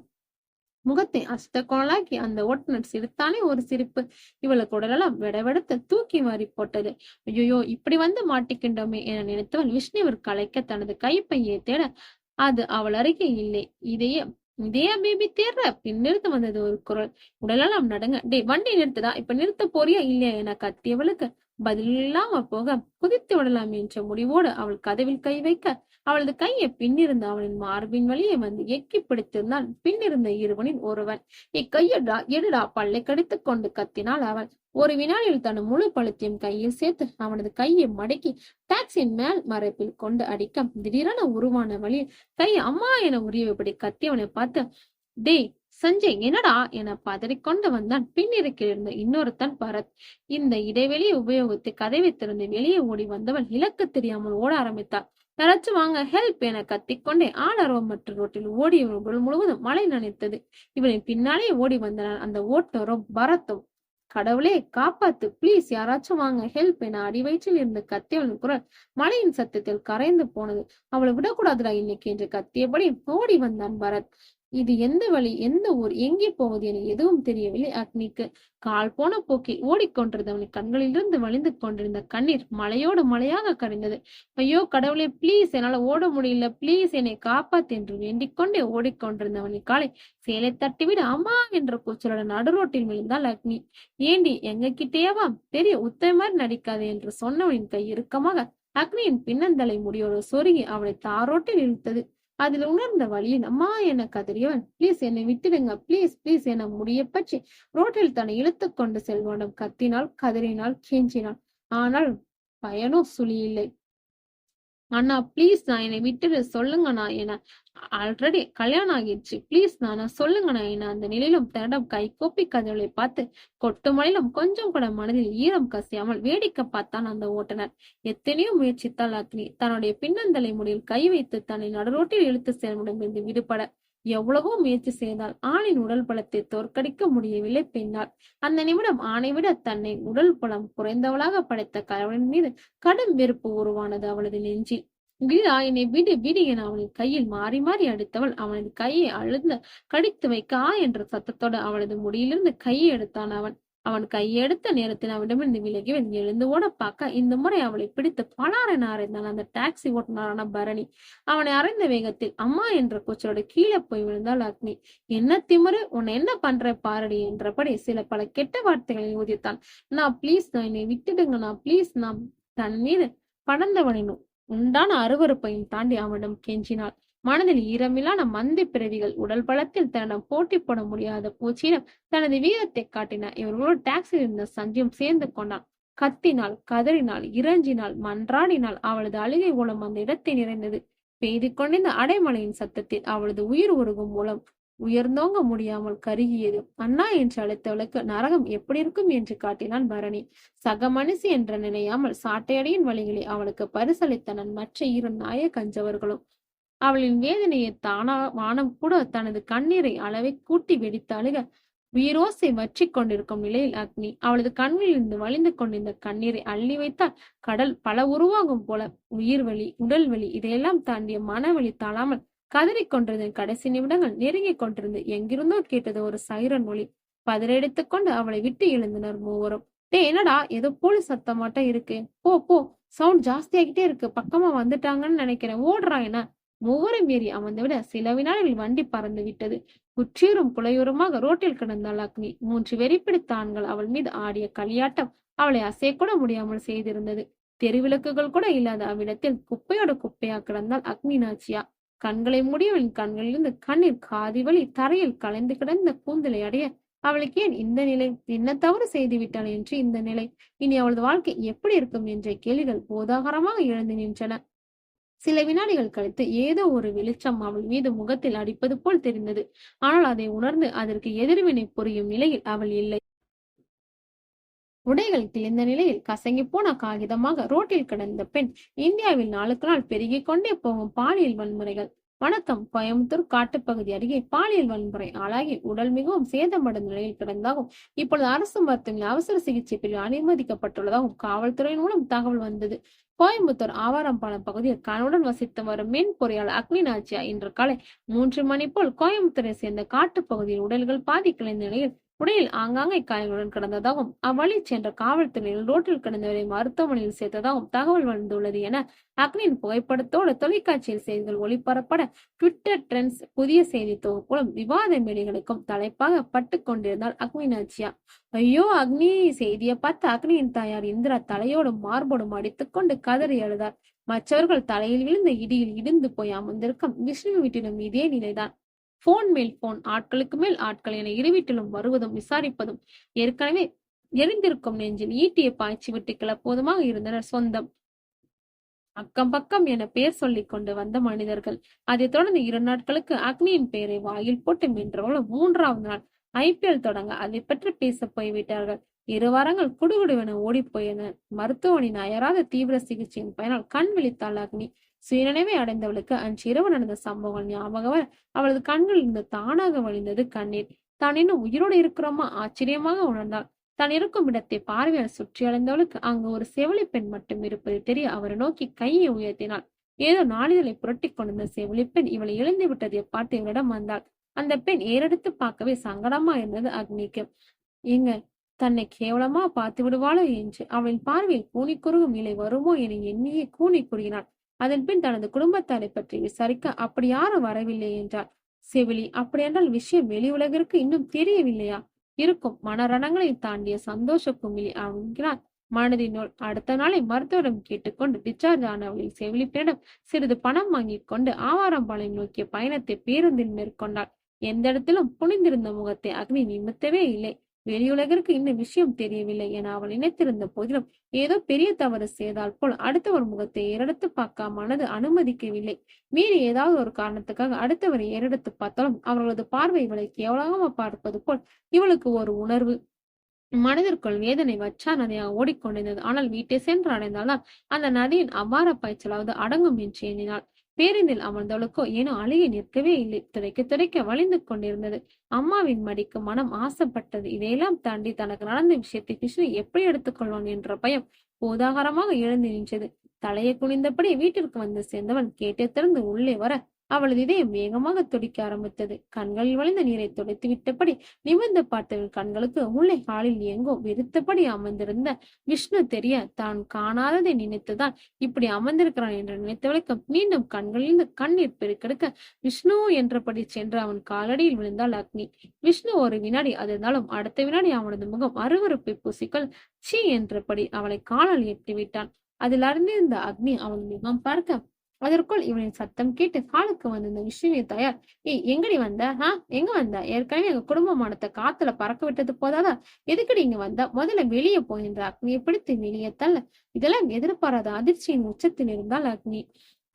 முகத்தை அஷ்டகோணலாக்கி அந்த ஓட்டுநர் சிரித்தானே ஒரு சிரிப்பு. இவளுக்கு உடலெல்லாம் விடவெடுத்து தூக்கி மாறி போட்டது. ஐயோ, இப்படி வந்து மாட்டிக்கின்றோமே என நினைத்தவள் விஷ்ணுவிற்கு கலைக்க தனது கைப்பையை தேட அது அவள் அருகே இல்லை. இதையே பேபி தேர்ற பின்னிறுத்து வந்தது ஒரு குரல். உடலெல்லாம் நடங்க. டே, வண்டி நிறுத்துதா, இப்ப நிறுத்த போறியா இல்லையா என கத்தியவளுக்கு பதிலில்லாம போக குதித்து விடலாம் என்ற முடிவோடு அவள் கதவில் கை வைக்க அவளது கையை பின்னிருந்த அவனின் மார்பின் வழியே வந்து எக்கி பிடித்திருந்தான் பின்னிருந்த இருவனின் ஒருவன். இக்கையடா, எடுடா, பல்லை கடித்துக் கொண்டு கத்தினாள் அவள். ஒரு வினாடியில் தன் முழு பழுத்தையும் கையில் சேர்த்து அவனது கையை மடக்கி டாக்ஸியின் மேல் மறைப்பில் கொண்டு அடிக்க திடீரென உருவான வழியில் கை அம்மா என உரியபடி கத்தியவனை பார்த்து, டேய் சஞ்சய், என்னடா என பதறிக்கொண்டு வந்தான் பின்னிருக்கில் இருந்த இன்னொருத்தன் பரத். இந்த இடைவெளியை உபயோகித்து கதவை திறந்து வெளியே ஓடி வந்தவள் இலக்கு தெரியாமல் ஓட ஆரம்பித்தாள். யாராச்சும் வாங்க, ஹெல்ப் என கத்திக்கொண்டே ஆளரவமற்ற ரோட்டில் ஓடியவன் உடல் முழுவதும் மழை நனைத்தது. இவனின் பின்னாலே ஓடி வந்தனர் அந்த ஓட்டுநரும் பரத்தும். கடவுளே காப்பாத்து, பிளீஸ் யாராச்சும் வாங்க, ஹெல்ப் என அடிவயிற்றில் இருந்து கத்தியவளின் குரல் மழையின் சத்தத்தில் கரைந்து போனது. அவளை விடக்கூடாதுடா இன்னைக்கு என்று கத்தியபடி ஓடி வந்தான் பரத். இது எந்த வழி, எந்த ஊர், எங்கே போவது என எதுவும் தெரியவில்லை அக்னிக்கு. கால் போன போக்கில் ஓடிக்கொண்டிருந்தவனின் கண்களிலிருந்து வழிந்து கொண்டிருந்த கண்ணீர் மலையோடு மலையாக கரைந்தது. ஐயோ கடவுளே, பிளீஸ் என்னால ஓட முடியல, பிளீஸ் என்னை காப்பாத்து என்று வேண்டிக் கொண்டே ஓடிக்கொண்டிருந்தவனின் காலை சேலை தட்டிவிட அம்மா என்ற கூச்சலுடன் நடுரோட்டில் விழுந்தாள் அக்னி. ஏண்டி, எங்க கிட்டேவா, பெரிய உத்தமர் நடிக்காது என்று சொன்னவனின் கை இறுக்கமாக அக்னியின் பின்னந்தலை முடியோடு சொருகி அவளை தாரோட்டில் இழுத்தது. அதில் உணர்ந்த வழியில் அம்மா என கதறியவன், பிளீஸ் என்னை விட்டுடுங்க, பிளீஸ் பிளீஸ் என முடிய பற்றி ரோட்டில் தன்னை இழுத்து கொண்டு செல்வனிடம் கத்தினாள், கதறினாள், கெஞ்சினாள். ஆனால் பயனோ சுழி இல்லை. அண்ணா பிளீஸ் நான் என்னை விட்டுடு, சொல்லுங்கண்ணா என, ஆல்ரெடி கல்யாணம் ஆகிடுச்சு, பிளீஸ் நானா, சொல்லுங்கண்ணா என அந்த நிலையிலும் தன்னிடம் கை கோப்பி கதவுகளை பார்த்து கொட்டு மழையிலும் கொஞ்சம் கூட மனதில் ஈரம் கசியாமல் வேடிக்கை பார்த்தான் அந்த ஓட்டுநர். எத்தனையோ முயற்சித்தால் அக்னி தன்னுடைய பின்னந்தலை முடியில் கை வைத்து தன்னை நடுரோட்டில் இழுத்து செல்வமிருந்து விடுபட எவ்வளவோ முயற்சி செய்தால் ஆணின் உடல் பலத்தை தோற்கடிக்க முடியவில்லை பெண்ணால். அந்த நிமிடம் ஆணை விட தன்னை உடல் பலம் குறைந்தவளாக படைத்த கணவனின் மீது கடும் வெறுப்பு உருவானது அவளது நெஞ்சில். கிரா, என்னை விடு விடு என அவனின் கையில் மாறி மாறி அடித்தவள் அவனது கையை அழுந்த கடித்து வைக்க என்ற சத்தத்தோடு அவளது முடியிலிருந்து கையை எடுத்தான் அவன். அவன் கையெடுத்த நேரத்தில் அவனிடமிருந்து விலகிவன் எழுந்து ஓட பார்க்க இந்த முறை அவளை பிடித்து பலாரென அறைந்தான் அந்த டாக்ஸி ஓட்டுநரான பரணி. அவனை அறைந்த வேகத்தில் அம்மா என்ற கூச்சலோடு கீழே போய் விழுந்தாள் அக்னி. என்ன திமிரு, உன்னை என்ன பண்ற பாரடி என்றபடி பல கெட்ட வார்த்தைகளை ஊதித்தான். நான் ப்ளீஸ், நான் என்னை விட்டுடுங்க, நான் ப்ளீஸ். நாம் தன் மீது படர்ந்தவனினும் உண்டான அருவருப்பையும் தாண்டி அவனிடம் கெஞ்சினாள். மனதில் ஈரமில்லான மந்தி பிறவிகள் உடல் பலத்தில் தன்னிடம் போட்டி போட முடியாத பூச்சியிடம் தனது வீரத்தை காட்டின. இவர்களோடு டாக்ஸியில் இருந்த சஞ்சயும் சேர்ந்து கொண்டான். கத்தினாள், கதறினாள், இறைஞ்சினாள், மன்றாடினாள். அவளது அழுகை மூலம் அந்த இடத்தை நிறைந்தது. பெய்து கொண்டிருந்த அடைமழையின் சத்தத்தில் அவளது உயிர் உருகும் மூலம் உயர்ந்தோங்க முடியாமல் கருகியது. அண்ணா என்று அழைத்தவளுக்கு நரகம் எப்படி இருக்கும் என்று காட்டினான் பரணி. சக மனுஷி என்று நினையாமல் சாட்டையடியின் வழிகளை அவளுக்கு பரிசளித்தனன் மற்ற இரு நாய கஞ்சவர்களும். அவளின் வேதனையை தானா வானம் கூட தனது கண்ணீரை அளவை கூட்டி வெடித்து அழுக உயிரோசை வற்றி கொண்டிருக்கும் நிலையில் அக்னி அவளது கண்களிலிருந்து வழிந்து கொண்டிருந்த கண்ணீரை அள்ளி வைத்தால் கடல் பல உருவாகும் போல உயிர்வலி, உடல் வலி, இதையெல்லாம் தாண்டிய மனவழி தாழாமல் கதறிக்கொண்டிருந்த கடைசி நிமிடங்கள் நெருங்கிக் கொண்டிருந்து எங்கிருந்தோ கேட்டது ஒரு சைரன் ஒளி. பதறெடுத்துக் கொண்டு அவளை விட்டு எழுந்தனர் மூவரும். என்னடா, ஏதோ போலீஸ் சத்தம் மட்டும் இருக்கு, போ போ, சவுண்ட் ஜாஸ்தியாகிட்டே இருக்கு, பக்கமா வந்துட்டாங்கன்னு நினைக்கிறேன், ஓடுறா என மூவரும் மீறி அமர்ந்து விட சில வினாடிகளில் வண்டி பறந்து விட்டது. குற்றியூரும் குலையூருமாக ரோட்டில் கிடந்தாள் அக்னி. 3 வெறிப்பிடித்த ஆண்கள் அவள் மீது ஆடிய களியாட்டம் அவளை அசையக்கூட முடியாமல் செய்திருந்தது. தெருவிளக்குகள் கூட இல்லாத அவ்விடத்தில் குப்பையோட குப்பையா கிடந்தாள் அக்னி நாச்சியா. கண்களை முடியவளின் கண்களிலிருந்து கண்ணீர் காதி வழி தரையில் கலைந்து கிடந்த கூந்தலை அடைய அவளுக்கு ஏன் இந்த நிலை, என்ன தவறு செய்து விட்டாள் என்று இந்த நிலை, இனி அவளது வாழ்க்கை எப்படி இருக்கும் என்ற கேள்விகள் போதாகரமாக எழுந்து நின்றன. சில வினாடிகள் கழித்து ஏதோ ஒரு வெளிச்சம் அவள் மீது முகத்தில் அடிப்பது போல் தெரிந்தது. ஆனால் அதை உணர்ந்து அதற்கு எதிர்வினை புரியும் நிலையில் அவள் இல்லை. உடைகள் கிழிந்த நிலையில் கசங்கி போன காகிதமாக ரோட்டில் கிடந்த பெண். இந்தியாவில் நாளுக்கு நாள் பெருகிக் கொண்டே போகும் பாலியல் வன்முறைகள். வணக்கம். கோயம்புத்தூர் காட்டுப்பகுதி அருகே பாலியல் வன்முறை ஆளாகி உடல் மிகவும் சேதமடைந்த நிலையில் கிடந்தாகவும் இப்பொழுது அரசு மருத்துவமனையில் அவசர சிகிச்சை பிரிவு அனுமதிக்கப்பட்டுள்ளதாகவும் காவல்துறையின் மூலம் தகவல் வந்தது. கோயம்புத்தூர் ஆவாரம்பாளையம் பகுதியில் கணவனுடன் வசித்து வரும் மென் பொறியாளர் அக்னி நாச்சியா இன்று காலை 3 மணி போல் கோயம்புத்தூரை சேர்ந்த காட்டுப்பகுதியில் உடல்கள் பாதி கிளைந்த நிலையில் உடையில் ஆங்காங்கே காயங்களுடன் கிடந்ததாகவும் அவ்வழி சென்ற காவல்துறையில் ரோட்டில் கிடந்தவரை மருத்துவமனையில் சேர்த்ததாகவும் தகவல் வந்துள்ளது என அக்னியின் புகைப்படத்தோடு தொலைக்காட்சியில் செய்திகள் ஒளிபரப்பட ட்விட்டர் ட்ரெண்ட்ஸ் புதிய செய்தி தொகுப்புகளும் விவாத மேடைகளுக்கும் தலைப்பாக பட்டு கொண்டிருந்தால் அக்னி நாச்சியா. ஐயோ அக்னி! செய்தியை பார்த்து அக்னியின் தாயார் இந்திரா தலையோடும் மார்போடும் அடித்துக்கொண்டு கதறி அழுதார். மற்றவர்கள் தலையில் விழுந்த இடியில் இடிந்து போய் அமர்ந்திருக்கும் விஷ்ணு வீட்டிலும் இதே நிலைதான். போன் மேல் போன், ஆட்களுக்கு மேல் ஆட்கள் என இருவீட்டிலும் வருவதும் விசாரிப்பதும் ஏற்கனவே எரிந்திருக்கும் நெஞ்சில் ஈட்டியை பாய்ச்சி விட்டு கிளப்போதுமாக இருந்தனர் சொந்தம் அக்கம் பக்கம் என பெயர் சொல்லிக் கொண்டு வந்த மனிதர்கள். அதைத் தொடர்ந்து 2 நாட்களுக்கு அக்னியின் பெயரை வாயில் போட்டு மென்றவர்களும் 3வது நாள் IPL தொடங்க அதை பற்றி பேச போய்விட்டார்கள். 2 வாரங்கள் குடுகுடுவென ஓடி போயின. மருத்துவனின் அயராத தீவிர சிகிச்சையின் பயனால் கண் விழித்தாள் அக்னி. சுயநினைவை அடைந்தவளுக்கு அன்று இரவு நடந்த சம்பவங்கள் ஞாபகம் வர அவளது கண்களில் இருந்து தானாக வழிந்தது கண்ணீர். தான் இன்னும் உயிரோடு இருக்கிறோமா ஆச்சரியமாக உணர்ந்தாள். தான் இருக்கும் இடத்தை பார்வையால் சுற்றி அடைந்தவளுக்கு அங்கு ஒரு செவிலி பெண் மட்டும் இருப்பது தெரிய அவரை நோக்கி கையை உயர்த்தினாள். ஏதோ நாளிதழை புரட்டி கொண்டிருந்த செவிலி பெண் இவளை எழுந்து விட்டதை பார்த்து இவளிடம் வந்தாள். அந்த பெண் ஏறெடுத்து பார்க்கவே சங்கடமா இருந்தது அக்னிக்கு. எங்க தன்னை கேவலமா பார்த்து விடுவாளோ என்று அவளின் பார்வையில் கூனி குறுகும் நிலை வருமோ என எண்ணியே கூனி குறுகினாள். அதன் பின் தனது குடும்பத்தாரை பற்றி விசாரிக்க அப்படி யாரும் வரவில்லை என்றார் செவிலி. அப்படியென்றால் விஷயம் வெளி உலகிற்கு இன்னும் தெரியவில்லையா? இருக்கும். மனரணங்களை தாண்டிய சந்தோஷ குமிழி அவங்கிறார் மனதினுள். அடுத்த நாளை மருத்துவரிடம் கேட்டுக்கொண்டு டிஸ்சார்ஜ் ஆனவளில் செவிலி பெண்ணிடம் சிறிது பணம் வாங்கிக் கொண்டு ஆவாரம்பாளையம் நோக்கிய பயணத்தை பேருந்தில் மேற்கொண்டாள். எந்த இடத்திலும் புனிந்திருந்த முகத்தை அக்னி நிமித்தவே இல்லை. வெளியுலகிற்கு இன்னும் விஷயம் தெரியவில்லை என அவள் நினைத்திருந்த போதிலும் ஏதோ பெரிய தவறு செய்தால் போல் அடுத்தவர் முகத்தை ஏறெடுத்து பார்க்க மனது அனுமதிக்கவில்லை. மீறி ஏதாவது ஒரு காரணத்துக்காக அடுத்தவரை ஏறெடுத்து பார்த்தாலும் அவர்களது பார்வை இவளை கேவலமாக பார்ப்பது போல் இவளுக்கு ஒரு உணர்வு. மனதிற்குள் வேதனை வச்சா நதியாக ஓடிக்கொண்டிருந்தது. ஆனால் வீட்டை சென்று அடைந்தால்தான் அந்த நதியின் அபார பாய்ச்சலாவது அடங்கும் என்று எண்ணினாள். பேருந்தில் அமர்ந்தவளுக்கோ ஏனோ அழுகை நிற்கவே இல்லை. துடைக்க துடைக்க வலிந்து கொண்டிருந்தது. அம்மாவின் மடிக்கு மனம் ஆசைப்பட்டது. இதையெல்லாம் தாண்டி தனக்கு நடந்த விஷயத்தை கிருஷ்ணன் எப்படி எடுத்துக்கொள்வான் என்ற பயம் போதாகரமாக எழுந்து நின்றது. தலையை குனிந்தபடி வீட்டிற்கு வந்து சேர்ந்தவன் கேட்டை திறந்து உள்ளே வர அவளது இதயம் வேகமாக துடிக்க ஆரம்பித்தது. கண்களில் வழிந்த நீரை துடைத்து விட்டபடி நிமிர்ந்து பார்த்தவள் கண்களுக்கு உள்ளே ஹாலில் எங்கோ வெறுத்தபடி அமர்ந்திருந்த விஷ்ணு தெரிய தான் காணாததை நினைத்துதான் இப்படி அமர்ந்திருக்கிறான் என்று நினைத்தவளுக்கு மீண்டும் கண்களிலிருந்து கண்ணீர் பெருக்கெடுக்க விஷ்ணு என்றபடி சென்று அவன் காலடியில் விழுந்தாள் அக்னி. விஷ்ணு ஒரு வினாடி அதிர்ந்தாலும் அடுத்த வினாடி அவனது முகம் அருவருப்பை பூசிக்கொள் சீ என்றபடி அவளை காலால் எட்டிவிட்டான். அதில் அறிந்திருந்த அக்னி அவன் முகம் பார்க்க அதற்குள் இவனின் சத்தம் கேட்டு ஹாலுக்கு வந்திருந்த விஷ்ணுவை தயார். ஏய், எங்கடி வந்த? எங்க வந்த? ஏற்கனவே எங்க குடும்பமானத்தை காத்துல பறக்க விட்டது போதாதா? எதுக்கடி இங்க வந்த? முதல்ல வெளியே போகின்ற அக்னியை பிடித்து வெளியே தள்ள. இதெல்லாம் எதிர்பாராத அதிர்ச்சியின் உச்சத்தில் இருந்தால் அக்னி.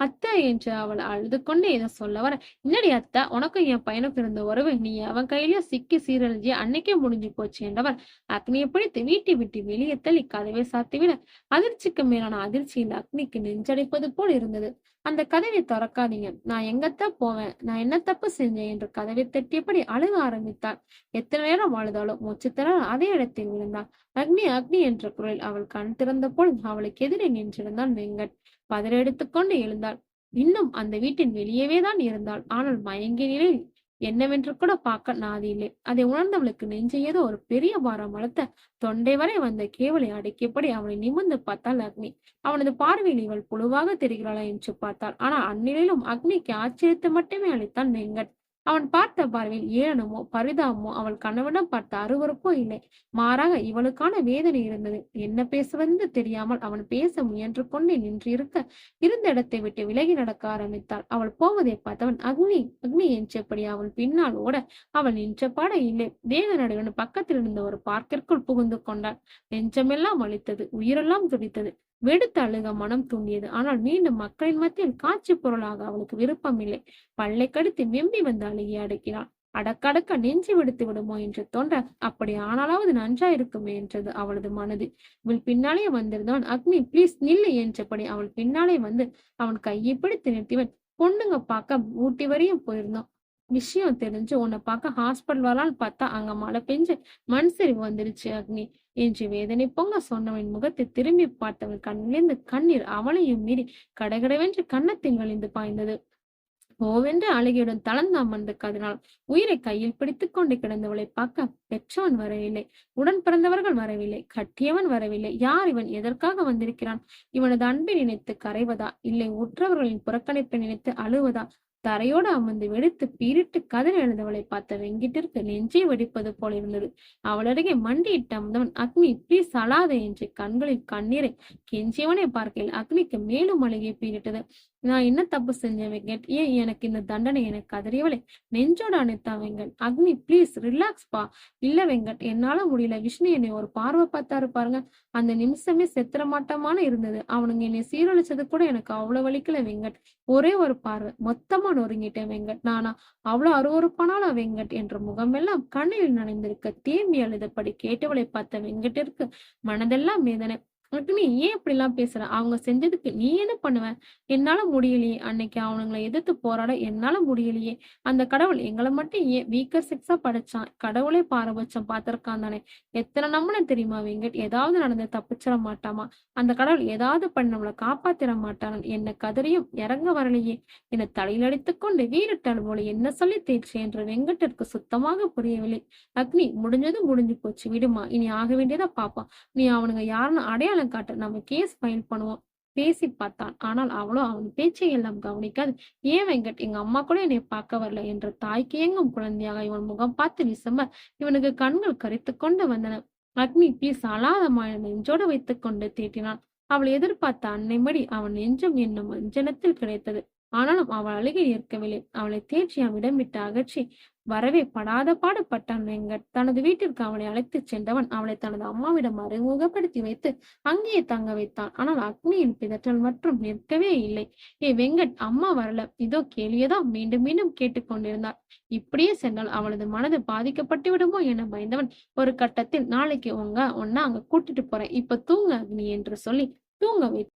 அத்தா என்று அவள் அழுது கொண்டே ஏதோ சொல்ல வர, என்னடி அத்தா, உனக்கும் என் பையனுக்கு இருந்த உறவு நீ அவன் கையிலயோ சிக்கி சீரழிஞ்சி அன்னைக்கே முடிஞ்சு போச்சு என்றவர் அக்னியை பிடித்து வீட்டை விட்டு வெளியே தள்ளி கதவை சாத்திவிட அதிர்ச்சிக்கு மேலான அதிர்ச்சியில் அக்னிக்கு நெஞ்சடைப்பது போல் இருந்தது. அந்த கதவை திறக்காதீங்க, நான் எங்கத்தான் போவேன், நான் என்ன தப்பு செஞ்சேன் என்று கதவை தட்டியபடி அழுக ஆரம்பித்தாள். எத்தனை நேரம் அழுதாலும் மூச்சுத்திறன் அதே இடத்தில் விழுந்தாள். அக்னி அக்னி என்ற குரலில் அவள் கண் திறந்த போல் அவளுக்கு எதிரே நின்றிருந்தான் வெங்கட். பதறெடுத்துக் கொண்டு எழுந்தாள். இன்னும் அந்த வீட்டின் வெளியவே தான் இருந்தாள். ஆனால் மயங்கிய நிலையில் என்னவென்று கூட பார்க்க நாதி இல்லை. அதை உணர்ந்தவளுக்கு நெஞ்சை ஏதோ ஒரு பெரிய பாரம் அழுத்த தொண்டை வரை வந்த கேவலை அடக்கியபடி அவனை நிமிர்ந்து பார்த்தாள் அக்னி. அவனது பார்வையில் இவள் புழுவாக தெரிகிறாளா என்று பார்த்தாள். ஆனால் அந்நிலையிலும் அக்னிக்கு ஆச்சரியத்தை மட்டுமே அளித்தான் வெங்கட். அவன் பார்த்த பார்வையில் ஏளனமோ பரிதாபமோ அவள் கணவனிடம் பார்த்த அருவருப்போ இல்லை. மாறாக இவளுக்கான வேதனை இருந்தது. என்ன பேசுவது தெரியாமல் அவன் பேச முயன்று கொண்டே நின்றிருக்க இருந்த இடத்தை விட்டு விலகி நடக்க ஆரம்பித்தாள். அவள் போவதை பார்த்தவன் அக்னி அக்னி என்றபடி அவள் பின்னால் ஓட அவள் நின்ற பாட இல்லை. தேக நடுவன் பக்கத்தில் இருந்த ஒரு பார்க்கிற்குள் புகுந்து கொண்டாள். நெஞ்சமெல்லாம் அளித்தது, உயிரெல்லாம் துடித்தது. வெடுத்து அழுக மனம் தூண்டியது. ஆனால் மீண்டும் மக்களின் மத்தியில் காட்சி பொருளாக அவளுக்கு விருப்பம் இல்லை. பல்லை கடித்து வெம்பி வந்து அழுகி அடக்கினாள். அடக்கடக்க நெஞ்சு விடுத்து விடுமோ என்று தோன்ற, அப்படி ஆனாலாவது நன்றாயிருக்குமே என்றது அவளது மனது. இவள் பின்னாலே வந்திருந்தவன் அக்னி பிளீஸ் நில்லு என்றபடி அவள் பின்னாலே வந்து அவன் கையை பிடித்து நிறுத்திவன். பொண்ணுங்க பார்க்க ஊட்டி வரையும் போயிருந்தோம். விஷயம் தெரிஞ்சு உன்னை பார்க்க ஹாஸ்பிட்டல் வரலான்னு பார்த்தா அங்க மழை பெஞ்சு மண் சரிவு வந்துருச்சு அக்னி என்று வேதனை பொங்க சொன்னவன் முகத்தை திரும்பி பார்த்தவன் கண்ணிலிருந்து கண்ணீர் அவளையும் மீறி கடகடவென்று கன்னத்தில் வழிந்து பாய்ந்தது. ஓவென்று அழுகையுடன் தளர்ந்து அமர்ந்து கதனால் உயிரை கையில் பிடித்துக் கொண்டு கிடந்தவளை பார்க்க பெற்றவன் வரவில்லை, உடன் பிறந்தவர்கள் வரவில்லை, கட்டியவன் வரவில்லை. யார் இவன்? எதற்காக வந்திருக்கிறான்? இவனது அன்பை நினைத்து கரைவதா, இல்லை உற்றவர்களின் புறக்கணிப்பை நினைத்து அழுவதா? தரையோடு அமர்ந்து வெடித்து பீரிட்டு கதறி எழுந்தவளை பார்த்த வெங்கிட்டிற்கு நெஞ்சை வெடிப்பது போல இருந்தது. அவளருகே மண்டியிட்டு அமர்ந்தவன் அக்னி பிளீஸ் அழாதே என்று கண்களில் கண்ணீரை கெஞ்சியவனை பார்க்கையில் அக்னிக்கு மேலும் அழுகை பீரிட்டது. நான் என்ன தப்பு செஞ்சேன் வெங்கட்? ஏன் எனக்கு இந்த தண்டனை? எனக்கு கதறியவளை நெஞ்சோட அணைத்தா வெங்கட். அக்னி பிளீஸ் ரிலாக்ஸ் பா. இல்ல வெங்கட், என்னால முடியல. விஷ்ணு என்னை ஒரு பார்வை பார்த்தாரு பாருங்க, அந்த நிமிஷமே செத்துற மாட்டமான இருந்தது. அவனுங்க என்னை சீரழிச்சது கூட எனக்கு அவ்வளவு வலிக்கல வெங்கட். ஒரே ஒரு பார்வை மொத்தமா நொறுங்கிட்டேன் வெங்கட். நானா அவ்வளவு அருவருப்பானாலா வெங்கட் என்ற முகமெல்லாம் கண்ணில் நனைந்திருக்க தேம்பி அழுதபடி கேட்டவளை பார்த்த வெங்கட்டிற்கு மனதெல்லாம் வேதனை. அக்னி ஏன் இப்படி எல்லாம் பேசுற? அவங்க செஞ்சதுக்கு நீ என்ன பண்ணுவ? என்னால முடியலையே. அன்னைக்கு அவனுங்களை எதிர்த்து போராட என்னால முடியலையே. அந்த கடவுள் எங்களை மட்டும் ஏன் வீக்கர் செக்ஸா படைச்சான்? கடவுளே பாரபட்சம் பார்த்திருக்கான் தானே. எத்தனை நம்மள தெரியுமா வெங்கட்? ஏதாவது நடந்து தப்பிச்சிட மாட்டாமா? அந்த கடவுள் ஏதாவது பண்ணி நம்மளை காப்பாத்திட மாட்டான்? என்ன கதறியும் இறங்க வரலையே. என்னை தலையில் அடித்துக் கொண்டு வீரிட்டாள் போல என்ன சொல்லி தேய்ச்சி என்று வெங்கட்டிற்கு சுத்தமாக புரியவில்லை. அக்னி முடிஞ்சது முடிஞ்சு போச்சு, விடுமா. இனி ஆக வேண்டியதா பாப்பான். நீ அவனுங்க யாருன்னு அடையாளம் காட்டு, நம்ம கேஸ் ஃபைல் பண்ணுவோம். பேசி பார்த்தான். ஆனால் அவளோ அவன் பேச்சை எல்லாம் கவனிக்காது. ஏன் வெங்கட், எங்க அம்மா கூட என்னை பார்க்க வரல என்ற தாய்க்கு ஏங்கும் குழந்தையாக இவன் முகம் பார்த்து விசம்ப இவனுக்கு கண்கள் கரித்து கொண்டு வந்தன. அக்னி பிளீஸ் அழாதமா நெஞ்சோடு வைத்துக் கொண்டு தேட்டினான். அவள் எதிர்பார்த்த அன்னைமடி அவன் நெஞ்சம் என்னும் அஞ்சனத்தில் கிடைத்தது. ஆனாலும் அவள் அழுகை ஏற்கவில்லை. அவளை தேற்றி அவனிடம் விட்டு அகற்றி வரவே படாத பாடுபட்டான் வெங்கட். தனது வீட்டிற்கு அவளை அழைத்துச் சென்றவன் அவளை தனது அம்மாவிடம் அறிமுகப்படுத்தி வைத்து அங்கேயே தங்க வைத்தான். ஆனால் அக்னியின் பிதற்றல் மற்றும் நிற்கவே இல்லை. வெங்கட், அம்மா வரல, இதோ கேளியதான் மீண்டும் மீண்டும் கேட்டுக்கொண்டிருந்தார். இப்படியே சென்றால் அவளது மனது பாதிக்கப்பட்டு விடுமோ என பயந்தவன் ஒரு கட்டத்தில் நாளைக்கு ஒன்னா அங்க கூட்டிட்டு போறேன், இப்ப தூங்க அக்னி என்று சொல்லி தூங்க வைத்தான்.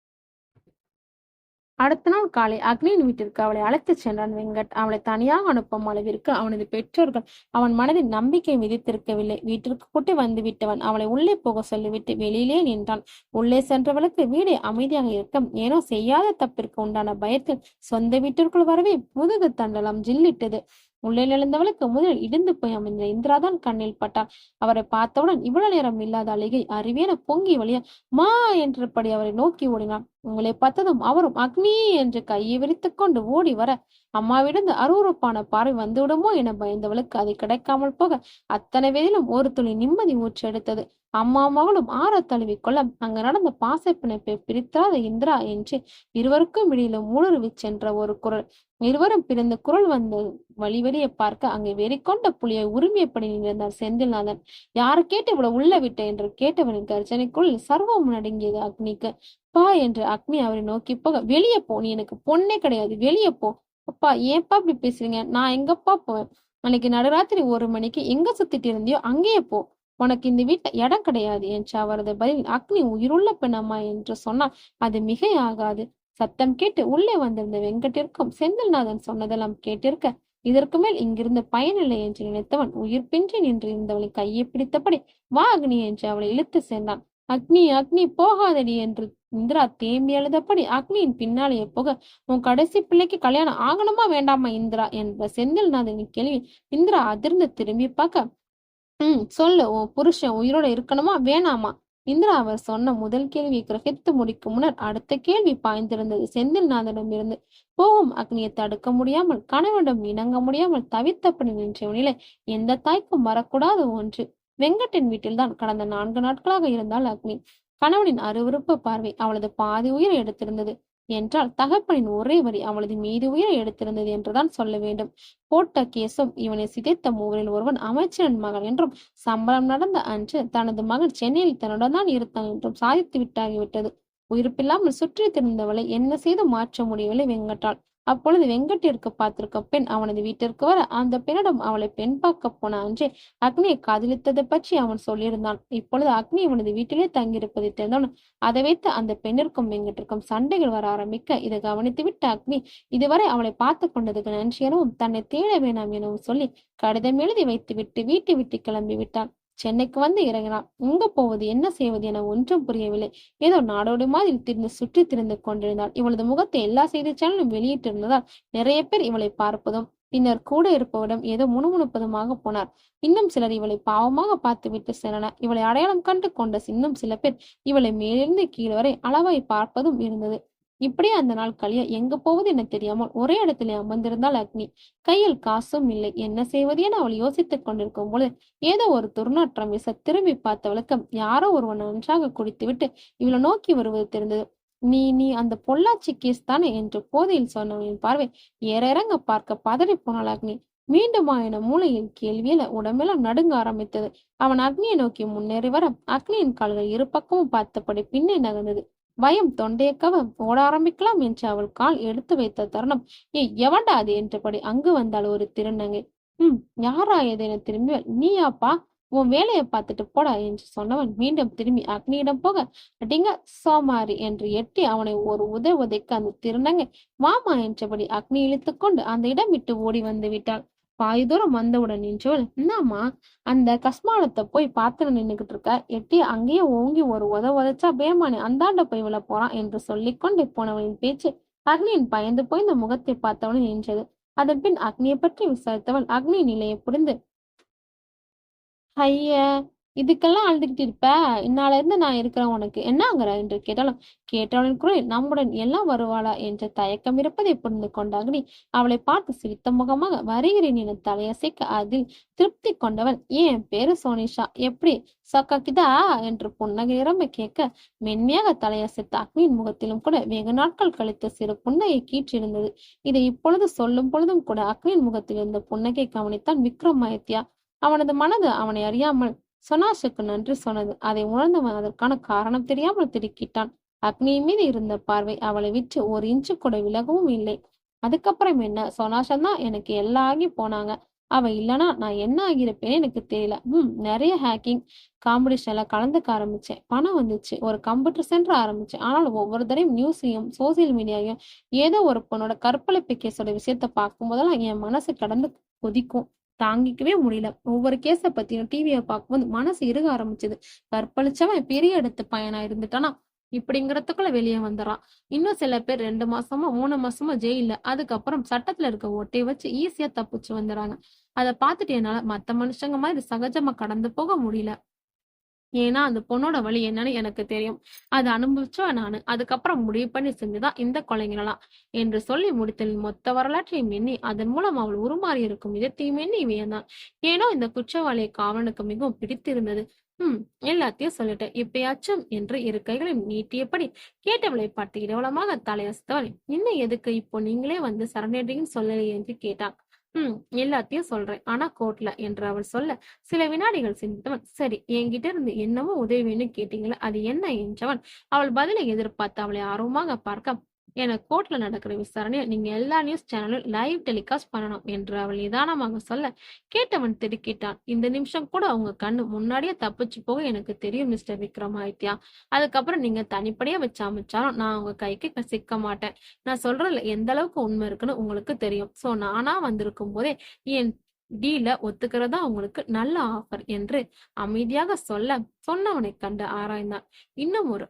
அடுத்த நாள் காலை அக்னியின் வீட்டிற்கு அவளை அழைத்துச் சென்றான் வெங்கட். அவளை தனியாக அனுப்பும் அளவிற்கு அவனது பெற்றோர்கள் அவன் மனதில் நம்பிக்கை விதித்திருக்கவில்லை. வீட்டிற்கு கூட்டி வந்து விட்டவன் அவளை உள்ளே போக சொல்லிவிட்டு வெளியிலே நின்றான். உள்ளே சென்றவளுக்கு வீடே அமைதியாக இருக்க ஏனோ செய்யாத தப்பிற்கு உண்டான பயத்தில் சொந்த வீட்டிற்குள் வரவே முதுகு தண்டலம் ஜில்லிட்டது. உள்ளே எழுந்தவளுக்கு முதலில் இடிந்து போய் அமைந்த இந்திராதான் கண்ணில் பட்டாள். அவரை பார்த்தவுடன் இவ்வளவு நேரம் இல்லாத அழுகை அறிவேன பொங்கி வழிய மா என்றபடி அவரை நோக்கி ஓடினான். உங்களை பார்த்ததும் அவரும் அக்னி என்று கையை விரித்துக் கொண்டு ஓடி வர அம்மாவிடந்து அருவருப்பான பார்வை வந்துவிடுமோ என பயந்தவளுக்கு அது கிடைக்காமல் போக அத்தனை வேதிலும் ஒரு துளி நிம்மதி மூச்சு எடுத்தது. அம்மா மகளும் ஆற தழுவிக்கொள்ள அங்கு நடந்த பாச பிணைப்பை பிரித்தாத இந்திரா என்று இருவருக்கும் இடையிலும் ஊடுருவி சென்ற ஒரு குரல். இருவரும் பிறந்த குரல் வந்து வழிவெளியை பார்க்க அங்கே வெறிக்கொண்ட புலியை உரிமையப்படி நின்றார் செந்தில்நாதன். யாரு கேட்டு இவ்வளவு உள்ள விட்ட என்று கேட்டவனின் கர்ஜனைக்குள் சர்வம் நடுங்கியது அக்னிக்கு. பா என்று அக்னி அவரை நோக்கி போக, வெளியே போ, நீ எனக்கு பொண்ணே கிடையாது, வெளியே போ. அப்பா ஏப்பா இப்படி பேசுறீங்க? நான் எங்கப்பா போவேன்? அன்னைக்கு நடுராத்திரி 1 மணிக்கு எங்க சுத்திட்டு இருந்தியோ அங்கேயே போ. உனக்கு இந்த வீட்டுல இடம் கிடையாது என்று அவரது பதில் அக்னி உயிருள்ள பெண்ணம்மா என்று சொன்னால் அது மிகையாகாது. சத்தம் கேட்டு உள்ளே வந்திருந்த வெங்கட்டிற்கும் செந்தில்நாதன் சொன்னதெல்லாம் கேட்டிருக்க இதற்கு மேல் இங்கிருந்து பயனில்லை என்று நினைத்தவன் உயிர் பின்றி நின்று இருந்தவளை கையை பிடித்தபடி வா அக்னி என்று அவளை இழுத்து சென்றான். அக்னி அக்னி போகாதடி என்று இந்திரா தேம்பி அழுதபடி அக்னியின் பின்னாலேயே போக, உன் கடைசி பிள்ளைக்கு கல்யாணம் ஆகணுமா வேண்டாமா இந்திரா என்ற செந்தில்நாதனின் கேள்வி இந்திரா அதிர்ந்து திரும்பி பார்க்க, சொல்லு, உன் புருஷன் உயிரோட இருக்கணுமா வேணாமா? இந்திரா அவர் சொன்ன முதல் கேள்வியை கிரகித்து முடிக்கும் முன்னர் அடுத்த கேள்வி பாய்ந்திருந்தது செந்தில்நாதனிடம் இருந்து. போகும் அக்னியை தடுக்க முடியாமல் கணவனிடம் இணங்க முடியாமல் தவித்தப்படி நின்றவனிலே எந்த தாய்க்கும் வரக்கூடாத ஒன்று. வெங்கட்டின் வீட்டில்தான் கடந்த 4 நாட்களாக இருந்தால் அக்னி. கணவனின் அருவருப்பு பார்வை அவளது பாதி உயிரை எடுத்திருந்தது என்றால் தகப்பனின் ஒரே வரி அவளது மீது உயிரை எடுத்திருந்தது என்றுதான் சொல்ல வேண்டும். போட்ட கேசும் இவனை சிதைத்த மூவரில் ஒருவன் அமைச்சரின் மகன் என்றும் சம்பளம் நடந்த அன்று தனது மகன் சென்னையில் தன்னுடன் தான் இருந்தான் என்றும் சாதித்து விட்டாகிவிட்டது. உயிர்ப்பில்லாமல் சுற்றி திரிந்தவளை என்ன செய்து மாற்ற முடியவில்லை வெங்கட்டால். அப்பொழுது வெங்கட்டிற்கு பார்த்திருக்க பெண் அவனது வீட்டிற்கு வர அந்த பெண்ணிடம் அவளை பெண் பார்க்க போன அன்றே அக்னியை காதலித்ததை பற்றி அவன் சொல்லியிருந்தான். இப்பொழுது அக்னி அவனது வீட்டிலே தங்கியிருப்பதை தெரிந்தவன் அதை வைத்து அந்த பெண்ணிற்கும் வெங்கட்டிற்கும் சண்டைகள் வர ஆரம்பிக்க இதை கவனித்து விட்ட அக்னி இதுவரை அவளை பார்த்து கொண்டதுக்கு நன்றி எனவும் தன்னை தேட வேணாம் எனவும் சொல்லி கடிதம் எழுதி வைத்து விட்டு வீட்டை விட்டு கிளம்பி விட்டான். சென்னைக்கு வந்து இறங்கினான். எங்க போவது என்ன செய்வது என ஒன்றும் புரியவில்லை. ஏதோ நாடோடி மாதிரி திரிந்து சுற்றி திரிந்து கொண்டிருந்தாள். இவளது முகத்தை எல்லா செய்தி சேனலும் வெளியிட்டிருந்ததால் நிறைய பேர் இவளை பார்ப்பதும் பின்னர் கூட இருப்பவரிடம் ஏதோ முணுமுணுப்பதுமாக போனார். இன்னும் சிலர் இவளை பாவமாக பார்த்து விட்டு சென்றனர். இவளை அடையாளம் கண்டு கொண்ட இன்னும் சில பேர் இவளை மேலிருந்து கீழ் வரை அளவாய் பார்ப்பதும் இருந்தது. இப்படியே அந்த நாள் கழிய எங்க போவது என தெரியாமல் ஒரே இடத்திலே அமர்ந்திருந்தாள் அக்னி. கையில் காசும் இல்லை. என்ன செய்வது என அவள் யோசித்துக் கொண்டிருக்கும் பொழுது ஏதோ ஒரு துர்நாற்றம் வீச திரும்பி பார்த்தவளுக்கு யாரோ ஒருவன் நன்றாக குடித்துவிட்டு இவளை நோக்கி வருவது தெரிந்தது. நீ நீ அந்த பொள்ளாச்சி கேஸ் தானே என்று போதையில் சொன்னவனின் பார்வை ஏற இறங்க பார்க்க பதறி போனாள் அக்னி. மீண்டுமா என மூளையில் கேள்வியில உடம்பெல்லாம் நடுங்க ஆரம்பித்தது. அவன் அக்னியை நோக்கி முன்னேறி வர அக்னியின் கால்கள் இரு பக்கமும் பார்த்தபடி பின்னே நகர்ந்தது. பயம் தொண்டையை கவ ஓட ஆரம்பிக்கலாம் என்று அவள் கால் எடுத்து வைத்த தருணம் எவன்டா அது என்றபடி அங்கு வந்தாள் ஒரு திருநங்கை. யாராயது என திரும்பியவள், நீயாப்பா, உன் வேலையை பார்த்துட்டு போடா என்று சொன்னவன் மீண்டும் திரும்பி அக்னியிடம் போக, அடிங்க சோமாரி என்று எட்டி அவனை ஒரு உதைக்க அந்த திருநங்கை மாமா என்றபடி அக்னி இழுத்துக்கொண்டு அந்த இடம் விட்டு ஓடி வந்து விட்டாள். பாதி தூரம் வந்தவுடன் நின்றவள், என்னம்மா அந்த கஸ்மாலத்தை போய் பார்த்து நின்றுகிட்டு இருக்க, எட்டி அங்கேயே ஓங்கி ஒரு உதச்சா பேமானி அந்தாண்ட போய் விழ போறான் என்று சொல்லிக்கொண்டு போனவனின் பேச்சு அக்னியின் பயந்து போய் இந்த முகத்தை பார்த்தவனும் நின்றது. அதன் பின் அக்னியை பற்றி விசாரித்தவள் அக்னியின் நிலையை புரிந்து, ஐய, இதுக்கெல்லாம் அழுதுகிட்டு இருப்ப, இன்னால இருந்து நான் இருக்கிறேன், உனக்கு என்னங்கிற என்று கேட்டவளின் குரலில் நம்முடன் எல்லாம் வருவாளா என்ற தயக்கம் இருப்பதை புரிந்து கொண்ட அக்னி அவளை பார்த்து சிரித்த முகமாக வருகிறேன் என தலையசைக்க அதில் திருப்தி கொண்டவள், ஏன் பேரு சோனிஷா, எப்படி சக்காக்கிதா என்று புன்னகை நிரம்ப கேட்க மென்மையாக தலையசைத்த அக்னியின் முகத்திலும் கூட வெகு நாட்கள் கழித்த சிறு புன்னகை கீற்றிருந்தது. இதை இப்பொழுது சொல்லும் பொழுதும் கூட அக்னியின் முகத்தில் இருந்த புன்னகை கவனித்தான் விக்ரமாதித்யா. அவனது மனது அவனை அறியாமல் சொனாஷுக்கு நன்றி சொன்னது. அதை உணர்ந்தவன் அதற்கான காரணம் தெரியாமல் திடுக்கிட்டான். அக்னியின் மீது இருந்த பார்வை அவளை விட்டு 1 இன்ச்சு கூட விலகவும் இல்லை. அதுக்கப்புறம் என்ன, சொனாஷன் தான் எனக்கு எல்லாம் ஆகி போனாங்க. அவ இல்லனா நான் என்ன ஆகியிருப்பேன்னு எனக்கு தெரியல. நிறைய ஹேக்கிங் காம்படிஷன்ல கலந்துக்க ஆரம்பிச்சேன். பணம் வந்துச்சு. ஒரு கம்ப்யூட்டர் சென்டர் ஆரம்பிச்சேன். ஆனாலும் ஒவ்வொரு தடவையும் நியூஸையும் சோசியல் மீடியாவையும் ஏதோ ஒரு பொண்ணோட கற்பழிப்பு கேஸோட விஷயத்த பார்க்கும்போதெல்லாம் என் மனசு கடந்து கொதிக்கும். தாங்கிக்கவே முடியல. ஒவ்வொரு கேஸ பத்தியும் டிவிய பார்க்கும்போது மனசு இறுக ஆரம்பிச்சது. கற்பழிச்சவன் பெரிய இடத்து பையனா இருந்துட்டானா இப்படிங்கிறதுக்குள்ள வெளியே வந்துடுறான். இன்னும் சில பேர் 2 மாசமா 3 மாசமா ஜெயில்ல, அதுக்கப்புறம் சட்டத்துல இருக்க ஓட்டையை வச்சு ஈஸியா தப்பிச்சு வந்துடுறாங்க. அதை பார்த்துட்டு என்னால மத்த மனுஷங்க மாதிரி சகஜமா கடந்து போக முடியல. ஏன்னா அந்த பொண்ணோட வழி என்னன்னு எனக்கு தெரியும். அதை அனுபவிச்சா நானு. அதுக்கப்புறம் முடிவு பண்ணி செஞ்சுதான் இந்த கொலைங்களலாம் என்று சொல்லி முடித்தல் மொத்த வரலாற்றையும் எண்ணி அதன் மூலம் அவள் உருமாறி இருக்கும் விதத்தையும் எண்ணி வியந்தான். ஏனோ இந்த குற்றவாளியை காவலனுக்கு மிகவும் பிடித்திருந்தது. எல்லாத்தையும் சொல்லிட்டேன், இப்பயாச்சும் என்று இரு கைகளையும் நீட்டியபடி கேட்டவளை பார்த்து இடவளமாக தலையசத்தவள், இன்னும் எதுக்கு இப்போ நீங்களே வந்து சரணடைன்னு சொல்லலையே என்று கேட்டான். எல்லாத்தையும் சொல்றேன், ஆனா கோர்ட்ல என்று அவள் சொல்ல சில வினாடிகள் சிந்தித்தவன், சரி என்கிட்ட இருந்து என்னமோ உதவி வேணும் கேட்டீங்களா, அது என்ன என்றவன் அவள் பதிலை எதிர்பார்த்து அவளை ஆர்வமாக பார்க்க, எனக்கு கோர்ட்ல நடக்கிற விசாரணையை நீங்க எல்லா நியூஸ் சேனலும் லைவ் டெலிகாஸ்ட் பண்ணணும் என்று அவள் நிதானமாக சொல்ல கேட்டவன் திடுக்கிட்டான். இந்த நிமிஷம் கூட அவங்க கண்ணு முன்னாடியே தப்பிச்சு போக எனக்கு தெரியும் மிஸ்டர் விக்ரமாதித்யா. அதுக்கப்புறம் நீங்க தனிப்படையா வச்சு அமைச்சாலும் நான் உங்க கைக்கு சிக்க மாட்டேன். நான் சொல்றதுல எந்த அளவுக்கு உண்மை இருக்குன்னு உங்களுக்கு தெரியும். சோ நானா வந்திருக்கும் போதே என் டீல ஒத்துக்கிறதா உங்களுக்கு நல்ல ஆஃபர் என்று அமைதியாக சொல்ல சொன்னவனை கண்டு ஆராய்ந்தான். இன்னும் ஒரு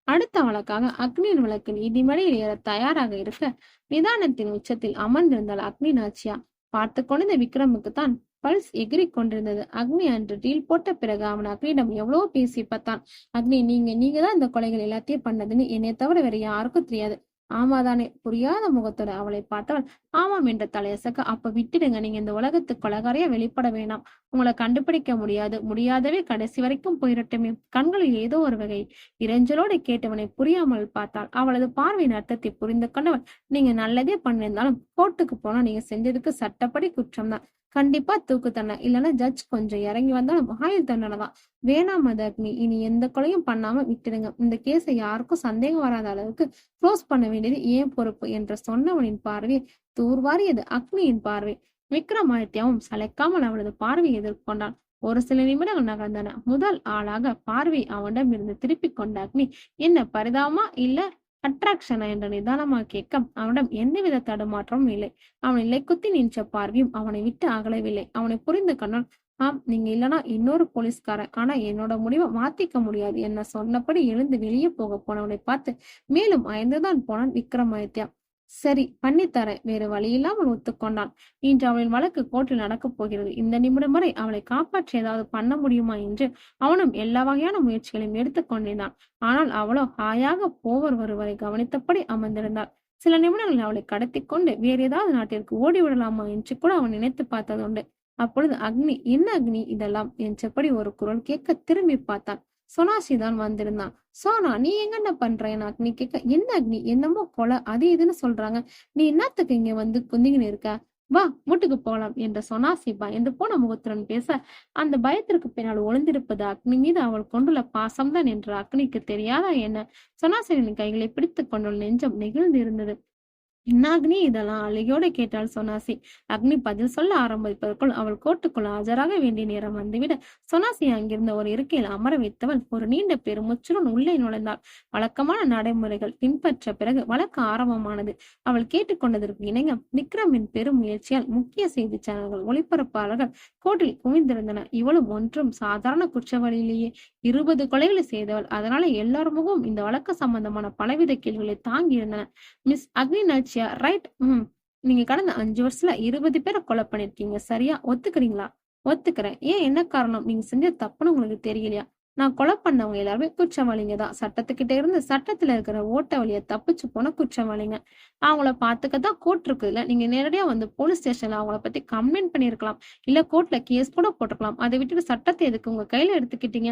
அடுத்த வழக்காக அக்னியின் வழக்கு நீதிமனையில் ஏற தயாராக இருக்க நிதானத்தின் உச்சத்தில் அமர்ந்திருந்தாள் அக்னி நாச்சியா. பார்த்து கொண்டிருந்த விக்ரமுக்கு தான் பல்ஸ் எகிரி கொண்டிருந்தது. அக்னி அன்று டீல் போட்ட பிறகு அவன் அக்னியிடம் எவ்வளவோ பேசி பார்த்தான். அக்னி, நீங்க தான் இந்த கொலைகள் எல்லாத்தையும் பண்ணதுன்னு என்னை தவிர வேற யாருக்கும் தெரியாது. ஆமாதானே? புரியாத முகத்தோட அவளை பார்த்தவள் ஆமாம் என்ற தலையசக்க, அப்ப விட்டுடுங்க, நீங்க இந்த உலகத்து கொலகாரையா வெளிப்பட வேணாம். உங்களை கண்டுபிடிக்க முடியாதவே கடைசி வரைக்கும் போயிரட்டுமே. கண்களில் ஏதோ ஒரு வகை இறைஞ்சலோடு கேட்டவனை புரியாமல் பார்த்தாள். அவளது பார்வையின் அர்த்தத்தை புரிந்து கொண்டவள், நீங்க நல்லதே பண்ணிருந்தாலும் கோர்ட்டுக்கு போனா நீங்க செஞ்சதுக்கு சட்டப்படி குற்றம் தான். கண்டிப்பா தூக்கு தண்டனை, இல்லைன்னா ஜட்ஜ் கொஞ்சம் இறங்கி வந்தாலும் ஆயுள் தண்டனை தான். வேணாம் அக்னி, இனி எந்த கொலையும் பண்ணாம விட்டுடுங்க. இந்த கேஸை யாருக்கும் சந்தேகம் வராத அளவுக்கு க்ளோஸ் பண்ண வேண்டியது ஏன் பொறுப்பு என்று சொன்னவனின் பார்வை தூர்வாரியது அக்னியின் பார்வை. விக்ரமாதித்யாவும் சளைக்காமல் அவளது பார்வையை எதிர்கொண்டான். ஒரு சில நிமிடங்கள் நகர்ந்தன. முதல் ஆளாக பார்வை அவனிடம் இருந்து திருப்பி கொண்ட அக்னி, என்ன பரிதாபமா இல்ல அட்ராக்ஷனா என்று நிதானமாக கேட்க அவனிடம் எந்தவித தடுமாற்றமும் இல்லை. அவன் இல்லை குத்தி நின்ற பார்வையும் அவனை விட்டு அகலவில்லை. அவனை புரிந்து கொண்டான். ஆம், நீங்க இல்லனா இன்னொரு போலீஸ்காரன், ஆனா என்னோட முடிவை மாத்திக்க முடியாது என்ன சொன்னபடி எழுந்து வெளியே போக போனவனை பார்த்து மேலும் அயர்ந்துதான் போனான் விக்ரமாதித்யா. சரி, பண்ணித்தரேன். வேறு வழி இல்லாமல் ஒத்துக்கொண்டான். இன்று அவளின் வழக்கு கோர்ட்டில் நடக்கப் போகிறது. இந்த நிமிடம் வரை அவளை காப்பாற்றி ஏதாவது பண்ண முடியுமா என்று அவனும் எல்லா வகையான முயற்சிகளையும் எடுத்துக்கொண்டிருந்தான். ஆனால் அவளோ ஹாயாக போவர் வருவரை கவனித்தபடி அமர்ந்திருந்தாள். சில நிமிடங்கள் அவளை கடத்தி கொண்டு வேறு ஏதாவது நாட்டிற்கு ஓடிவிடலாமா என்று கூட அவன் நினைத்து பார்த்ததுண்டு. அப்பொழுது அக்னி, என்ன அக்னி இதெல்லாம் என்றபடி ஒரு குரல் கேட்க திரும்பி பார்த்தான். சோனாஷி தான் வந்திருந்தான். சோனா, நீ எங்கென்ன பண்ற என அக்னி கேட்க, என்ன அக்னி, என்னமோ கொலை அது இதுன்னு சொல்றாங்க, நீ என்னத்துக்கு இங்க வந்து குந்திக்கின்னு இருக்க, வா வீட்டுக்கு போகலாம் என்ற சோனாசி பயந்து போன முகத்துடன் பேச, அந்த பயத்திற்கு பின்னால் ஒளிந்திருப்பது அக்னி மீது அவள் கொண்டுள்ள பாசம்தான் என்று அக்னிக்கு தெரியாதா என்ன? சோனாசியின் கைகளை பிடித்துக் கொண்டுள்ள நெஞ்சம் நெகிழ்ந்து இருந்தது. என்ன அக்னி இதெல்லாம் அழுகையோடு கேட்டாள் சோனாசி. அக்னி பதில் சொல்ல ஆரம்பிப்பதற்குள் அவள் கோர்ட்டுக்குள் ஆஜராக வேண்டிய நேரம் வந்துவிட சோனாசி அங்கிருந்த ஒரு இருக்கையில் அமர வைத்தவள் ஒரு நீண்ட பெருமுச்சுடன் உள்ளே நுழைந்தாள். வழக்கமான நடைமுறைகள் பின்பற்ற பிறகு வழக்கு ஆரம்பமானது. அவள் கேட்டுக்கொண்டதற்கு இணங்க விக்ரமின் பெரும் முயற்சியால் முக்கிய செய்தி சேனல்கள் ஒளிபரப்பாளர்கள் கோர்ட்டில் குவிந்திருந்தன. இவளும் ஒன்றும் சாதாரண குற்றவாளியிலேயே 20 கொலைகளை செய்தவள். அதனால எல்லார் முகமும் இந்த வழக்கு சம்பந்தமான பலவித கேள்விகளை தாங்கி இருந்தன. மிஸ் அக்னி நாச்சியா, ரைட்? நீங்க கடந்த 5 வருஷத்துல 20 பேரை கொலை பண்ணிருக்கீங்க, சரியா? ஒத்துக்கிறீங்களா? ஒத்துக்கிறேன். ஏன், என்ன காரணம்? நீங்க செஞ்ச தப்புன்னு உங்களுக்கு தெரியலையா? நான் கொலை பண்ணவங்க எல்லாருமே குற்றவாளிங்க தான். சட்டத்துக்கிட்ட இருந்து சட்டத்துல இருக்கிற ஓட்ட வழிய தப்பிச்சு போன குற்றவாளிங்க. அவங்கள பாத்துக்கத்தான் கோர்ட் இருக்குல்ல. நீங்க நேரடியா வந்து போலீஸ் ஸ்டேஷன்ல அவங்கள பத்தி கம்ப்ளைண்ட் பண்ணிருக்கலாம், இல்ல கோர்ட்ல கேஸ் கூட போட்டுக்கலாம். அதை விட்டுட்டு சட்டத்தை எதுக்கு உங்க கையில எடுத்துக்கிட்டீங்க?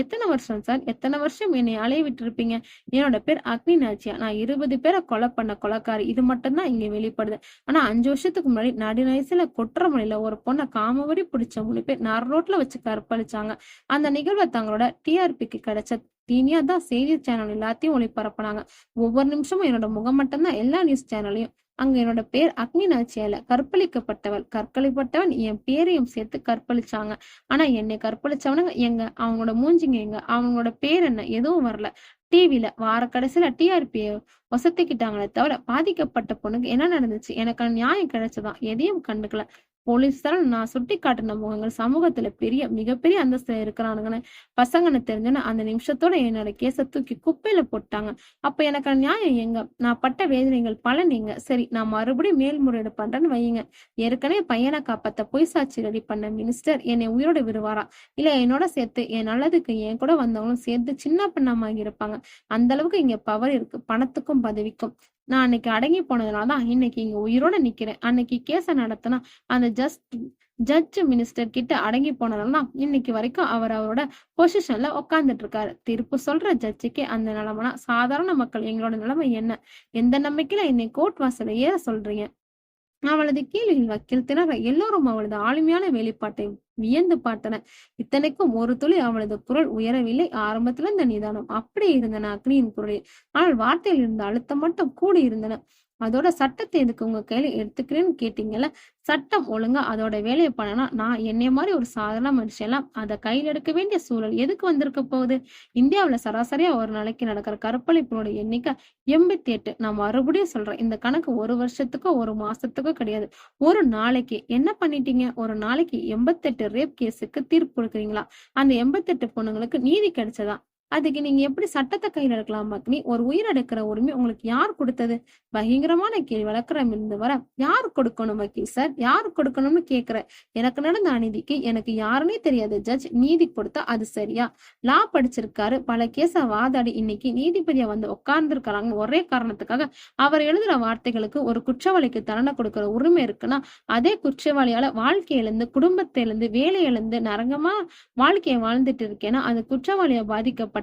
எத்தனை வருஷம் சார்? எத்தனை வருஷம் என்னை அலைய விட்டுருப்பீங்க? என்னோட பேர் அக்னி நாச்சியா. நான் 20 பேரை கொலை பண்ண கொலைக்காரி. இது மட்டும்தான் இங்க வெளிப்படுது. ஆனா 5 வருஷத்துக்கு முன்னாடி நடுநயசுல கொற்றமலையில ஒரு பொண்ணை காமவரி பிடிச்ச 3 பேர் நர் ரோட்ல வச்சு கற்பழிச்சாங்க. அந்த நிகழ்வை தங்களோட டிஆர்பிக்கு கிடைச்ச தீனியா தான் செய்தி சேனல் எல்லாத்தையும் ஒளிபரப்புனாங்க. ஒவ்வொரு நிமிஷமும் என்னோட முகம் மட்டும்தான் எல்லா நியூஸ் சேனலையும் அங்க என்னோட பேர் அக்னி நாச்சியால கற்பழிக்கப்பட்டவள். கற்பழிக்கப்பட்டவன் என் பேரையும் சேர்த்து கற்பழிச்சாங்க. ஆனா என்னை கற்பழிச்சவனுங்க எங்க? அவங்களோட மூஞ்சிங்க எங்க? அவங்களோட பேர் என்ன? எதுவும் வரல. டிவில வார கடைசியில டிஆர்பிய ஒசத்திக்கிட்டாங்களே தவிர பாதிக்கப்பட்ட பொண்ணுக்கு என்ன நடந்துச்சு? எனக்கான நியாயம் கிடைச்சதா? எதையும் கண்டுக்கல. போலீஸால நான் சுட்டிக்காட்டின முகங்கள் சமூகத்துல மிகப்பெரிய அந்தஸ்துல இருக்கிறானுங்கன்னு பசங்கன்னு தெரிஞ்சோன்னா அந்த நிமிஷத்தோட என்னோட கேஸ தூக்கி குப்பையில போட்டாங்க. அப்ப எனக்கான நியாயம் எங்க? நான் பட்ட வேதனைகள் பலன் எங்க? சரி, நான் மறுபடியும் மேல்முறையீடு பண்றேன்னு வையுங்க. ஏற்கனவே பையனை காப்பாத்த பொய் சாட்சி ரெடி பண்ண மினிஸ்டர் என்னை உயிரோட விடுவாரா? இல்ல என்னோட சேர்த்து என் நல்லதுக்கு என் கூட வந்தவங்களும் சேர்த்து சின்ன பின்னமாகி இருப்பாங்க. அந்த அளவுக்கு இங்க பவர் இருக்கு, பணத்துக்கும் பதவிக்கும். நான் அன்னைக்கு அடங்கி போனதுனாலதான் இன்னைக்கு இங்க உயிரோட நிக்கிறேன். அன்னைக்கு கேஸ நடத்தினா அந்த ஜட்ஜ் மினிஸ்டர் கிட்ட அடங்கி போனதுனாலதான் இன்னைக்கு வரைக்கும் அவரோட பொசிஷன்ல உட்கார்ந்துட்டு இருக்காரு. தீர்ப்பு சொல்ற ஜட்ஜுக்கே அந்த நிலைமைனா சாதாரண மக்கள் எங்களோட நிலைமை என்ன? எந்த நம்பிக்கையில என்னை கோர்ட் வாசல ஏற சொல்றீங்க? அவளது கேள்வியில் வக்கீல் திணற எல்லோரும் அவளது ஆளுமையான வெளிப்பாட்டை வியந்து பார்த்தனர். இத்தனைக்கும் ஒரு துளி அவளது குரல் உயரவில்லை. ஆரம்பத்துல இந்த நிதானம் அப்படியே இருந்தன அக்னியின் குரலில். ஆனால் வார்த்தையில் இருந்த அழுத்தம் மட்டும் கூடி இருந்தன. அதோட சட்டத்தை எதுக்கு உங்க கையில எடுத்துக்கிறேன்னு கேட்டீங்கல்ல? சட்டம் ஒழுங்கா அதோட வேலையை பண்ணனா நான் என்னை மாதிரி ஒரு சாதாரண மனுஷெல்லாம் அதை கையில் எடுக்க வேண்டிய சூழல் எதுக்கு வந்திருக்க போகுது? இந்தியாவுல சராசரியா ஒரு நாளைக்கு நடக்கிற கற்பழிப்புகளோட எண்ணிக்கை 88. நான் மறுபடியும் சொல்றேன், இந்த கணக்கு ஒரு வருஷத்துக்கோ ஒரு மாசத்துக்கோ கிடையாது. ஒரு நாளைக்கு என்ன பண்ணிட்டீங்க? ஒரு நாளைக்கு 88 ரேப் கேஸுக்கு தீர்ப்பு கொடுக்குறீங்களா? அந்த 88 பொண்ணுங்களுக்கு நீதி கிடைச்சதா? அதுக்கு நீங்க எப்படி சட்டத்தை கையில எடுக்கலாம் அக்னி? ஒரு உயிர் எடுக்கிற உரிமை உங்களுக்கு யார் கொடுத்தது? பயங்கரமான கேள்வி வழக்கரம் இருந்து வர. யார் கொடுக்கணும் வக்கீல் சார்? யார் கொடுக்கணும்னு கேக்குற. எனக்கு நடந்த அநீதிக்கு எனக்கு யாருன்னே தெரியாது ஜட்ஜ் நீதி கொடுத்தா அது சரியா? லா படிச்சிருக்காரு, பல கேஸ வாதாடி இன்னைக்கு நீதிபதியா வந்து உட்கார்ந்து இருக்காங்க. ஒரே காரணத்துக்காக அவர் எழுதுற வார்த்தைகளுக்கு ஒரு குற்றவாளிக்கு தண்டனை கொடுக்கிற உரிமை இருக்குன்னா அதே குற்றவாளியால வாழ்க்கை இழந்து, குடும்பத்தை இழந்து, வேலை இழந்து நரகமா வாழ்க்கையை வாழ்ந்துட்டு இருக்கேன்னா அது குற்றவாளியை பாதிக்கப்பட்டனா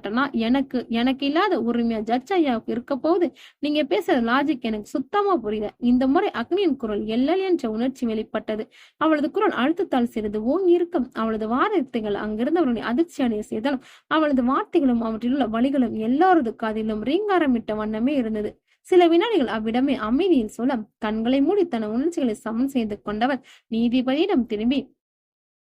எனக்கு இல்லாத உரிமையா ஜட்ஜ் ஐயாவுக்கு இருக்க போகுது? நீங்க பேசுற லாஜிக் எனக்கு சுத்தமா புரியல. இந்த முறை அக்னியின் குரல் எல்லல் என்ற உணர்ச்சி வெளிப்பட்டது. அவளது குரல் அழுத்தத்தால் சிறிது ஓங்கி இருக்கும். அவளது வார்த்தைகள் அங்கிருந்தவர்களை அதிர்ச்சி அடைய செய்தாலும் அவளது வார்த்தைகளும் அவற்றில் உள்ள வழிகளும் எல்லாரது காதிலும் ரீங்காரமிட்ட வண்ணமே இருந்தது. சில வினாடிகள் அவ்விடமே அமைதியில் சொல்ல கண்களை மூடி தன உணர்ச்சிகளை சமன் செய்து கொண்டவர் நீதிபதியிடம் திரும்பி,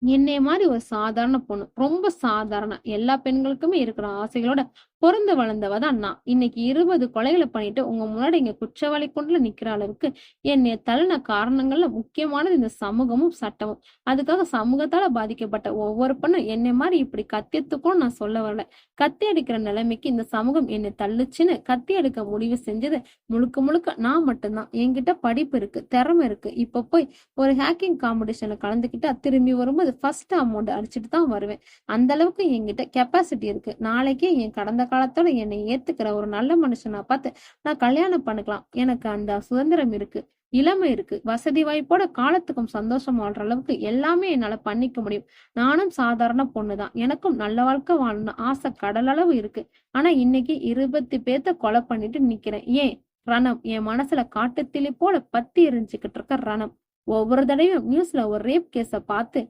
என்னைய மாதிரி ஒரு சாதாரண பொண்ணு, ரொம்ப சாதாரண, எல்லா பெண்களுக்குமே இருக்கிற ஆசைகளோட பொறந்து வளர்ந்தவ தான் நான். இன்னைக்கு 20 கொலைகளை பண்ணிட்டு உங்க முன்னாடி இங்க குற்றவாளி கொண்டுல நிக்கிற அளவுக்கு என்னை தள்ளின காரணங்கள்ல முக்கியமானது இந்த சமூகமும் சட்டமும். அதுக்காக சமூகத்தால பாதிக்கப்பட்ட ஒவ்வொரு பொண்ணும் என்னை மாதிரி இப்படி கத்தி எடுத்துக்கணும் நான் சொல்ல வரல. கத்தி எடுக்கிற நிலைமைக்கு இந்த சமூகம் என்னை தள்ளுச்சுன்னு கத்தி எடுக்க முடிவு செஞ்சது முழுக்க முழுக்க நான் மட்டும்தான். என்கிட்ட படிப்பு இருக்கு, திறமை இருக்கு. இப்ப போய் ஒரு ஹேக்கிங் காம்படிஷன்ல கலந்துக்கிட்டா திரும்பி வரும்போது ஃபர்ஸ்ட் அமௌண்ட் அடிச்சுட்டு தான் வருவேன். அந்த அளவுக்கு என்கிட்ட கெப்பாசிட்டி இருக்கு. நாளைக்கே என் கடந்த காலத்தோட என்னை ஏத்துக்கிற ஒரு நல்ல மனுஷனா பார்த்து நான் கல்யாணம் பண்ணிக்கலாம். எனக்கு அந்த சுதந்திரம் இருக்கு, இளமை இருக்கு, வசதி வாய்ப்போட காலத்துக்கும் சந்தோஷம் வாழ்ற அளவுக்கு எல்லாமே என்னால பண்ணிக்க முடியும். நானும் சாதாரண பொண்ணுதான். எனக்கும் நல்ல வாழ்க்கை வாழணும் ஆசை கடலளவு இருக்கு. ஆனா இன்னைக்கு 20 பேத்த கொலை பண்ணிட்டு நிக்கிறேன். ஏன்? ரணம். என் மனசுல காட்டுத்திலி போல பத்தி எரிஞ்சுக்கிட்டு இருக்க ரணம். ஒவ்வொரு தடவையும் நியூஸ்ல ஒரு ரேப் கேஸ பார்த்து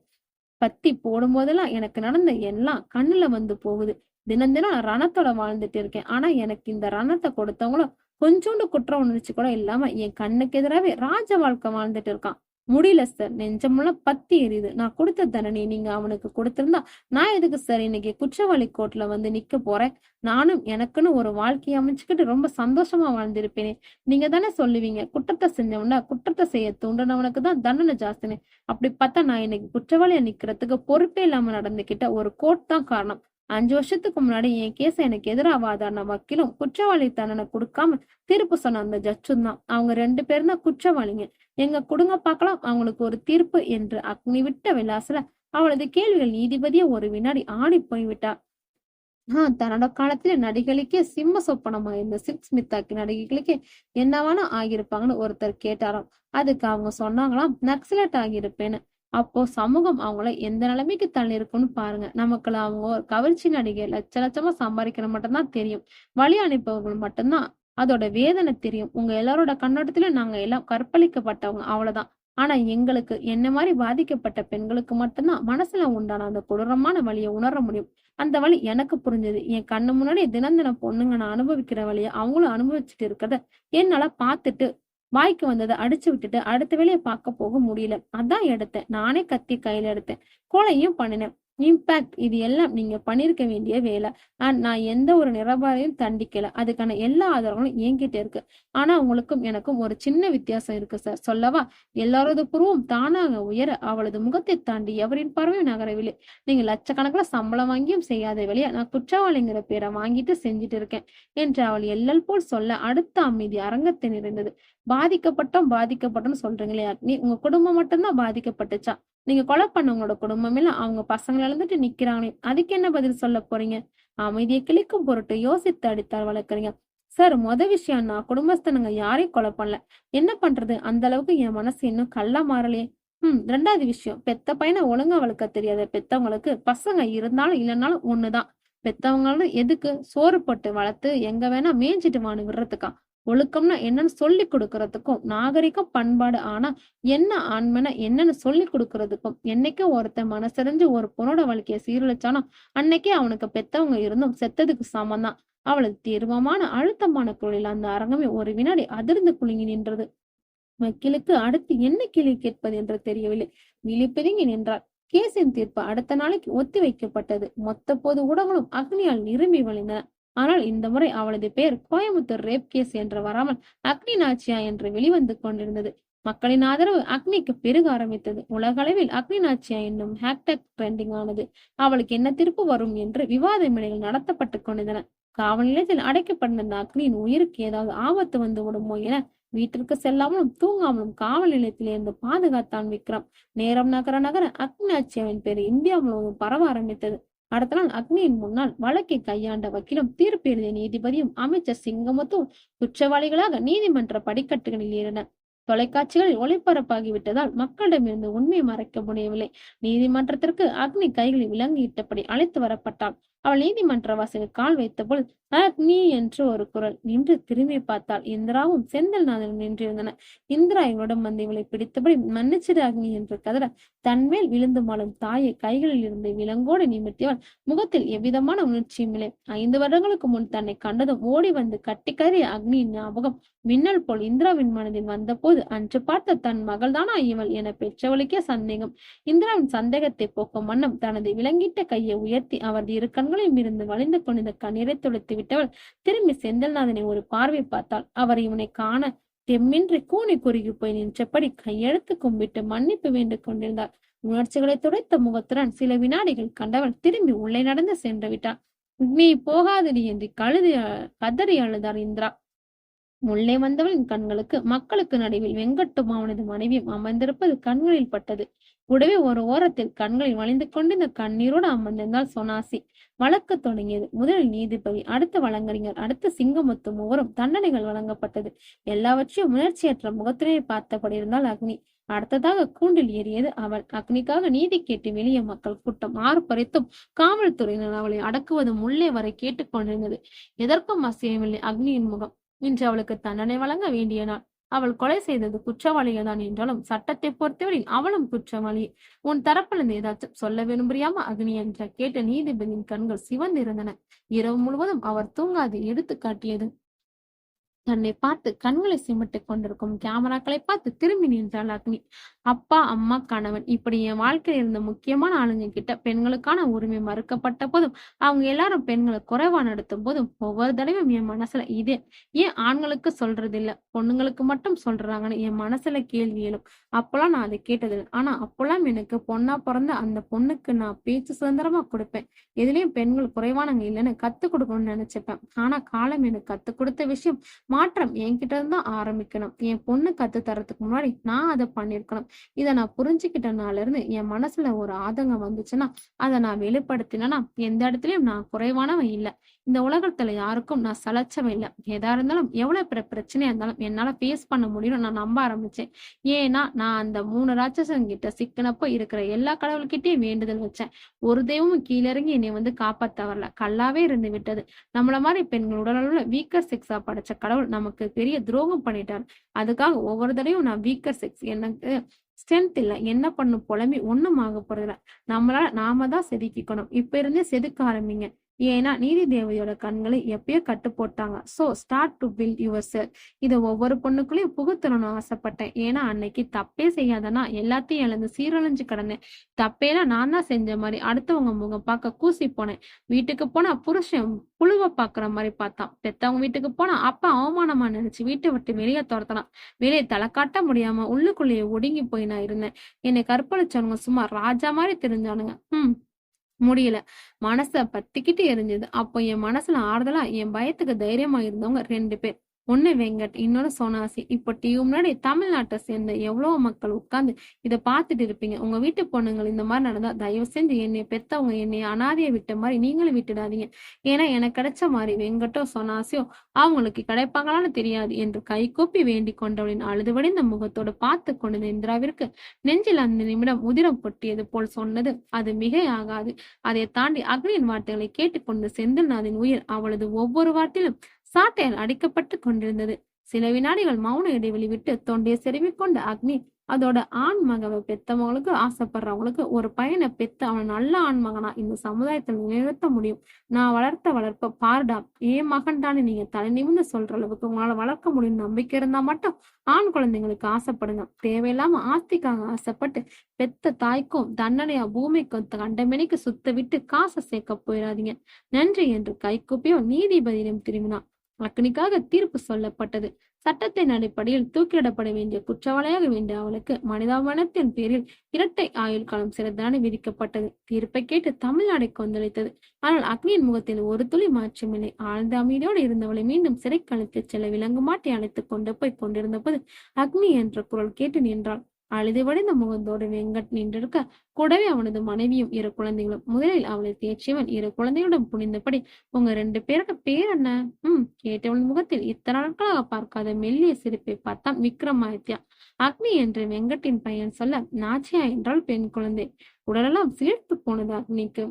பத்தி போடும்போதெல்லாம் எனக்கு நடந்த எல்லாம் கண்ணுல வந்து போகுது. தினம் தினம் நான் ரணத்தோட வாழ்ந்துட்டு இருக்கேன். ஆனா எனக்கு இந்த ரணத்தை கொடுத்தவங்களும் கொஞ்சோண்டு குற்ற உணர்ச்சி கூட இல்லாம என் கண்ணுக்கு எதிராவே ராஜ வாழ்க்கை வாழ்ந்துட்டு இருக்கான். முடியல சார், நெஞ்சமெல்லாம் பத்தி எரியுது. நான் கொடுத்த தண்டனை நீங்க அவனுக்கு கொடுத்திருந்தா நான் எதுக்கு சார் இன்னைக்கு குற்றவாளி கோர்ட்ல வந்து நிக்க போறேன்? நானும் எனக்குன்னு ஒரு வாழ்க்கையை அமைச்சுக்கிட்டு ரொம்ப சந்தோஷமா வாழ்ந்திருப்பேனே. நீங்க தானே சொல்லுவீங்க, குற்றத்தை செஞ்சவனா குற்றத்தை செய்ய தூண்டினவனுக்கு தான் தண்டனை ஜாஸ்தினே. அப்படி பார்த்தா நான் இன்னைக்கு குற்றவாளியா நிக்கிறதுக்கு பொறுப்பே இல்லாம நடந்துகிட்ட ஒரு கோர்ட் தான் காரணம். 5 வருஷத்துக்கு முன்னாடி என் கேஸ எனக்கு எதிராக வாதாடின வக்கீலும் குற்றவாளி தண்டனை கொடுக்காம தீர்ப்பு சொன்ன அந்த ஜட்ஜும் தான். அவங்க 2 பேரும் தான் குற்றவாளிங்க. எங்க குடுங்க பார்க்கலாம் அவங்களுக்கு ஒரு தீர்ப்பு என்று அக்னி விட்ட விலாசல அவளது கேள்விகள் நீதிபதியை ஒரு வினாடி ஆடி போய்விட்டார். தன்னோட காலத்துல நடிகளுக்கே சிம்ம சொப்பனமா இருந்த சில்க் ஸ்மித்தாக்கி நடிகைகளுக்கே என்னவானா ஆகியிருப்பாங்கன்னு ஒருத்தர் கேட்டாராம். அதுக்கு அவங்க சொன்னாங்களாம், நக்சலைட் ஆகியிருப்பேன்னு. அப்போ சமூகம் அவங்கள எந்த நிலைமைக்கு தள்ளி இருக்குன்னு பாருங்க. நமக்குள்ள அவங்க ஒரு கவர்ச்சி நடிகை லட்ச லட்சமா சம்பாதிக்கிற மட்டும்தான் தெரியும். வழி அனுப்பவர்கள் மட்டும்தான் அதோட வேதனை தெரியும். உங்க எல்லாரோட கண்ணோட்டத்துல நாங்க எல்லாம் கற்பழிக்கப்பட்டவங்க, அவ்வளவுதான். ஆனா எங்களுக்கு என்ன மாதிரி பாதிக்கப்பட்ட பெண்களுக்கு மட்டும்தான் மனசுல உண்டான அந்த கொடூரமான வழியை உணர முடியும். அந்த வழி எனக்கு புரிஞ்சது. என் கண்ணு முன்னாடி தினம் தினம் பொண்ணுங்க நான் அனுபவிக்கிற வழியை அவங்களும் அனுபவிச்சுட்டு இருக்கிறத என்னால பார்த்துட்டு வாய்க்கு வந்ததை அடிச்சு விட்டுட்டு அடுத்த வேலையை பார்க்க போக முடியல. அதான் எடுத்தேன். நானே கத்தி கையில எடுத்தேன். கொலையும் பண்ணினேன். இம்பாக்ட் இது எல்லாம் நீங்க பண்ணிருக்க வேண்டிய வேலை. நான் எந்த ஒரு நிரபரையும் தண்டிக்கல. அதுக்கான எல்லா ஆதாரங்களும் என்கிட்ட இருக்கு. ஆனா உங்களுக்கும் எனக்கும் ஒரு சின்ன வித்தியாசம் இருக்கு சார். சொல்லவா? எல்லாரது புருவம் தானாக உயர அவளது முகத்தை தாண்டி எவரின் பார்வையும் நகரவில்லை. நீங்க லட்சக்கணக்கில் சம்பளம் வாங்கியும் செய்யாத வேலையா நான் குற்றவாளிங்கிற பேரை வாங்கிட்டு செஞ்சுட்டு இருக்கேன் என்று அவள் எல்லல் போல் சொல்ல அடுத்த அமைதி அரங்கத்தை நிறைந்தது. பாதிக்கப்பட்டோம்னு சொல்றீங்களே அக்னி, உங்க குடும்பம் மட்டும்தான் பாதிக்கப்பட்டுச்சா? நீங்க கொலை பண்ணவங்களோட குடும்பம் எல்லாம் அவங்க பசங்களை இழந்துட்டு நிக்கிறாங்களே, அதுக்கு என்ன பதில் சொல்ல போறீங்க? அமைதியை கிழிக்கும் பொருட்டு யோசித்து அடித்தார் வழக்கறிஞர். சார், விஷயம் நான் குடும்பஸ்தனுங்க யாரையும் கொலை பண்ணல. என்ன பண்றது, அந்த அளவுக்கு என் மனசு இன்னும் கல்லா மாறலையே. ரெண்டாவது விஷயம், பெத்த பையனை ஒழுங்கா வளர்க்க தெரியாத பெத்தவங்களுக்கு பசங்க இருந்தாலும் இல்லைன்னாலும் ஒண்ணுதான். பெத்தவங்களும் எதுக்கு சோறு போட்டு வளர்த்து எங்க வேணா மேய்ஞ்சிட்டு வான்னு விடுறதுக்கா? ஒழுக்கம்னா என்னன்னு சொல்லி கொடுக்கறதுக்கும், நாகரிகம் பண்பாடு ஆனா என்ன ஆண்மனை என்னன்னு சொல்லி கொடுக்கறதுக்கும், என்னைக்கும் ஒருத்தன் மனசறிஞ்சு ஒரு பொண்ணோட வாழ்க்கைய சீரழிச்சானோ அன்னைக்கே அவனுக்கு பெத்தவங்க இருந்தும் செத்ததுக்கு சமந்தான். அவளது தீர்வமான அழுத்தமான குரலில் அந்த அரங்கமே ஒரு வினாடி அதிர்ந்து குலுங்கி நின்றது. வக்கீலுக்கு அடுத்து என்ன கேள்வி கேட்பது என்று தெரியவில்லை. விழிப்பதுங்கி நின்றார். கேஸின் தீர்ப்பு அடுத்த நாளைக்கு ஒத்தி வைக்கப்பட்டது. மொத்த பொது ஊடகங்களும் அக்னியால் நிரம்பி வழிந்தன. ஆனால் இந்த முறை அவளது பெயர் கோயம்புத்தூர் ரேப் கேஸ் என்று வராமல் அக்னி நாச்சியா என்று வெளிவந்து கொண்டிருந்தது. மக்களின் ஆதரவு அக்னிக்கு பெருக ஆரம்பித்தது. உலகளவில் அக்னி நாச்சியா என்னும் ஹேஷ்டேக் ட்ரெண்டிங் ஆனது. அவளுக்கு என்ன தீர்ப்பு வரும் என்று விவாத மேடைகள் நடத்தப்பட்டு கொண்டிருந்தன. காவல் நிலையத்தில் அடைக்கப்பட்டிருந்த அக்னியின் உயிருக்கு ஏதாவது ஆபத்து வந்து விடுமோ என வீட்டிற்கு செல்லாமலும் தூங்காமலும் காவல் நிலையத்தில் இருந்து பாதுகாத்தான் விக்ரம். நேரம் நகர நகர அக்னி நாச்சியாவின் பேர் இந்தியா முழுவதும் பரவ ஆரம்பித்தது. அடுத்த நாள் அக்னியின் முன்னால் வழக்கை கையாண்ட வக்கீலும் தீர்ப்பு எழுதிய நீதிபதியும் அமைச்சர் சிங்கமுத்தும் குற்றவாளிகளாக நீதிமன்ற படிக்கட்டுகளில் ஏறினர். தொலைக்காட்சிகளில் ஒளிபரப்பாகிவிட்டதால் மக்களிடமிருந்து உண்மையை மறைக்க முடியவில்லை. நீதிமன்றத்திற்கு அக்னி கைகளில் விலங்கிட்டபடி அழைத்து வரப்பட்டாள். அவள் நீதிமன்ற வாசலில் கால் வைத்தபோது அக்னி என்று ஒரு குரல். நின்று திரும்பி பார்த்தாள். இந்திராவும் செந்தில்நாதனும் நின்றிருந்தன. இந்திரா இவளிடம் வந்து இவளை பிடித்தபடி மன்னிச்சிடு அக்னி என்று கதற தன்மேல் விழுந்து மாளும் தாயை கைகளில் இருந்து விலங்கோடு நிமித்தியவள் முகத்தில் எவ்விதமான உணர்ச்சியும் இல்லை. 5 வருடங்களுக்கு முன் தன்னை கண்டதும் ஓடி வந்து கட்டி கதறிய அக்னியின் ஞாபகம் மின்னல் போல் இந்திராவின் மனதில் வந்தபோது அன்று பார்த்த தன் மகள்தானா இவள் என பெற்றவளுக்கே சந்தேகம். இந்திராவின் சந்தேகத்தை போக்கும் வண்ணம் தனது விலங்கிட்ட கையை உயர்த்தி அவரது இரு கண்களையும் இருந்து வழிந்து கொண்டிருந்த கண்ணீரை தொடுத்து விட்டவள் திரும்பி செந்தில்நாதனை ஒரு பார்வை பார்த்தாள். அவர் இவனை காண தெம்மின்றி கூனி குறுகி போய் நின்றபடி கையெழுத்து கும்பிட்டு மன்னிப்பு வேண்டிக் கொண்டிருந்தார். உணர்ச்சிகளை துடைத்த முகத்துடன் சில வினாடிகள் கண்டவள் திரும்பி உள்ளே நடந்து சென்று விட்டாள். நீ போகாதடி என்று கதறி அழுதார் இந்திரா. உள்ளே வந்தவளின் கண்களுக்கு மக்களுக்கு நடுவில் வெங்கட்டும் அவனது மனைவியும் அமர்ந்திருப்பது கண்களில் பட்டது. கூடவே ஒரு ஓரத்தில் கண்களில் வழிந்து கொண்டிருந்த கண்ணீரோடு அமர்ந்திருந்தால் சோனாசி. வழக்கு தொடங்கியது. முதலில் நீதிபதி, அடுத்த வழக்கறிஞர், அடுத்த சிங்கமுத்து மூவரும் தண்டனைகள் வழங்கப்பட்டது. எல்லாவற்றையும் முயற்சியற்ற முகத்திலே பார்த்தபடி இருந்தால் அக்னி. அடுத்ததாக கூண்டில் ஏறியது அவள். அக்னிக்காக நீதி கேட்டு வெளியே மக்கள் கூட்டம் ஆர்ப்பரித்தும் காவல்துறையினர் அவளை அடக்குவதும் உள்ளே வரை கேட்டுக்கொண்டிருந்தது. எதற்கும் அசையவில்லை அக்னியின் முகம். இன்று அவளுக்கு தண்டனை வழங்க வேண்டிய நாள். அவள் கொலை செய்தது குற்றவாளிகள் தான் என்றாலும் சட்டத்தை பொறுத்தவரையில் அவளும் குற்றவாளி. உன் தரப்பிலிருந்து ஏதாச்சும் சொல்ல விரும்புறியாமா அக்னி என்ற கேட்ட நீதிபதியின் கண்கள் சிவந்திருந்தன. இரவு முழுவதும் அவர் தூங்காது எடுத்து காட்டியது. தன்னை பார்த்து கண்களை சிமிட்டுக் கொண்டிருக்கும் கேமராக்களை பார்த்து திரும்பி நின்றாள் அக்னி. அப்பா, அம்மா, கணவன் இப்படி என் வாழ்க்கையில் இருந்த முக்கியமான ஆளுங்க கிட்ட பெண்களுக்கான உரிமை மறுக்கப்பட்ட போதும், அவங்க எல்லாரும் பெண்களை குறைவா நடத்தும் போதும் ஒவ்வொரு தடவையும் என் மனசுல இதே ஏன் ஆண்களுக்கு சொல்றது இல்ல, பொண்ணுங்களுக்கு மட்டும் சொல்றாங்கன்னு என் மனசுல கேள்வி எழும். அப்பெல்லாம் நான் அதை கேட்டதில்லை. ஆனா அப்பெல்லாம் எனக்கு பொண்ணா பிறந்த அந்த பொண்ணுக்கு நான் பேச்சு சுதந்திரமா கொடுப்பேன். எதுலயும் பெண்கள் குறைவானவங்க இல்லைன்னு கத்துக் கொடுக்கணும்னு நினைச்சுப்பேன். ஆனா காலம் எனக்கு கத்துக் கொடுத்த விஷயம் மாற்றம் என்கிட்ட இருந்து தான் ஆரம்பிக்கணும். என் பொண்ணு கத்து தரத்துக்கு முன்னாடி நான் அதை பண்ணிருக்கணும். இதை நான் புரிஞ்சுக்கிட்டனால இருந்து என் மனசுல ஒரு ஆதங்கம் வந்துச்சுன்னா அதை நான் வெளிப்படுத்தினா எந்த இடத்துலயும் நான் குறைவானவன் இல்லை. இந்த உலகத்துல யாருக்கும் நான் சலைச்சவன் இல்லை. எதா இருந்தாலும் எவ்வளவு பெரிய பிரச்சனையா இருந்தாலும் என்னால ஃபேஸ் பண்ண முடியும்னு நான் நம்ப ஆரம்பிச்சேன். ஏன்னா நான் அந்த 3 ராட்சசன் கிட்ட சிக்கினப்போ இருக்கிற எல்லா கடவுள்கிட்டயும் வேண்டுதல் வச்சேன். ஒரு தெய்வமும் கீழிறங்கி என்னை வந்து காப்பாத்த வரல, கல்லாவே இருந்து விட்டது. நம்மள மாதிரி பெண்கள் உடலுள்ள வீக்கர் செக்ஸா படைச்ச கடவுள் நமக்கு பெரிய துரோகம் பண்ணிட்டார். அதுக்காக ஒவ்வொரு தடையும் நான் வீக்கர் செக்ஸ், எனக்கு ஸ்ட்ரென்த் இல்ல, என்ன பண்ணும் புலம்பி ஒண்ணும் ஆக போறதில்ல. நாம தான் செதுக்கிக்கணும். இப்ப இருந்தே செதுக்க ஆரம்பிங்க. ஏன்னா நீதி தேவதையோட கண்களை எப்பயோ கட்டு போட்டாங்க. So start to build yourself. இதை ஒவ்வொரு பொண்ணுக்குள்ளயும் புகுத்தணும்னு ஆசைப்பட்டேன். ஏன்னா அன்னைக்கு தப்பே செய்யாதனா எல்லாத்தையும் இழந்து சீரழிஞ்சு கிடந்தேன். தப்பேலாம் நான் தான் செஞ்ச மாதிரி அடுத்தவங்க முகம் பார்க்க கூசி போனேன். வீட்டுக்கு போனா புருஷன் புழுவ பாக்குற மாதிரி பார்த்தான். பெத்தவங்க வீட்டுக்கு போனா அப்பா அவமானமா நினைச்சு வீட்டை விட்டு வெளியே துரத்தலாம். வெளியே தலை காட்ட முடியாம உள்ளுக்குள்ளேயே ஒடுங்கி போய் நான் இருந்தேன். என்னை கற்பழிச்சவனுங்க சும்மா ராஜா மாதிரி தெரிஞ்சானுங்க. முடியல. மனச பத்திக்கிட்டு எரிஞ்சது. அப்போ என் மனசுல ஆறுதலா என் பயத்துக்கு தைரியமா இருந்தவங்க 2 பேர். ஒண்ணு வெங்கட், இன்னொரு சோனாசி. இப்போ டிவி முன்னாடி தமிழ்நாட்டை சேர்ந்த எவ்வளவு மக்கள் உட்கார்ந்து இதை பார்த்துட்டு இருப்பீங்க. உங்க வீட்டு பொண்ணுங்கள் இந்த மாதிரி நடந்தா தயவு செஞ்சு என்னை பெத்தவங்க என்னை அனாதையை விட்ட மாதிரி நீங்களும் விட்டுடாதீங்க. ஏன்னா எனக்கு கிடைச்ச மாதிரி வெங்கட்டோ சோனாசியோ அவங்களுக்கு கிடைப்பாங்களான்னு தெரியாது என்று கைகூப்பி வேண்டிக் கொண்டவளின் அழுதுவடிந்த முகத்தோடு பார்த்து கொண்ட இந்திராவிற்கு நெஞ்சில் அந்த நிமிடம் உதிரம் கொட்டியது போல் சொன்னது அது மிகையாகாது. அதை தாண்டி அக்னியின் வார்த்தைகளை கேட்டுக்கொண்டு செந்தில்நாதின் உயிர் அவளது ஒவ்வொரு வார்த்தையிலும் சாட்டையால் அடிக்கப்பட்டு கொண்டிருந்தது. சில வினாடிகள் மௌன இடைவெளி விட்டு தொண்டையை செருவிக்கொண்ட அக்னி அதோட ஆண் மகவை பெத்தவங்களுக்கு ஆசைப்படுறவங்களுக்கு ஒரு பையனை பெத்து அவன் நல்ல ஆண் மகனா இந்த சமுதாயத்தில் நிலைநிறுத்த முடியும். நான் வளர்த்த வளர்ப்ப பாருடா, ஏன் மகன்டான்னு நீங்க தலை நிமிர்ந்து சொல்ற அளவுக்கு உங்களால வளர்க்க முடியும் நம்பிக்கை இருந்தா மட்டும் ஆண் குழந்தைங்களுக்கு ஆசைப்படுங்க. தேவையில்லாம ஆஸ்திக்காக ஆசைப்பட்டு பெத்த தாய்க்கும் தண்டனையா பூமிக்கும் கண்டமணிக்கு சுத்த விட்டு காசை சேர்க்க போயிடாதீங்க. நன்றி என்று கைகூப்பியோ நீதிபதியிடம் திரும்பினான். அக்னிக்காக தீர்ப்பு சொல்லப்பட்டது. சட்டத்தின் அடிப்படையில் தூக்கிலிடப்பட வேண்டிய குற்றவாளியாக வேண்டிய அவளுக்கு மனிதாபனத்தின் பேரில் இரட்டை ஆயுள் காலம் சிறை தண்டனை விதிக்கப்பட்டது. தீர்ப்பை கேட்டு தமிழ்நாடை கொந்தளித்தது. ஆனால் அக்னியின் முகத்தில் ஒரு துளி மாற்றமில்லை. ஆழ்ந்த அமைதியோடு இருந்தவளை மீண்டும் சிறைக்கு அழைத்துச் செல்ல விலங்கு மாட்டி அழைத்துக் கொண்டு போய் கொண்டிருந்த போது அக்னி என்ற குரல் கேட்டு நின்றாள். அழுது வடிந்த முகத்தோடு வெங்கட் நின்றிருக்க கூடவே அவனது மனைவியும் 2 குழந்தைகளும். முதலில் அவளை தேய்ச்சியவன் 2 குழந்தைகளுடன் புனிந்தபடி, உங்க 2 பேருக்கு பேர் என்ன? கேட்டவன் முகத்தில் இத்தனை நாட்களாக பார்க்காத மெல்லிய சிரிப்பை பார்த்தான் விக்ரமாதித்யா. அக்னி என்று வெங்கட்டின் பையன் சொல்ல, நாச்சியா என்றால் பெண் குழந்தை. உடலெல்லாம் சிலிர்த்து போனது அக்னிக்கு.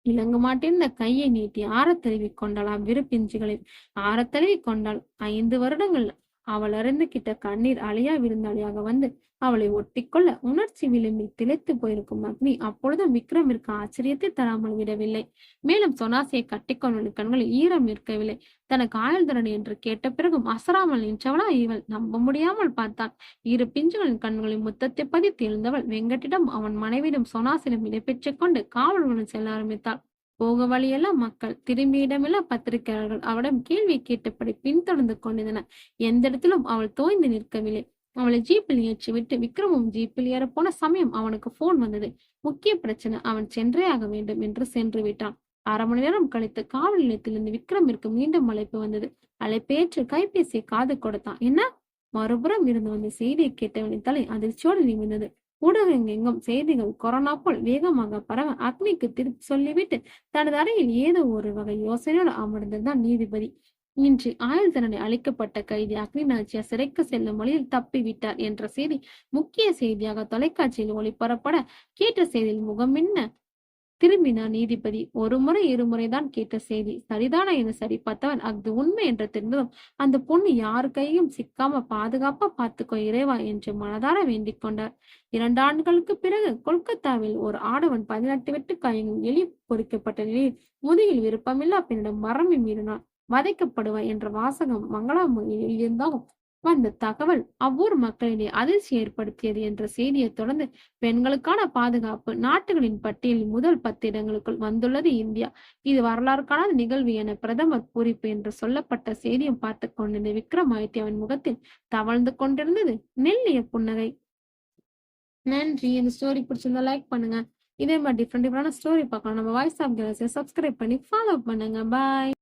இலங்கு மாட்டிருந்த கையை நீட்டி ஆறத்தழுவி கொண்டாள். அவ்விரு பிஞ்சுகளை ஆறத்தழுவி கொண்டாள். 5 வருடங்கள் அவள் அறிந்துகிட்ட கண்ணீர் அழியா விருந்தாளியாக வந்து அவளை ஒட்டிக்கொள்ள உணர்ச்சி விளிம்பில் திளைத்து போயிருக்கும் அக்னி அப்பொழுதும் விக்ரமிற்கு ஆச்சரியத்தை தராமல் விடவில்லை. மேலும் சொனாசியை கட்டிக்கொண்ட கண்களில் ஈரம் நிற்கவில்லை. தனக்கு ஆயுள் தண்டனை என்று கேட்ட பிறகும் அசராமல் நின்றவளா இவள் நம்ப முடியாமல் பார்த்தான். 2 பிஞ்சுகளின் கண்களில் முத்தத்தை பதித்து எழுந்தவள் வெங்கட்டிடம் அவன் மனைவியிடம் சொனாசிடம் இடைபெற்றுக் கொண்டு காவலுடன் செல்ல ஆரம்பித்தாள். போக வழியெல்லாம் மக்கள், திரும்பியிடமெல்லாம் பத்திரிகையாளர்கள் அவளிடம் கேள்வி கேட்டபடி பின்தொடர்ந்து கொண்டிருந்தனர். எந்த இடத்திலும் அவள் தோய்ந்து நிற்கவில்லை. அவளை ஜீப்பில் ஏற்றிவிட்டு விக்ரமும் ஜீப்பில் ஏற போன சமயம் அவனுக்கு போன் வந்தது. முக்கிய பிரச்சனை, அவன் சென்றே ஆக வேண்டும் என்று சென்று விட்டான். 1/2 மணி நேரம் கழித்து காவல் நிலையத்திலிருந்து விக்ரமிற்கு மீண்டும் அழைப்பு வந்தது. அழைப்பேற்று கைபேசியை காது கொடுத்தான். என்ன? மறுபுறம் இருந்து வந்த செய்தியை கேட்டவனின் தலை அதிர்ச்சியோடு நிமிர்ந்தது. ஊடகங்கெங்கும் செய்திகள் கொரோனா போல் வேகமாக பரவ அக்னிக்கு திருப்பி சொல்லிவிட்டு தனது அறையில் ஏதோ ஒரு வகை யோசனையோடு அமர்ந்ததுதான் நீதிபதி. இன்று ஆயுள் தண்டனை அளிக்கப்பட்ட கைதி அக்னி நாச்சியா சிறைக்கு செல்லும் வழியில் தப்பிவிட்டார் என்ற செய்தி முக்கிய செய்தியாக தொலைக்காட்சியில் ஒளிபரப்பட கேட்ட செய்தியில் முகமின்ன திரும்பினார் நீதிபதி. ஒரு முறை 2 முறைதான் கேட்ட செய்தி. சரிதானா என சரி பார்த்தவன் அது உண்மை என்று தெரிந்ததும் அந்த பொண்ணு யாரு கையும் சிக்காம பாதுகாப்பா பார்த்துக்கோ இறைவா என்று மனதார வேண்டிக் கொண்டார். 2 ஆண்டுகளுக்கு பிறகு கொல்கத்தாவில் ஒரு ஆடவன் 18 வெட்டு காயங்கள் எலி பொறிக்கப்பட்ட நிலையில் முதுகில் விருப்பமில்லா பெண்ணிடம் மரமி மீறினார், வதைக்கப்படுவார் என்ற வாசகம் மங்களாமொழியில் எழுதியிருந்தாலும் வந்த தகவல் அவ்வூர் மக்களிடையே அதிர்ச்சி ஏற்படுத்தியது என்ற செய்தியை தொடர்ந்து பெண்களுக்கான பாதுகாப்பு நாட்டுகளின் பட்டியலில் முதல் 10 இடங்களுக்குள் வந்துள்ளது இந்தியா. இது வரலாறு காணாத நிகழ்வு என பிரதமர் குறிப்பு என்று சொல்லப்பட்ட செய்தியும் பார்த்து கொண்டிருந்த விக்ரமாதித்யாவின் முகத்தில் தவழ்ந்து கொண்டிருந்தது நெல்லிய புன்னகை. நன்றி. இந்த ஸ்டோரி பிடிச்சிருந்தா லைக் பண்ணுங்க. இதே மாதிரி டிஃப்ரெண்டான ஸ்டோரி பார்க்கலாம் நம்ம வாய்ஸ் ஆஃப் கேலக்ஸியை சப்ஸ்கிரைப் பண்ணி ஃபாலோ பண்ணுங்க. பாய்.